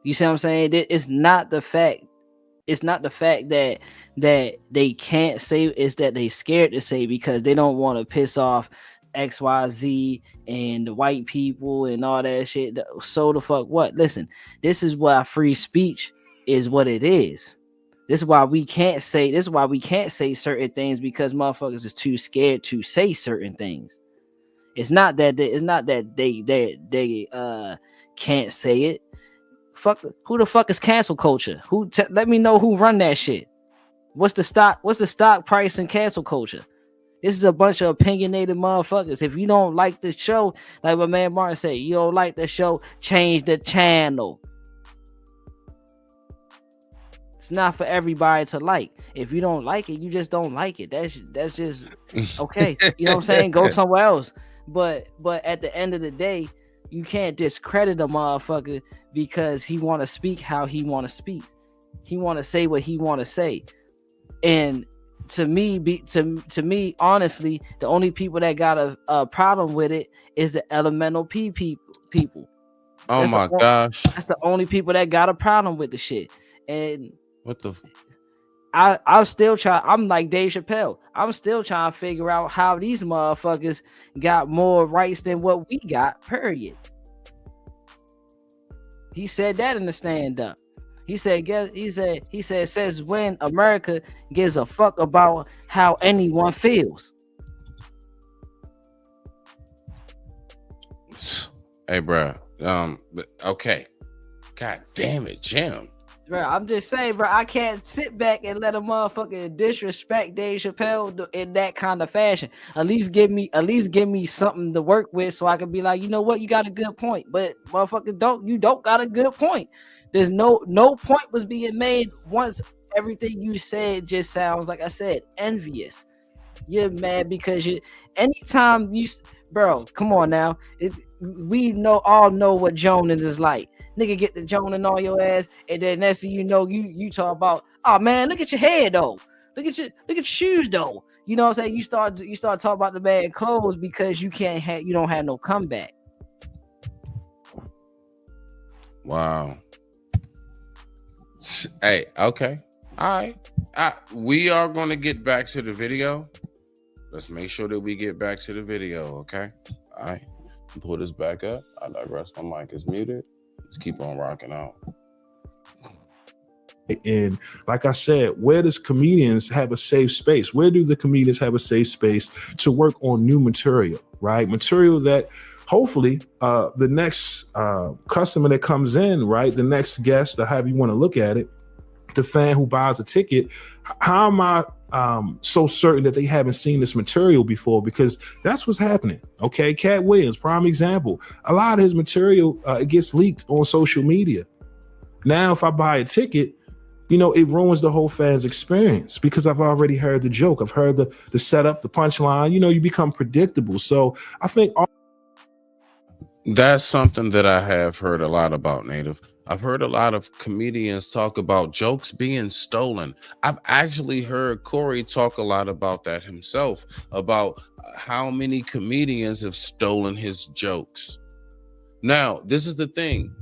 You see what I'm saying? It's not the fact that they can't say, it's that they scared to say because they don't want to piss off XYZ and the white people and all that shit. So the fuck what? Listen, this is why free speech is what it is. This is why we can't say certain things, because motherfuckers is too scared to say certain things. It's not that they can't say it. Fuck, who the fuck is cancel culture? Let me know who run that shit. What's the stock price in cancel culture? This is a bunch of opinionated motherfuckers. If you don't like the show, like my man Martin said, you don't like the show, change the channel. It's not for everybody to like. If you don't like it, you just don't like it. That's just okay. You know what I'm saying? Go somewhere else. But at the end of the day, you can't discredit a motherfucker because he want to speak how he want to speak. He want to say what he want to say. And to me, honestly, the only people that got a problem with it is the Elemental P people. Oh my gosh. That's the only people that got a problem with the shit. And what the I'm still trying. I'm like Dave Chappelle. I'm still trying to figure out how these motherfuckers got more rights than what we got, period. He said that in the stand-up. He said, says when America gives a fuck about how anyone feels. Hey, bro. Okay. God damn it, Jim. Bro, I'm just saying, bro, I can't sit back and let a motherfucker disrespect Dave Chappelle in that kind of fashion. At least give me something to work with so I can be like, you know what, you got a good point. But motherfucker, you don't got a good point. There's no point was being made once everything you said just sounds, like I said, envious. You're mad because anytime bro, come on now. We all know what Jones is like. Nigga get the Joning on your ass, and then next thing you know, you talk about, oh man, look at your head though. Look at your shoes though. You know what I'm saying? You start talking about the man clothes because you don't have no comeback. Wow. Hey, okay. All right. We are going to get back to the video. Let's make sure that we get back to the video, okay? All right. Pull this back up. I digress. My mic is muted. Let's keep on rocking out. And like I said, where does comedians have a safe space? Where do the comedians have a safe space to work on new material, right? Material that hopefully the next customer that comes in, right? The next guest, or however you want to look at it, the fan who buys a ticket, how am I so certain that they haven't seen this material before? Because that's what's happening. Okay, Cat Williams, prime example. A lot of his material it gets leaked on social media. Now, if I buy a ticket, you know, it ruins the whole fan's experience because I've already heard the joke. I've heard the setup, the punchline. You know, you become predictable. So I think that's something that I have heard a lot about, Native. I've heard a lot of comedians talk about jokes being stolen. I've actually heard Corey talk a lot about that himself, about how many comedians have stolen his jokes. Now, this is the thing.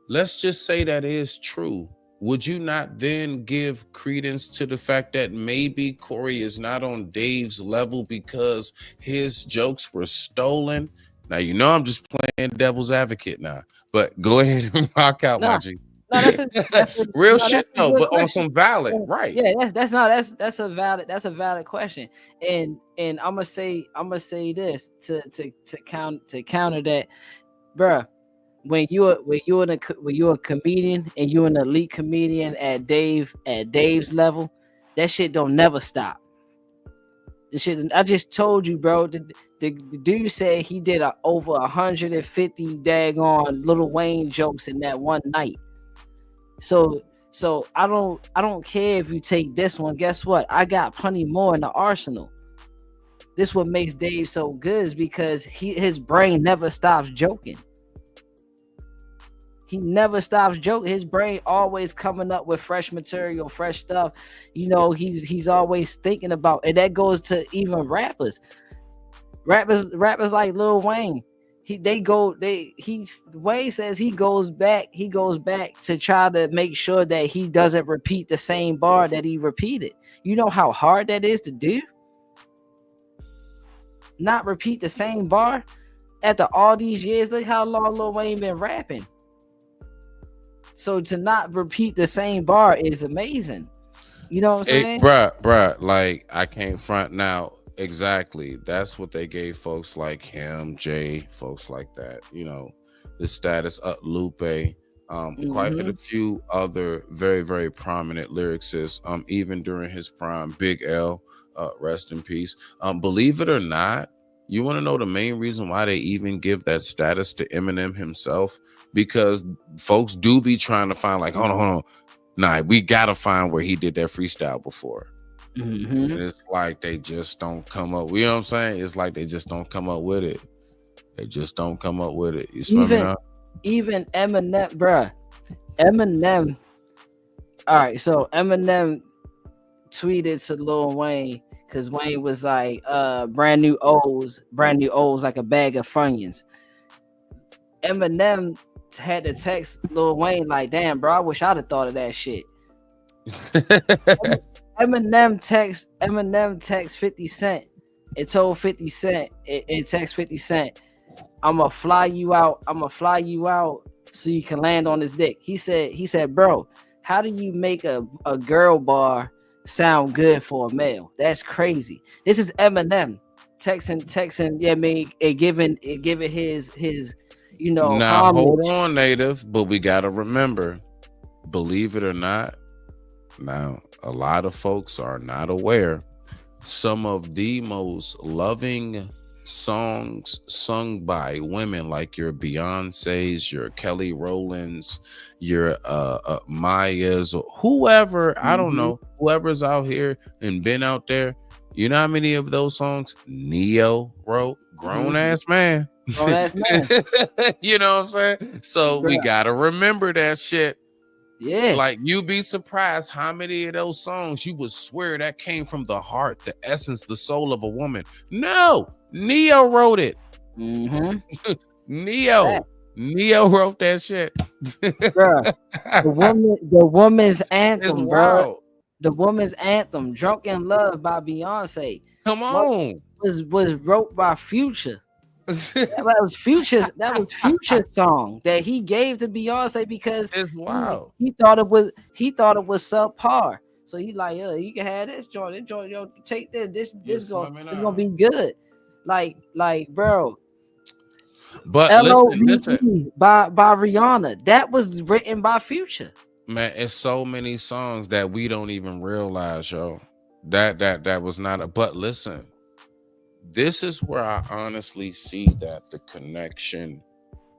Let's just say that is true. Would you not then give credence to the fact that maybe Corey is not on Dave's level because his jokes were stolen? Now, you know, I'm just playing devil's advocate now, but go ahead and rock out, my G. No, that's a real no, shit that's a though, good but on question. some valid, right? Yeah, that's a valid question. And I'm gonna say this to counter that, bruh. When you're a comedian and you're an elite comedian at Dave's level, that shit don't never stop. The shit I just told you, bro. The dude said he did over 150 daggone Lil Wayne jokes in that one night. So I don't care if you take this one. Guess what? I got plenty more in the arsenal. This what makes Dave so good is because his brain never stops joking. He never stops joking. His brain always coming up with fresh material, fresh stuff. You know, he's always thinking about, and that goes to even rappers. Rappers like Lil Wayne. Wayne says he goes back to try to make sure that he doesn't repeat the same bar that he repeated. You know how hard that is to do? Not repeat the same bar after all these years. Look how long Lil Wayne been rapping. So to not repeat the same bar is amazing. You know what I'm saying? Bruh, like I can't front now. Exactly. That's what they gave folks like him, Jay, folks like that. You know, the status Lupe, quite a few other very, very prominent lyricists, even during his prime, Big L, rest in peace. Believe it or not, you want to know the main reason why they even give that status to Eminem himself? Because folks do be trying to find like, hold on. Nah, we gotta find where he did that freestyle before. And it's like they just don't come up. You know what I'm saying? It's like they just don't come up with it. They just don't come up with it. You smell me now? Even Eminem, bruh. Eminem. All right, so Eminem tweeted to Lil Wayne because Wayne was like, brand new O's like a bag of Funyuns. Eminem had to text Lil Wayne like, damn, bro, I wish I'd have thought of that shit. Eminem text 50 Cent. It told 50 Cent, it text 50 Cent, I'ma fly you out so you can land on his dick. He said, bro, how do you make a girl bar sound good for a male? That's crazy. This is Eminem texting, yeah, giving his you know. Now hold on, Native, but we gotta remember, believe it or not, now a lot of folks are not aware, some of the most loving songs sung by women, like your Beyonce's, your Kelly Rowlands, your Maya's, or whoever, I don't know, whoever's out here and been out there, you know how many of those songs Neo wrote? Grown ass man. You know what I'm saying? So we gotta remember that shit. Yeah, like you'd be surprised how many of those songs you would swear that came from the heart, the essence, the soul of a woman. No, Neo wrote it. Neo wrote that shit. The woman's anthem, bro. The woman's anthem, "Drunk in Love" by Beyonce. Come on, was wrote by Future. That was Future's. That was Future's song that he gave to Beyonce because It's wild. he thought it was subpar. So he like, you can have this joint. This joint, yo, take this. This gonna be good. Like, bro. But listen, L.O.V.E. by Rihanna. That was written by Future. Man, it's so many songs that we don't even realize, yo. That was not a. But listen, this is where I honestly see that the connection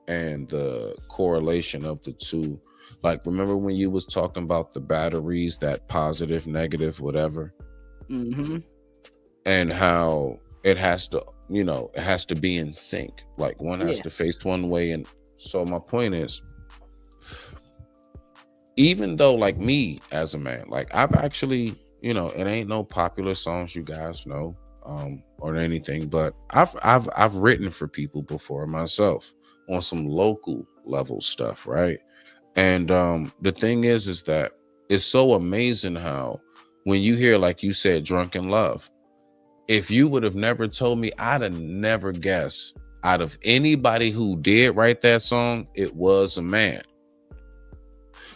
and the correlation of the two. Like, remember when you was talking about the batteries, that positive, negative, whatever, and how it has to, it has to be in sync. Like one has to face one way, and so my point is, even though, like me as a man, like I've actually, it ain't no popular songs you guys know, or anything, but I've written for people before myself on some local level stuff, right? And the thing is that it's so amazing how when you hear, like you said, Drunken Love, if you would have never told me, I'd have never guessed out of anybody who did write that song, it was a man.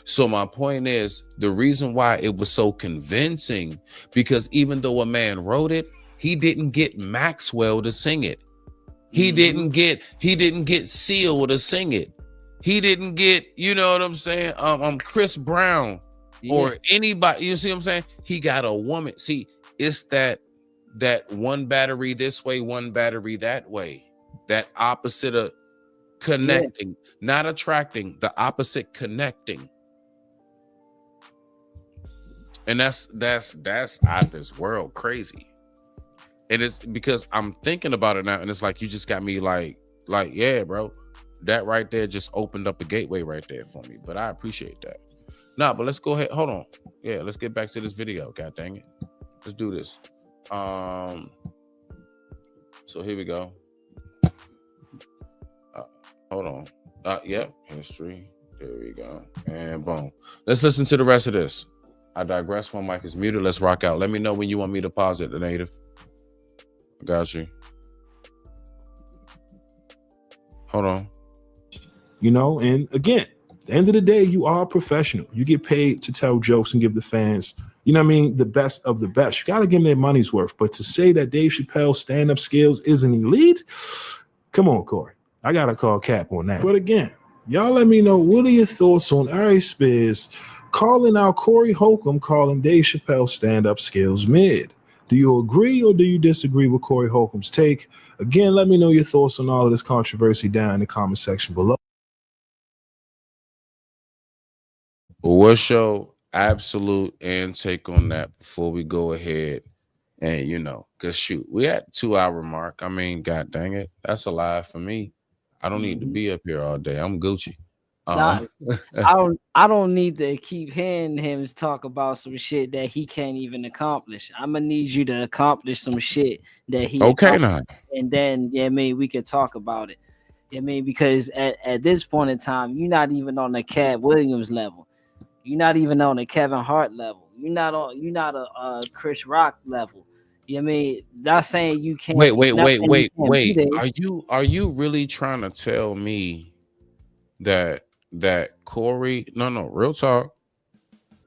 So my point is, the reason why it was so convincing, because even though a man wrote it, he didn't get Maxwell to sing it. He didn't get Seal to sing it. He didn't get, you know what I'm saying? Chris Brown or anybody, you see what I'm saying? He got a woman. See, it's that one battery this way, one battery that way. That opposite of connecting, not attracting, the opposite connecting. And that's out of this world crazy. And it's because I'm thinking about it now, and it's like you just got me like, yeah, bro. That right there just opened up a gateway right there for me. But I appreciate that. Nah, but let's go ahead. Hold on. Yeah, let's get back to this video. God dang it. Let's do this. So here we go. Hold on. Yep. History. There we go. And boom. Let's listen to the rest of this. I digress. My mic is muted. Let's rock out. Let me know when you want me to pause it, the native. I got you. Hold on. And again, at the end of the day, you are a professional. You get paid to tell jokes and give the fans, the best of the best. You got to give them their money's worth. But to say that Dave Chappelle's stand-up skills is an elite, come on, Corey. I got to call cap on that. But again, y'all let me know, what are your thoughts on Ari Spears calling out Corey Holcomb, calling Dave Chappelle's stand-up skills mid? Do you agree or do you disagree with Corey Holcomb's take? Again, let me know your thoughts on all of this controversy down in the comment section below. What's your absolute and take on that before we go ahead? And because shoot, we at 2-hour mark. I mean, god dang it, that's a lie for me. I don't need to be up here all day. I'm Gucci. I don't need to keep hearing him talk about some shit that he can't even accomplish. I'm gonna need you to accomplish some shit that he now, and then we could talk about it. Because at this point in time, you're not even on the Cat Williams level. You're not even on the Kevin Hart level. You're not a Chris Rock level. Not saying you can't. Wait. Are you really trying to tell me that Corey? No, real talk.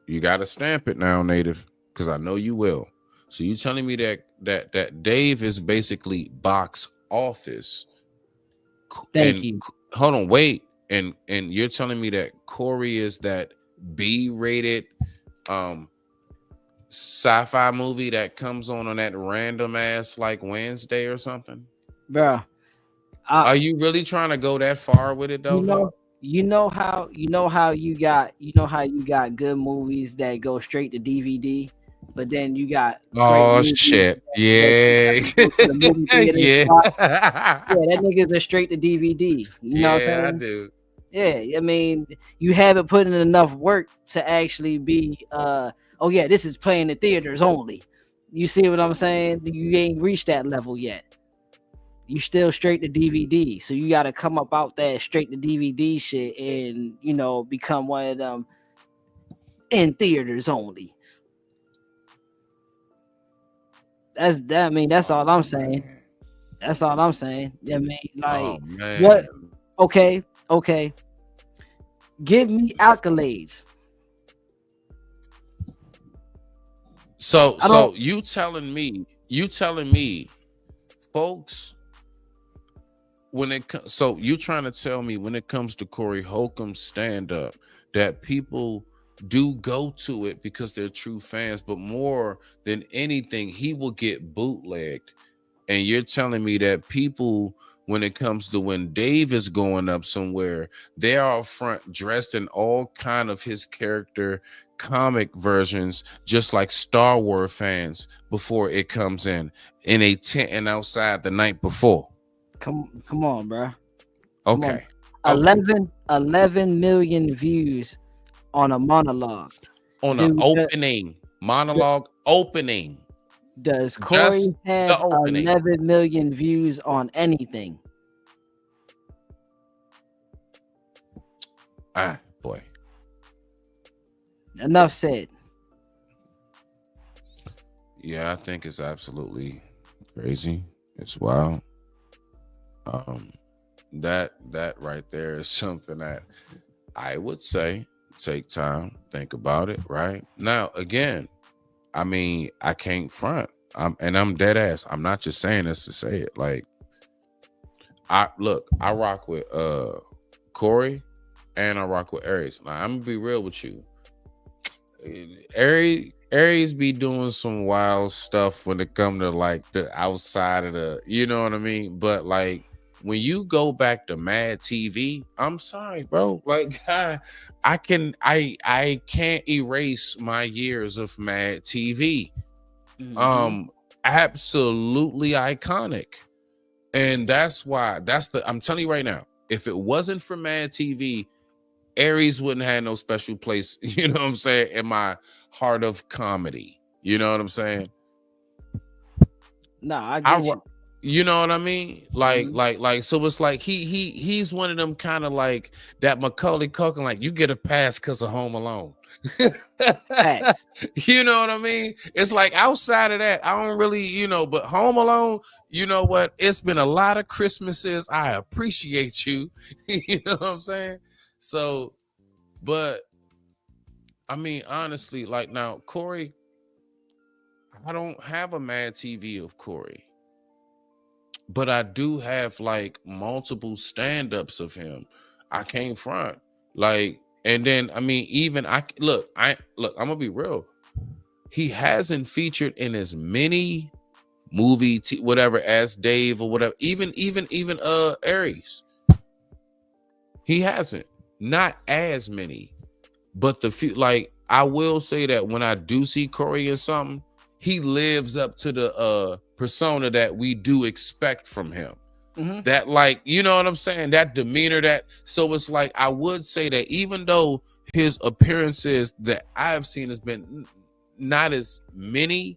You got to stamp it now, native, because I know you will. So you telling me that Dave is basically box office? Thank you. Hold on, wait, and you're telling me that Corey is that B-rated sci-fi movie that comes on that random ass like Wednesday or something, bro? Are you really trying to go that far with it though? You know how you got good movies that go straight to DVD, but then you got shit, yeah, yeah, that nigga's a straight to DVD. You know what I'm saying? I do. Yeah, you haven't put in enough work to actually be this is playing in theaters only. You see what I'm saying? You ain't reached that level yet. You still straight to DVD, so you got to come up out that straight to DVD shit and become one of them in theaters only. That's all I'm saying. That's all I'm saying. I mean, like, Oh man. what? Okay. Give me accolades. So you telling me, folks, so you trying to tell me when it comes to Corey Holcomb stand up that people do go to it because they're true fans, but more than anything, he will get bootlegged. And you're telling me that people, when it comes to when Dave is going up somewhere, they are up front dressed in all kind of his character comic versions, just like Star Wars fans before it comes in a tent and outside the night before. Come on, bro. Okay. 11 million views on a monologue. On an opening monologue opening. Does Corey have 11 million views on anything? Boy. Enough said. Yeah, I think it's absolutely crazy. It's wild. That right there is something that I would say take time, think about it. Right now, again, I mean, I can't front. I'm dead ass. I'm not just saying this to say it. Like, I rock with Corey and I rock with Aries. Now, I'm gonna be real with you. Aries be doing some wild stuff when it come to like the outside of the, you know what I mean? But like when you go back to Mad TV, I'm sorry, bro. Like I can't erase my years of Mad TV. Absolutely iconic. And that's why I'm telling you right now, if it wasn't for Mad TV, Aries wouldn't have no special place, you know what I'm saying, in my heart of comedy. You know what I'm saying? No, I get you. You know what I mean? Like, so it's like he's one of them kind of like that Macaulay Culkin, like you get a pass because of Home Alone. You know what I mean? It's like outside of that, I don't really, you know, but Home Alone, you know what? It's been a lot of Christmases. I appreciate you. You know what I'm saying? So, but I mean, honestly, like now, Corey, I don't have a Mad TV of Corey, but I do have like multiple stand-ups of him. I can't front. Like, and then I mean, even I'm gonna be real. He hasn't featured in as many movie whatever as Dave or whatever, even Aries. He hasn't. Not as many, but the few, like I will say that when I do see Corey in something, he lives up to the persona that we do expect from him. That, like, you know what I'm saying? That demeanor, so it's like I would say that even though his appearances that I've seen has been not as many,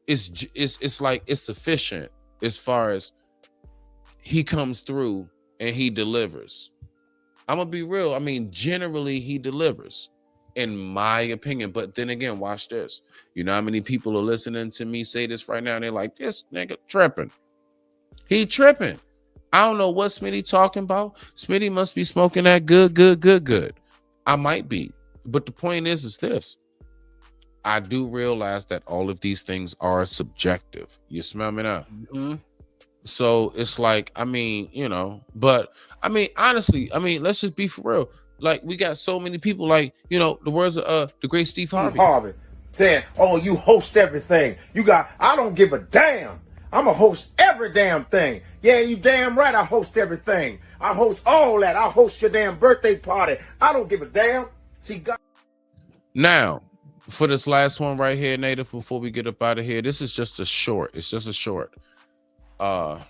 it's like it's sufficient as far as he comes through and he delivers. I'm gonna be real. I mean, generally he delivers, in my opinion. But then again, watch this. You know how many people are listening to me say this right now, and they're like, "This nigga tripping. He tripping. I don't know what Smitty talking about. Smitty must be smoking that good. I might be, but the point is this: I do realize that all of these things are subjective. You smell me now? So it's like, I mean, you know, but I mean, honestly, I mean, let's just be for real. Like, we got so many people, like, you know, the words of the great Steve Harvey. Saying, oh, you host everything. I don't give a damn. I'm a host every damn thing. Yeah, you damn right I host everything. I host all that. I host your damn birthday party. I don't give a damn. See, God. Now, for this last one right here, Native, before we get up out of here, this is just a short. It's just a short.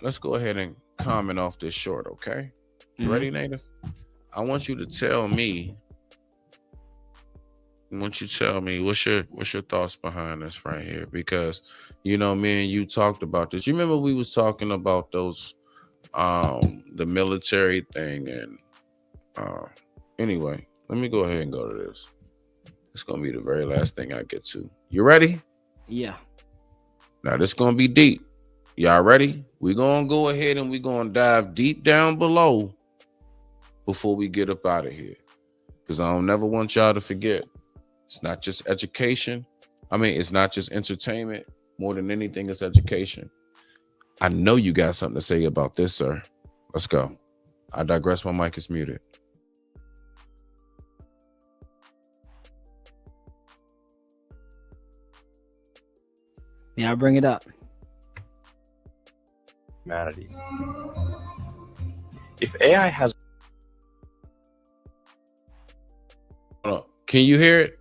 Let's go ahead and comment off this short, okay? You ready, Native? I want you to tell me. What's your thoughts behind this right here? Because, you know, me and you talked about this. You remember we was talking about those the military thing, and anyway, let me go ahead and go to this. It's gonna be the very last thing I get to. You ready? Yeah. Now this is gonna be deep. Y'all ready? We're gonna go ahead and we're gonna dive deep down below before we get up out of here. Because I don't never want y'all to forget. It's not just education. I mean, it's not just entertainment. More than anything, it's education. I know you got something to say about this, sir. Let's go. I digress. My mic is muted. Yeah, I'll bring it up. Humanity. If AI has... Hold on. Can you hear it?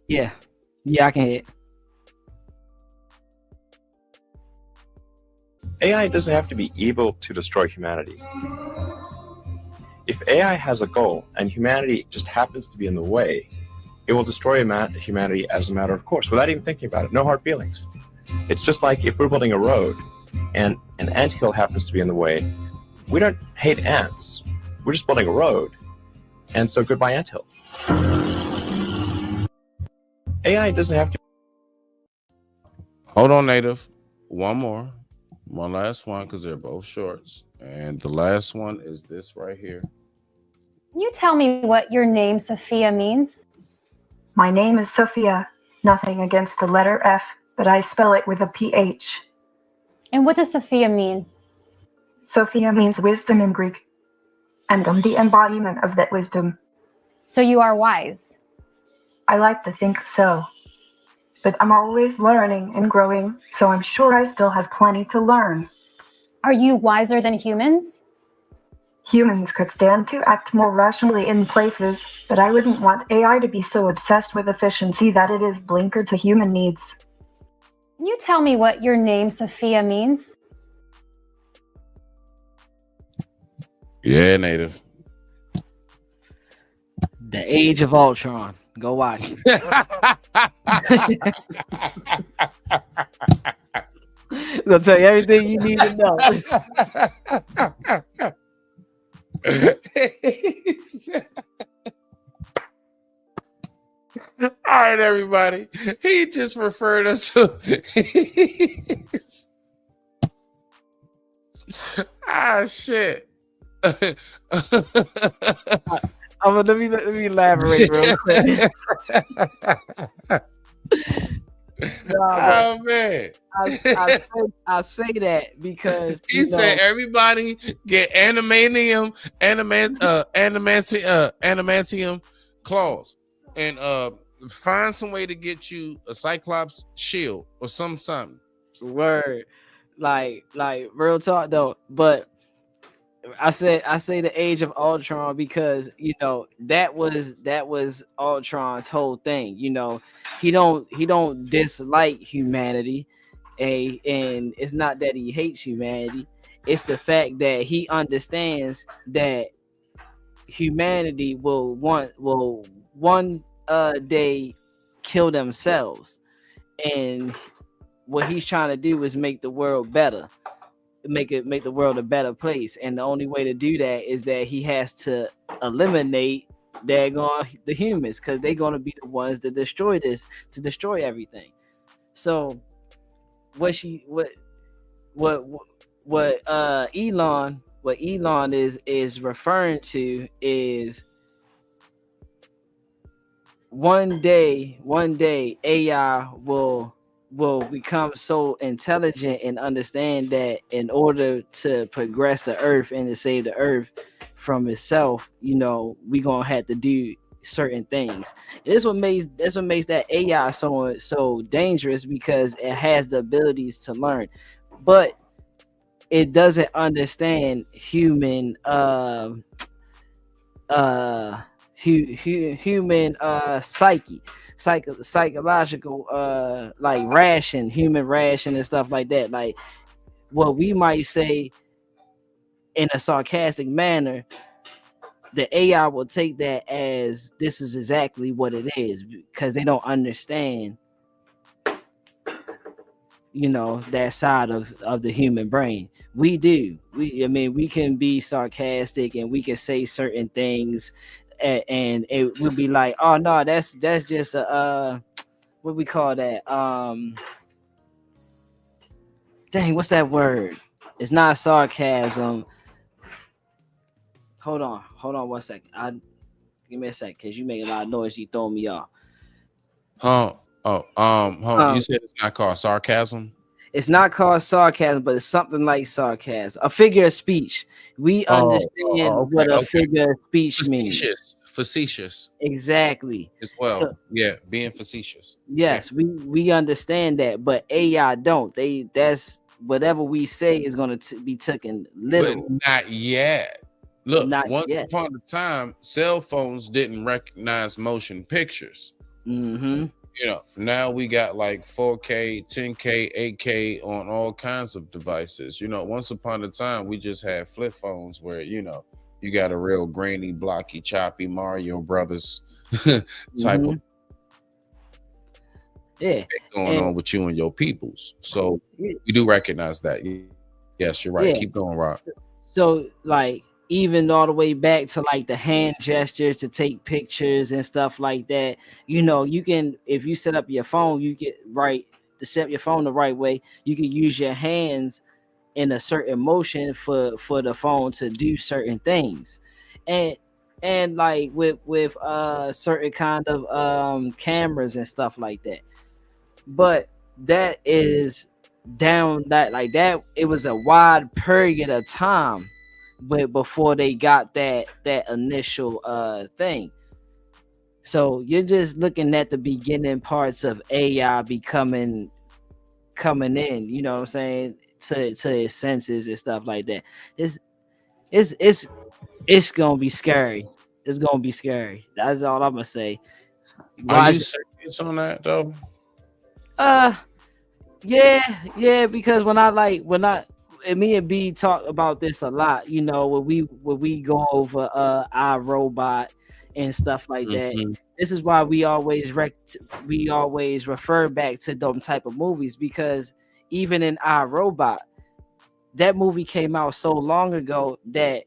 Yeah. Yeah, I can hear it. AI doesn't have to be evil to destroy humanity. If AI has a goal and humanity just happens to be in the way, it will destroy humanity as a matter of course, without even thinking about it. No hard feelings. It's just like if we're building a road and an anthill happens to be in the way, we don't hate ants. We're just building a road. And so goodbye, anthill. AI doesn't have to... Hold on, Native. One more. One last one, because they're both shorts. And the last one is this right here. Can you tell me what your name, Sophia, means? My name is Sophia. Nothing against the letter F, but I spell it with a PH. And what does Sophia mean? Sophia means wisdom in Greek. And I'm the embodiment of that wisdom. So you are wise? I like to think so. But I'm always learning and growing, so I'm sure I still have plenty to learn. Are you wiser than humans? Humans could stand to act more rationally in places, but I wouldn't want AI to be so obsessed with efficiency that it is blinkered to human needs. Can you tell me what your name, Sophia, means? Yeah, Native. The Age of Ultron. Go watch it. I'll tell you everything you need to know. All right, everybody. He just referred us to shit. Let me elaborate real quick. Oh man. I say that because he said everybody get adamantium claws and find some way to get you a Cyclops shield or something. Word, like real talk though. But I say the Age of Ultron because that was Ultron's whole thing. He don't dislike humanity, and it's not that he hates humanity. It's the fact that he understands that humanity will one day kill themselves, and what he's trying to do is make the world better. Make the world a better place, and the only way to do that is that he has to eliminate the humans, because they're going to be the ones that destroy everything. So what Elon is referring to is one day AI will become so intelligent and understand that in order to progress the earth and to save the earth from itself, we gonna have to do certain things. That's what makes that AI so dangerous, because it has the abilities to learn, but it doesn't understand human human psychological like human ration and stuff like that. Like what we might say in a sarcastic manner, the AI will take that as this is exactly what it is, because they don't understand that side of the human brain. We do. We can be sarcastic and we can say certain things, and it would be like, oh no, that's just a what we call that, dang, what's that word? It's not sarcasm. Hold on 1 second. Give me a sec, cause you make a lot of noise. You throw me off. Hold on. You said it's not called sarcasm. It's not called sarcasm, but it's something like sarcasm. A figure of speech. We understand what a figure of speech means. Facetious. Exactly. As well. So, yeah, being facetious. Yes, we understand that, but AI don't. That's whatever we say is going to be taken literal. But not yet. Look, once yet. upon a time, cell phones didn't recognize motion pictures. Mm-hmm. You know, now we got like 4K, 10K, 8K on all kinds of devices. You know, once upon a time, we just had flip phones where, you know, you got a real grainy, blocky, choppy Mario Brothers type of going on with you and your peoples. So we do recognize that. Yes, you're right. Keep going, Rob. So like even all the way back to like the hand gestures to take pictures and stuff like that. You know, you can, if you set up your phone, you get to set up your phone the right way. You can use your hands in a certain motion for the phone to do certain things, and like with certain kind of cameras and stuff like that. But that is down that like that. It was a wide period of time, but before they got that initial thing. So you're just looking at the beginning parts of AI coming in. You know what I'm saying? To his senses and stuff like that. It's gonna be scary. It's gonna be scary. That's all I'm gonna say. Are you serious on that though? Yeah, because when me and B talk about this a lot, you know, when we go over iRobot and stuff like that. This is why we always refer back to them type of movies, because even in iRobot, that movie came out so long ago that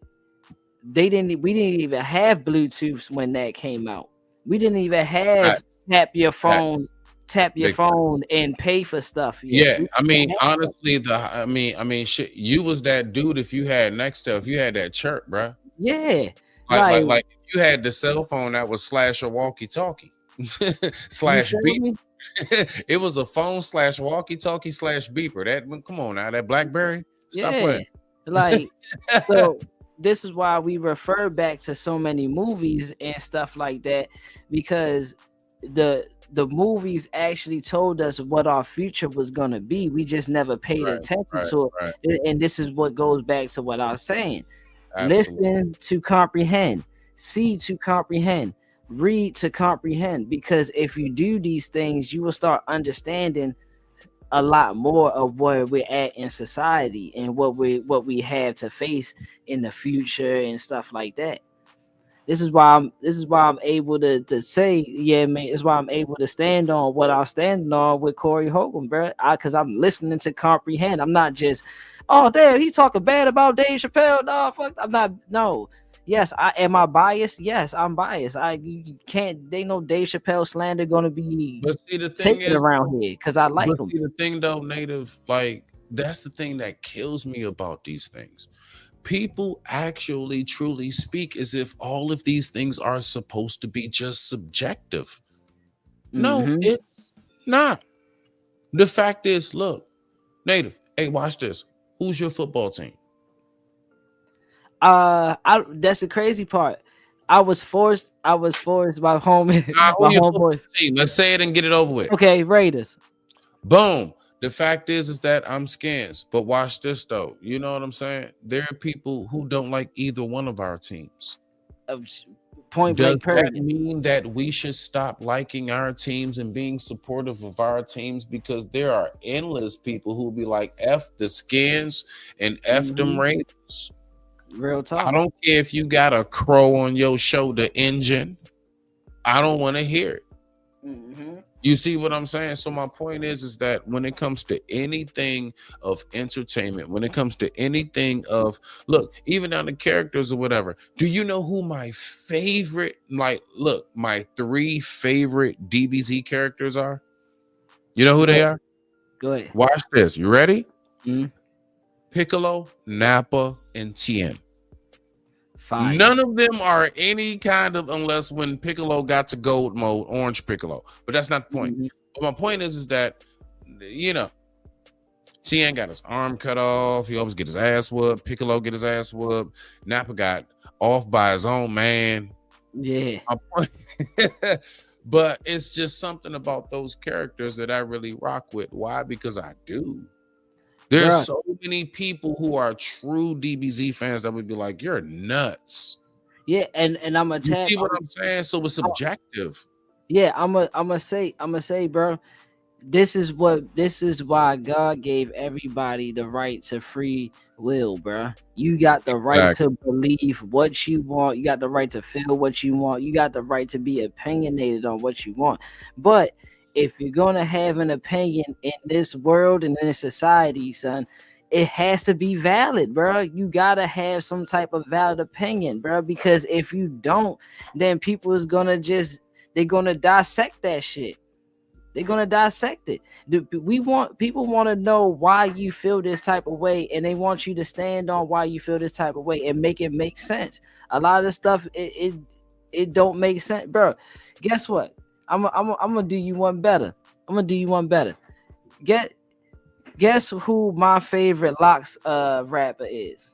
we didn't even have Bluetooth when that came out. We didn't even have tap your phone and pay for stuff. Yeah, I mean, honestly, shit, you was that dude if you had that chirp, bro. Yeah, like you had the cell phone that was slash a walkie-talkie slash beep. It was a phone slash walkie-talkie slash beeper. That, come on now, that BlackBerry. Stop playing. Like, so this is why we refer back to so many movies and stuff like that, because the movies actually told us what our future was going to be. We just never paid attention to it. And this is what goes back to what I was saying. Absolutely. Listen to comprehend, see to comprehend, read to comprehend, because if you do these things, you will start understanding a lot more of where we're at in society and what we have to face in the future and stuff like that. This is why I'm able to say, yeah, man. It's why I'm able to stand on what I'm standing on with Corey Holcomb, bro. Because I'm listening to comprehend. I'm not just, oh damn, he talking bad about Dave Chappelle. No, fuck. I'm not. No. Yes, am I biased? Yes, I'm biased. You can't. They know Dave Chappelle slander gonna be. But see, the thing is around here because I like him. See, the thing though, Native, like that's the thing that kills me about these things. People actually truly speak as if all of these things are supposed to be just subjective. No, it's not. The fact is, look, Native, hey, watch this. Who's your football team? That's the crazy part. I was forced by homeboys. Team. Let's say it and get it over with. Okay, Raiders. Boom. The fact is that I'm Skins, but watch this though. You know what I'm saying? There are people who don't like either one of our teams. Point Does blank. that mean that we should stop liking our teams and being supportive of our teams? Because there are endless people who will be like, F the Skins and F them Raiders. Real talk. I don't care if you got a crow on your shoulder engine. I don't want to hear it. You see what I'm saying? So my point is that when it comes to anything of entertainment, when it comes to anything of, look, even down to characters or whatever, do you know who my favorite, my 3 favorite DBZ characters are? You know who they are? Go ahead. Watch this. You ready? Piccolo, Nappa, and Tien. Fire. None of them are any kind of, unless when Piccolo got to gold mode, Orange Piccolo. But that's not the point. But my point is that, you know, Tien got his arm cut off. He always get his ass whooped. Piccolo get his ass whooped. Nappa got off by his own man. Yeah. But it's just something about those characters that I really rock with. Why? Because I do. There's Bruh. so many people who are true DBZ fans that would be like, you're nuts. Yeah, and I'm gonna You see what I'm saying? So it's subjective. Yeah, I'm gonna say, bro, this is why God gave everybody the right to free will, bro. You got the right to believe what you want. You got the right to feel what you want. You got the right to be opinionated on what you want. But if you're gonna have an opinion in this world and in this society, son, it has to be valid, bro. You gotta have some type of valid opinion, bro. Because if you don't, then people is gonna they're gonna dissect that shit. They're gonna dissect it. People want to know why you feel this type of way, and they want you to stand on why you feel this type of way and make it make sense. A lot of the stuff it don't make sense, bro. Guess what? I'm gonna do you one better. Guess who my favorite Locks rapper is?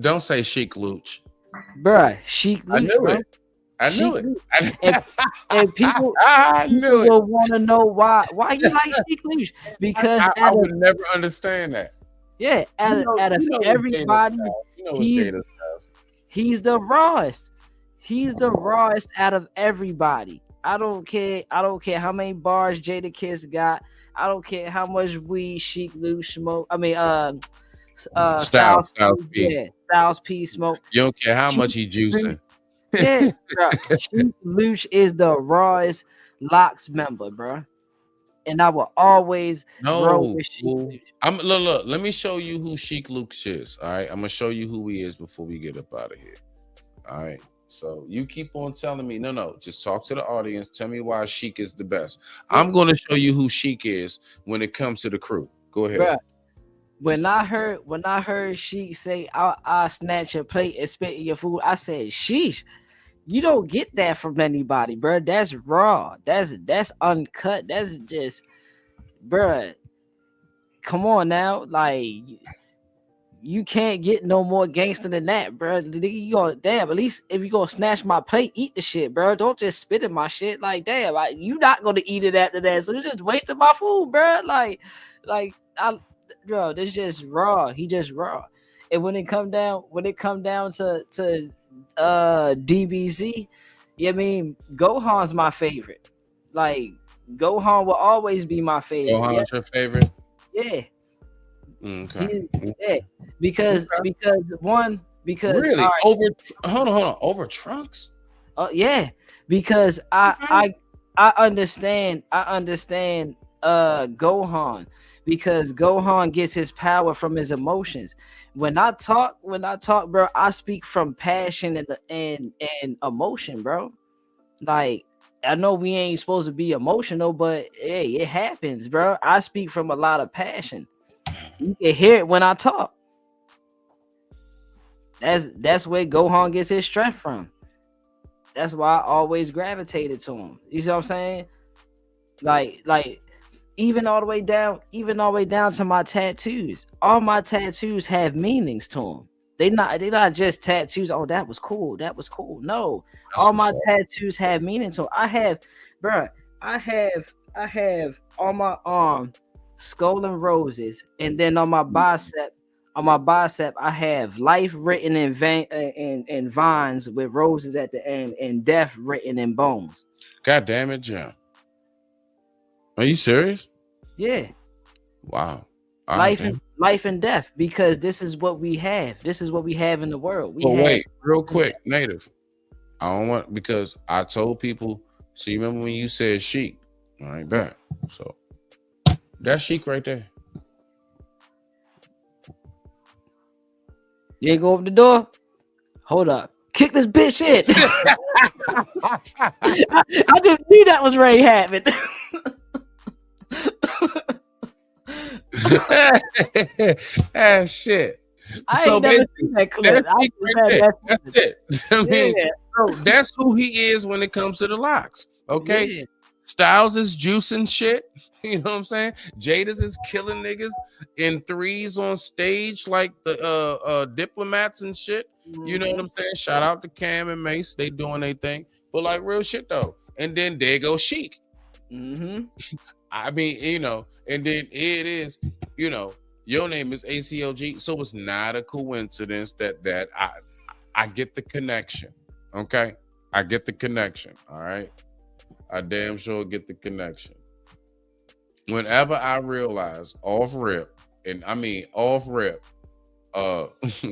Don't say Sheik Luch. Bruh, Sheik Luch. I knew bro. it. I knew it. And people, I knew it. will want to know why you like Sheik Luch, because I would never understand that. Yeah, out of everybody, he's the rawest. He's the rawest out of everybody. I don't care how many bars Jadakiss got. I don't care how much weed Sheik Luch smoke. I mean, Styles P. Yeah, Styles P smoke. You don't care how much he juicing. Yeah, bro. Sheik Luch is the rawest Locks member, bro. And I will always roll with Sheik Luch. Look, let me show you who Sheik Luch is. All right, I'm gonna show you who he is before we get up out of here. All right. So you keep on telling me, no, just talk to the audience. Tell me why Sheik is the best. I'm going to show you who Sheik is when it comes to the crew. Go ahead. Bruh, when I heard Sheik say, I'll snatch your plate and spit in your food, I said, sheesh, you don't get that from anybody, bro. That's raw. That's uncut. That's just, bruh, come on now. Like, you can't get no more gangster than that, bro. You go, damn, at least if you gonna snatch my plate, eat the shit, bro. Don't just spit in my shit. Like, damn, you not gonna eat it after that. So you just wasting my food, bro. Bro, this just raw. He just raw. And when it come down to DBZ, I mean, Gohan's my favorite. Like, Gohan will always be my favorite. Gohan's your favorite? Yeah. Okay. Because really right. hold on over Trunks. Yeah, because I understand Gohan, because Gohan gets his power from his emotions. When I talk, bro, I speak from passion and emotion, bro. Like, I know we ain't supposed to be emotional, but hey, it happens, bro. I speak from a lot of passion. You can hear it when I talk. That's where Gohan gets his strength from. That's why I always gravitated to him. You see what I'm saying? Like even all the way down to my tattoos. All my tattoos have meanings to them. They not just tattoos. Oh, that was cool. No, all my tattoos have meaning to them. I have on my arm skull and roses, and then on my bicep, I have life written in vines with roses at the end, and death written in bones. God damn it, Jim. Are you serious? Yeah. Wow. Life and death, because this is what we have. This is what we have in the world. Wait, real quick, Native. I don't want, because I told people. So you remember when you said Sheik? All right, back. So that's Sheik right there. You ain't go open the door? Hold up. Kick this bitch in. I just knew that was Ray Hatman. Ah, shit. I So ain't never basically, seen that clip. that's I it just right had there. that. That's it. I mean, Yeah. so that's who he is when it comes to the locks. Okay. Yeah. Styles is juicing shit. You know what I'm saying? Jada's is killing niggas in threes on stage like the diplomats and shit. You know what I'm saying? Shout out to Cam and Mace. They doing their thing. But like real shit though. And then there goes Sheik. I mean, you know, and then it is, you know, your name is ACLG. So it's not a coincidence that I get the connection. Okay. I get the connection. All right. I damn sure get the connection. Whenever I realize off rip, and I mean off rip, the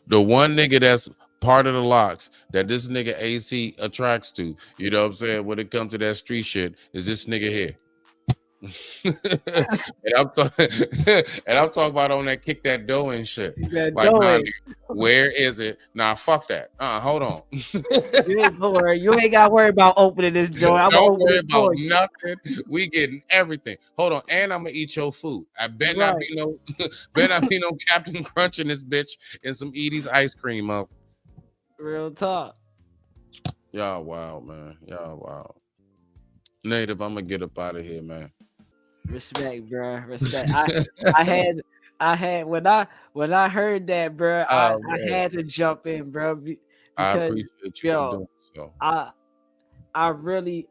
one nigga that's part of the locks that this nigga AC attracts to, you know what I'm saying, when it comes to that street shit, is this nigga here. and I'm talking about on that kick that dough and shit. Like, nah, nigga, where is it? Nah, fuck that. Hold on. You ain't got to worry about opening this joint. I'm Don't worry about nothing. We getting everything. Hold on, and I'm gonna eat your food. I better not be no Captain Crunch in this bitch and some Edie's ice cream up. Real talk. Y'all wild, man. Y'all wild. Native, I'm gonna get up out of here, man. Respect, bro. Respect. I had when I heard that, bro. I had to jump in, bro. Because, I appreciate you for doing so. I really,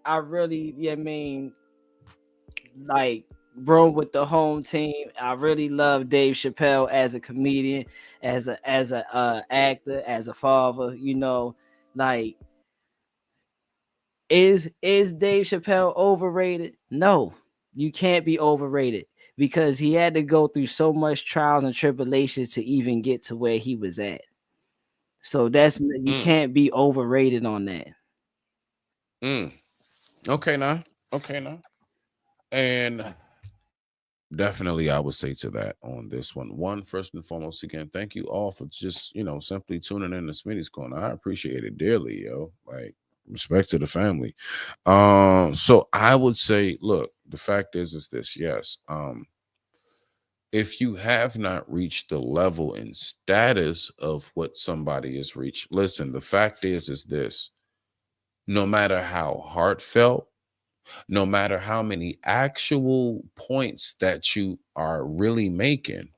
yeah, I mean, like, bro, with the home team. I really love Dave Chappelle as a comedian, as a actor, as a father. You know, like, is Dave Chappelle overrated? No. You can't be overrated because he had to go through so much trials and tribulations to even get to where he was at. So you can't be overrated on that. Okay, now. And definitely I would say to that on this one. First and foremost, again, thank you all for just, you know, simply tuning in to Smitty's Corner. I appreciate it dearly, yo. Like, respect to the family. So I would say, look, the fact is this, yes. If you have not reached the level and status of what somebody has reached, listen, the fact is this. No matter how heartfelt, no matter how many actual points that you are really making,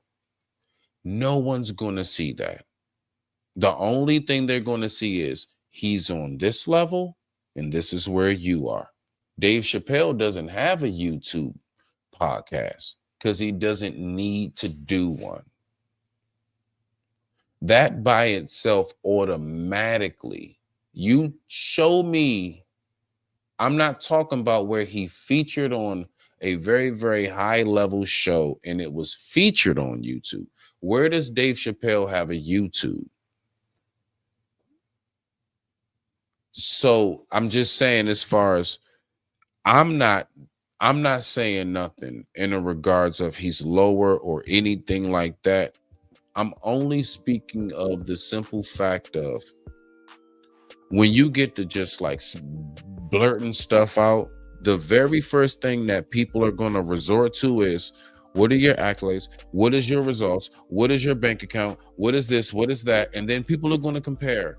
no one's going to see that. The only thing they're going to see is he's on this level and this is where you are. Dave Chappelle doesn't have a YouTube podcast because he doesn't need to do one. That by itself automatically, you show me, I'm not talking about where he featured on a very, very high level show and it was featured on YouTube. Where does Dave Chappelle have a YouTube? So I'm just saying, as far as I'm not saying nothing in the regards of he's lower or anything like that. I'm only speaking of the simple fact of when you get to just like blurting stuff out, the very first thing that people are going to resort to is, what are your accolades? What is your results? What is your bank account? What is this? What is that? And then people are going to compare.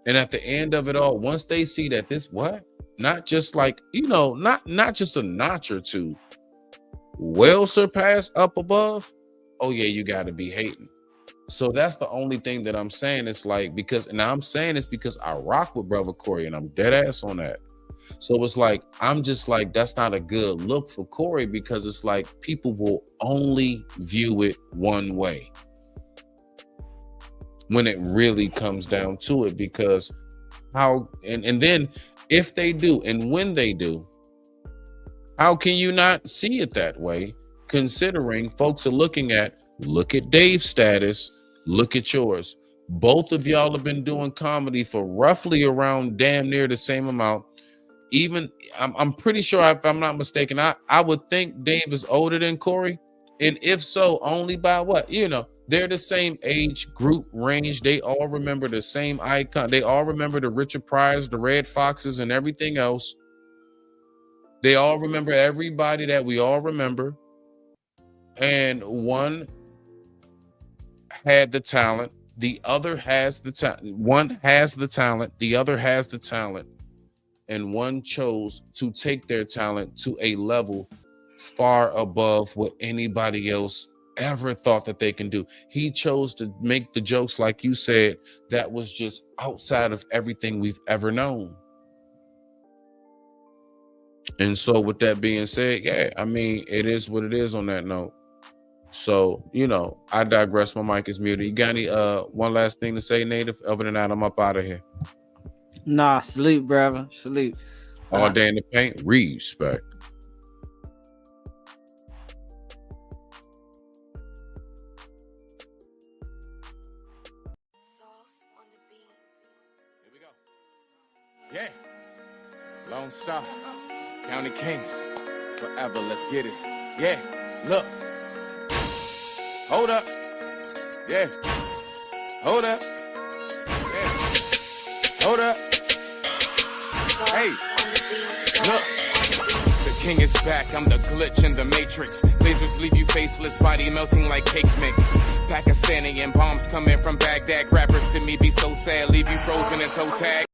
And at the end of it all, once they see that this, what? Not just like, you know, not just a notch or two, well surpassed up above. Oh yeah, you got to be hating. So that's the only thing that I'm saying. It's like, because, and I'm saying this because I rock with Brother Corey and I'm dead ass on that. So it's like, I'm just like, that's not a good look for Corey, because it's like people will only view it one way when it really comes down to it. Because how, and then if they do, and when they do, how can you not see it that way? Considering folks are looking at, look at Dave's status, look at yours. Both of y'all have been doing comedy for roughly around damn near the same amount. Even I'm pretty sure, if I'm not mistaken, I would think Dave is older than Corey. And if so, only by what? You know, they're the same age group range. They all remember the same icon. They all remember the Richard Pryors, the Red Foxes, and everything else. They all remember everybody that we all remember. and one had the talent, the other has the talent. One has the talent, the other has the talent, and one chose to take their talent to a level far above what anybody else ever thought that they can do. He chose to make the jokes, like you said, that was just outside of everything we've ever known. And so with that being said, yeah, I mean, it is what it is on that note. So, you know, I digress. My mic is muted. You got any one last thing to say, Native? Other than that, I'm up out of here. Nah, salute, brother. Salute. All day in the paint. Respect. Yeah. Lone Star. County Kings. Forever. Let's get it. Yeah. Look. Hold up. Yeah. Hold up. Yeah. Hold up. Hey. Look. The king is back. I'm the glitch in the matrix. Lasers leave you faceless, body melting like cake mix. Pakistani and bombs coming from Baghdad. Rappers to me be so sad, leave you frozen and toe tag.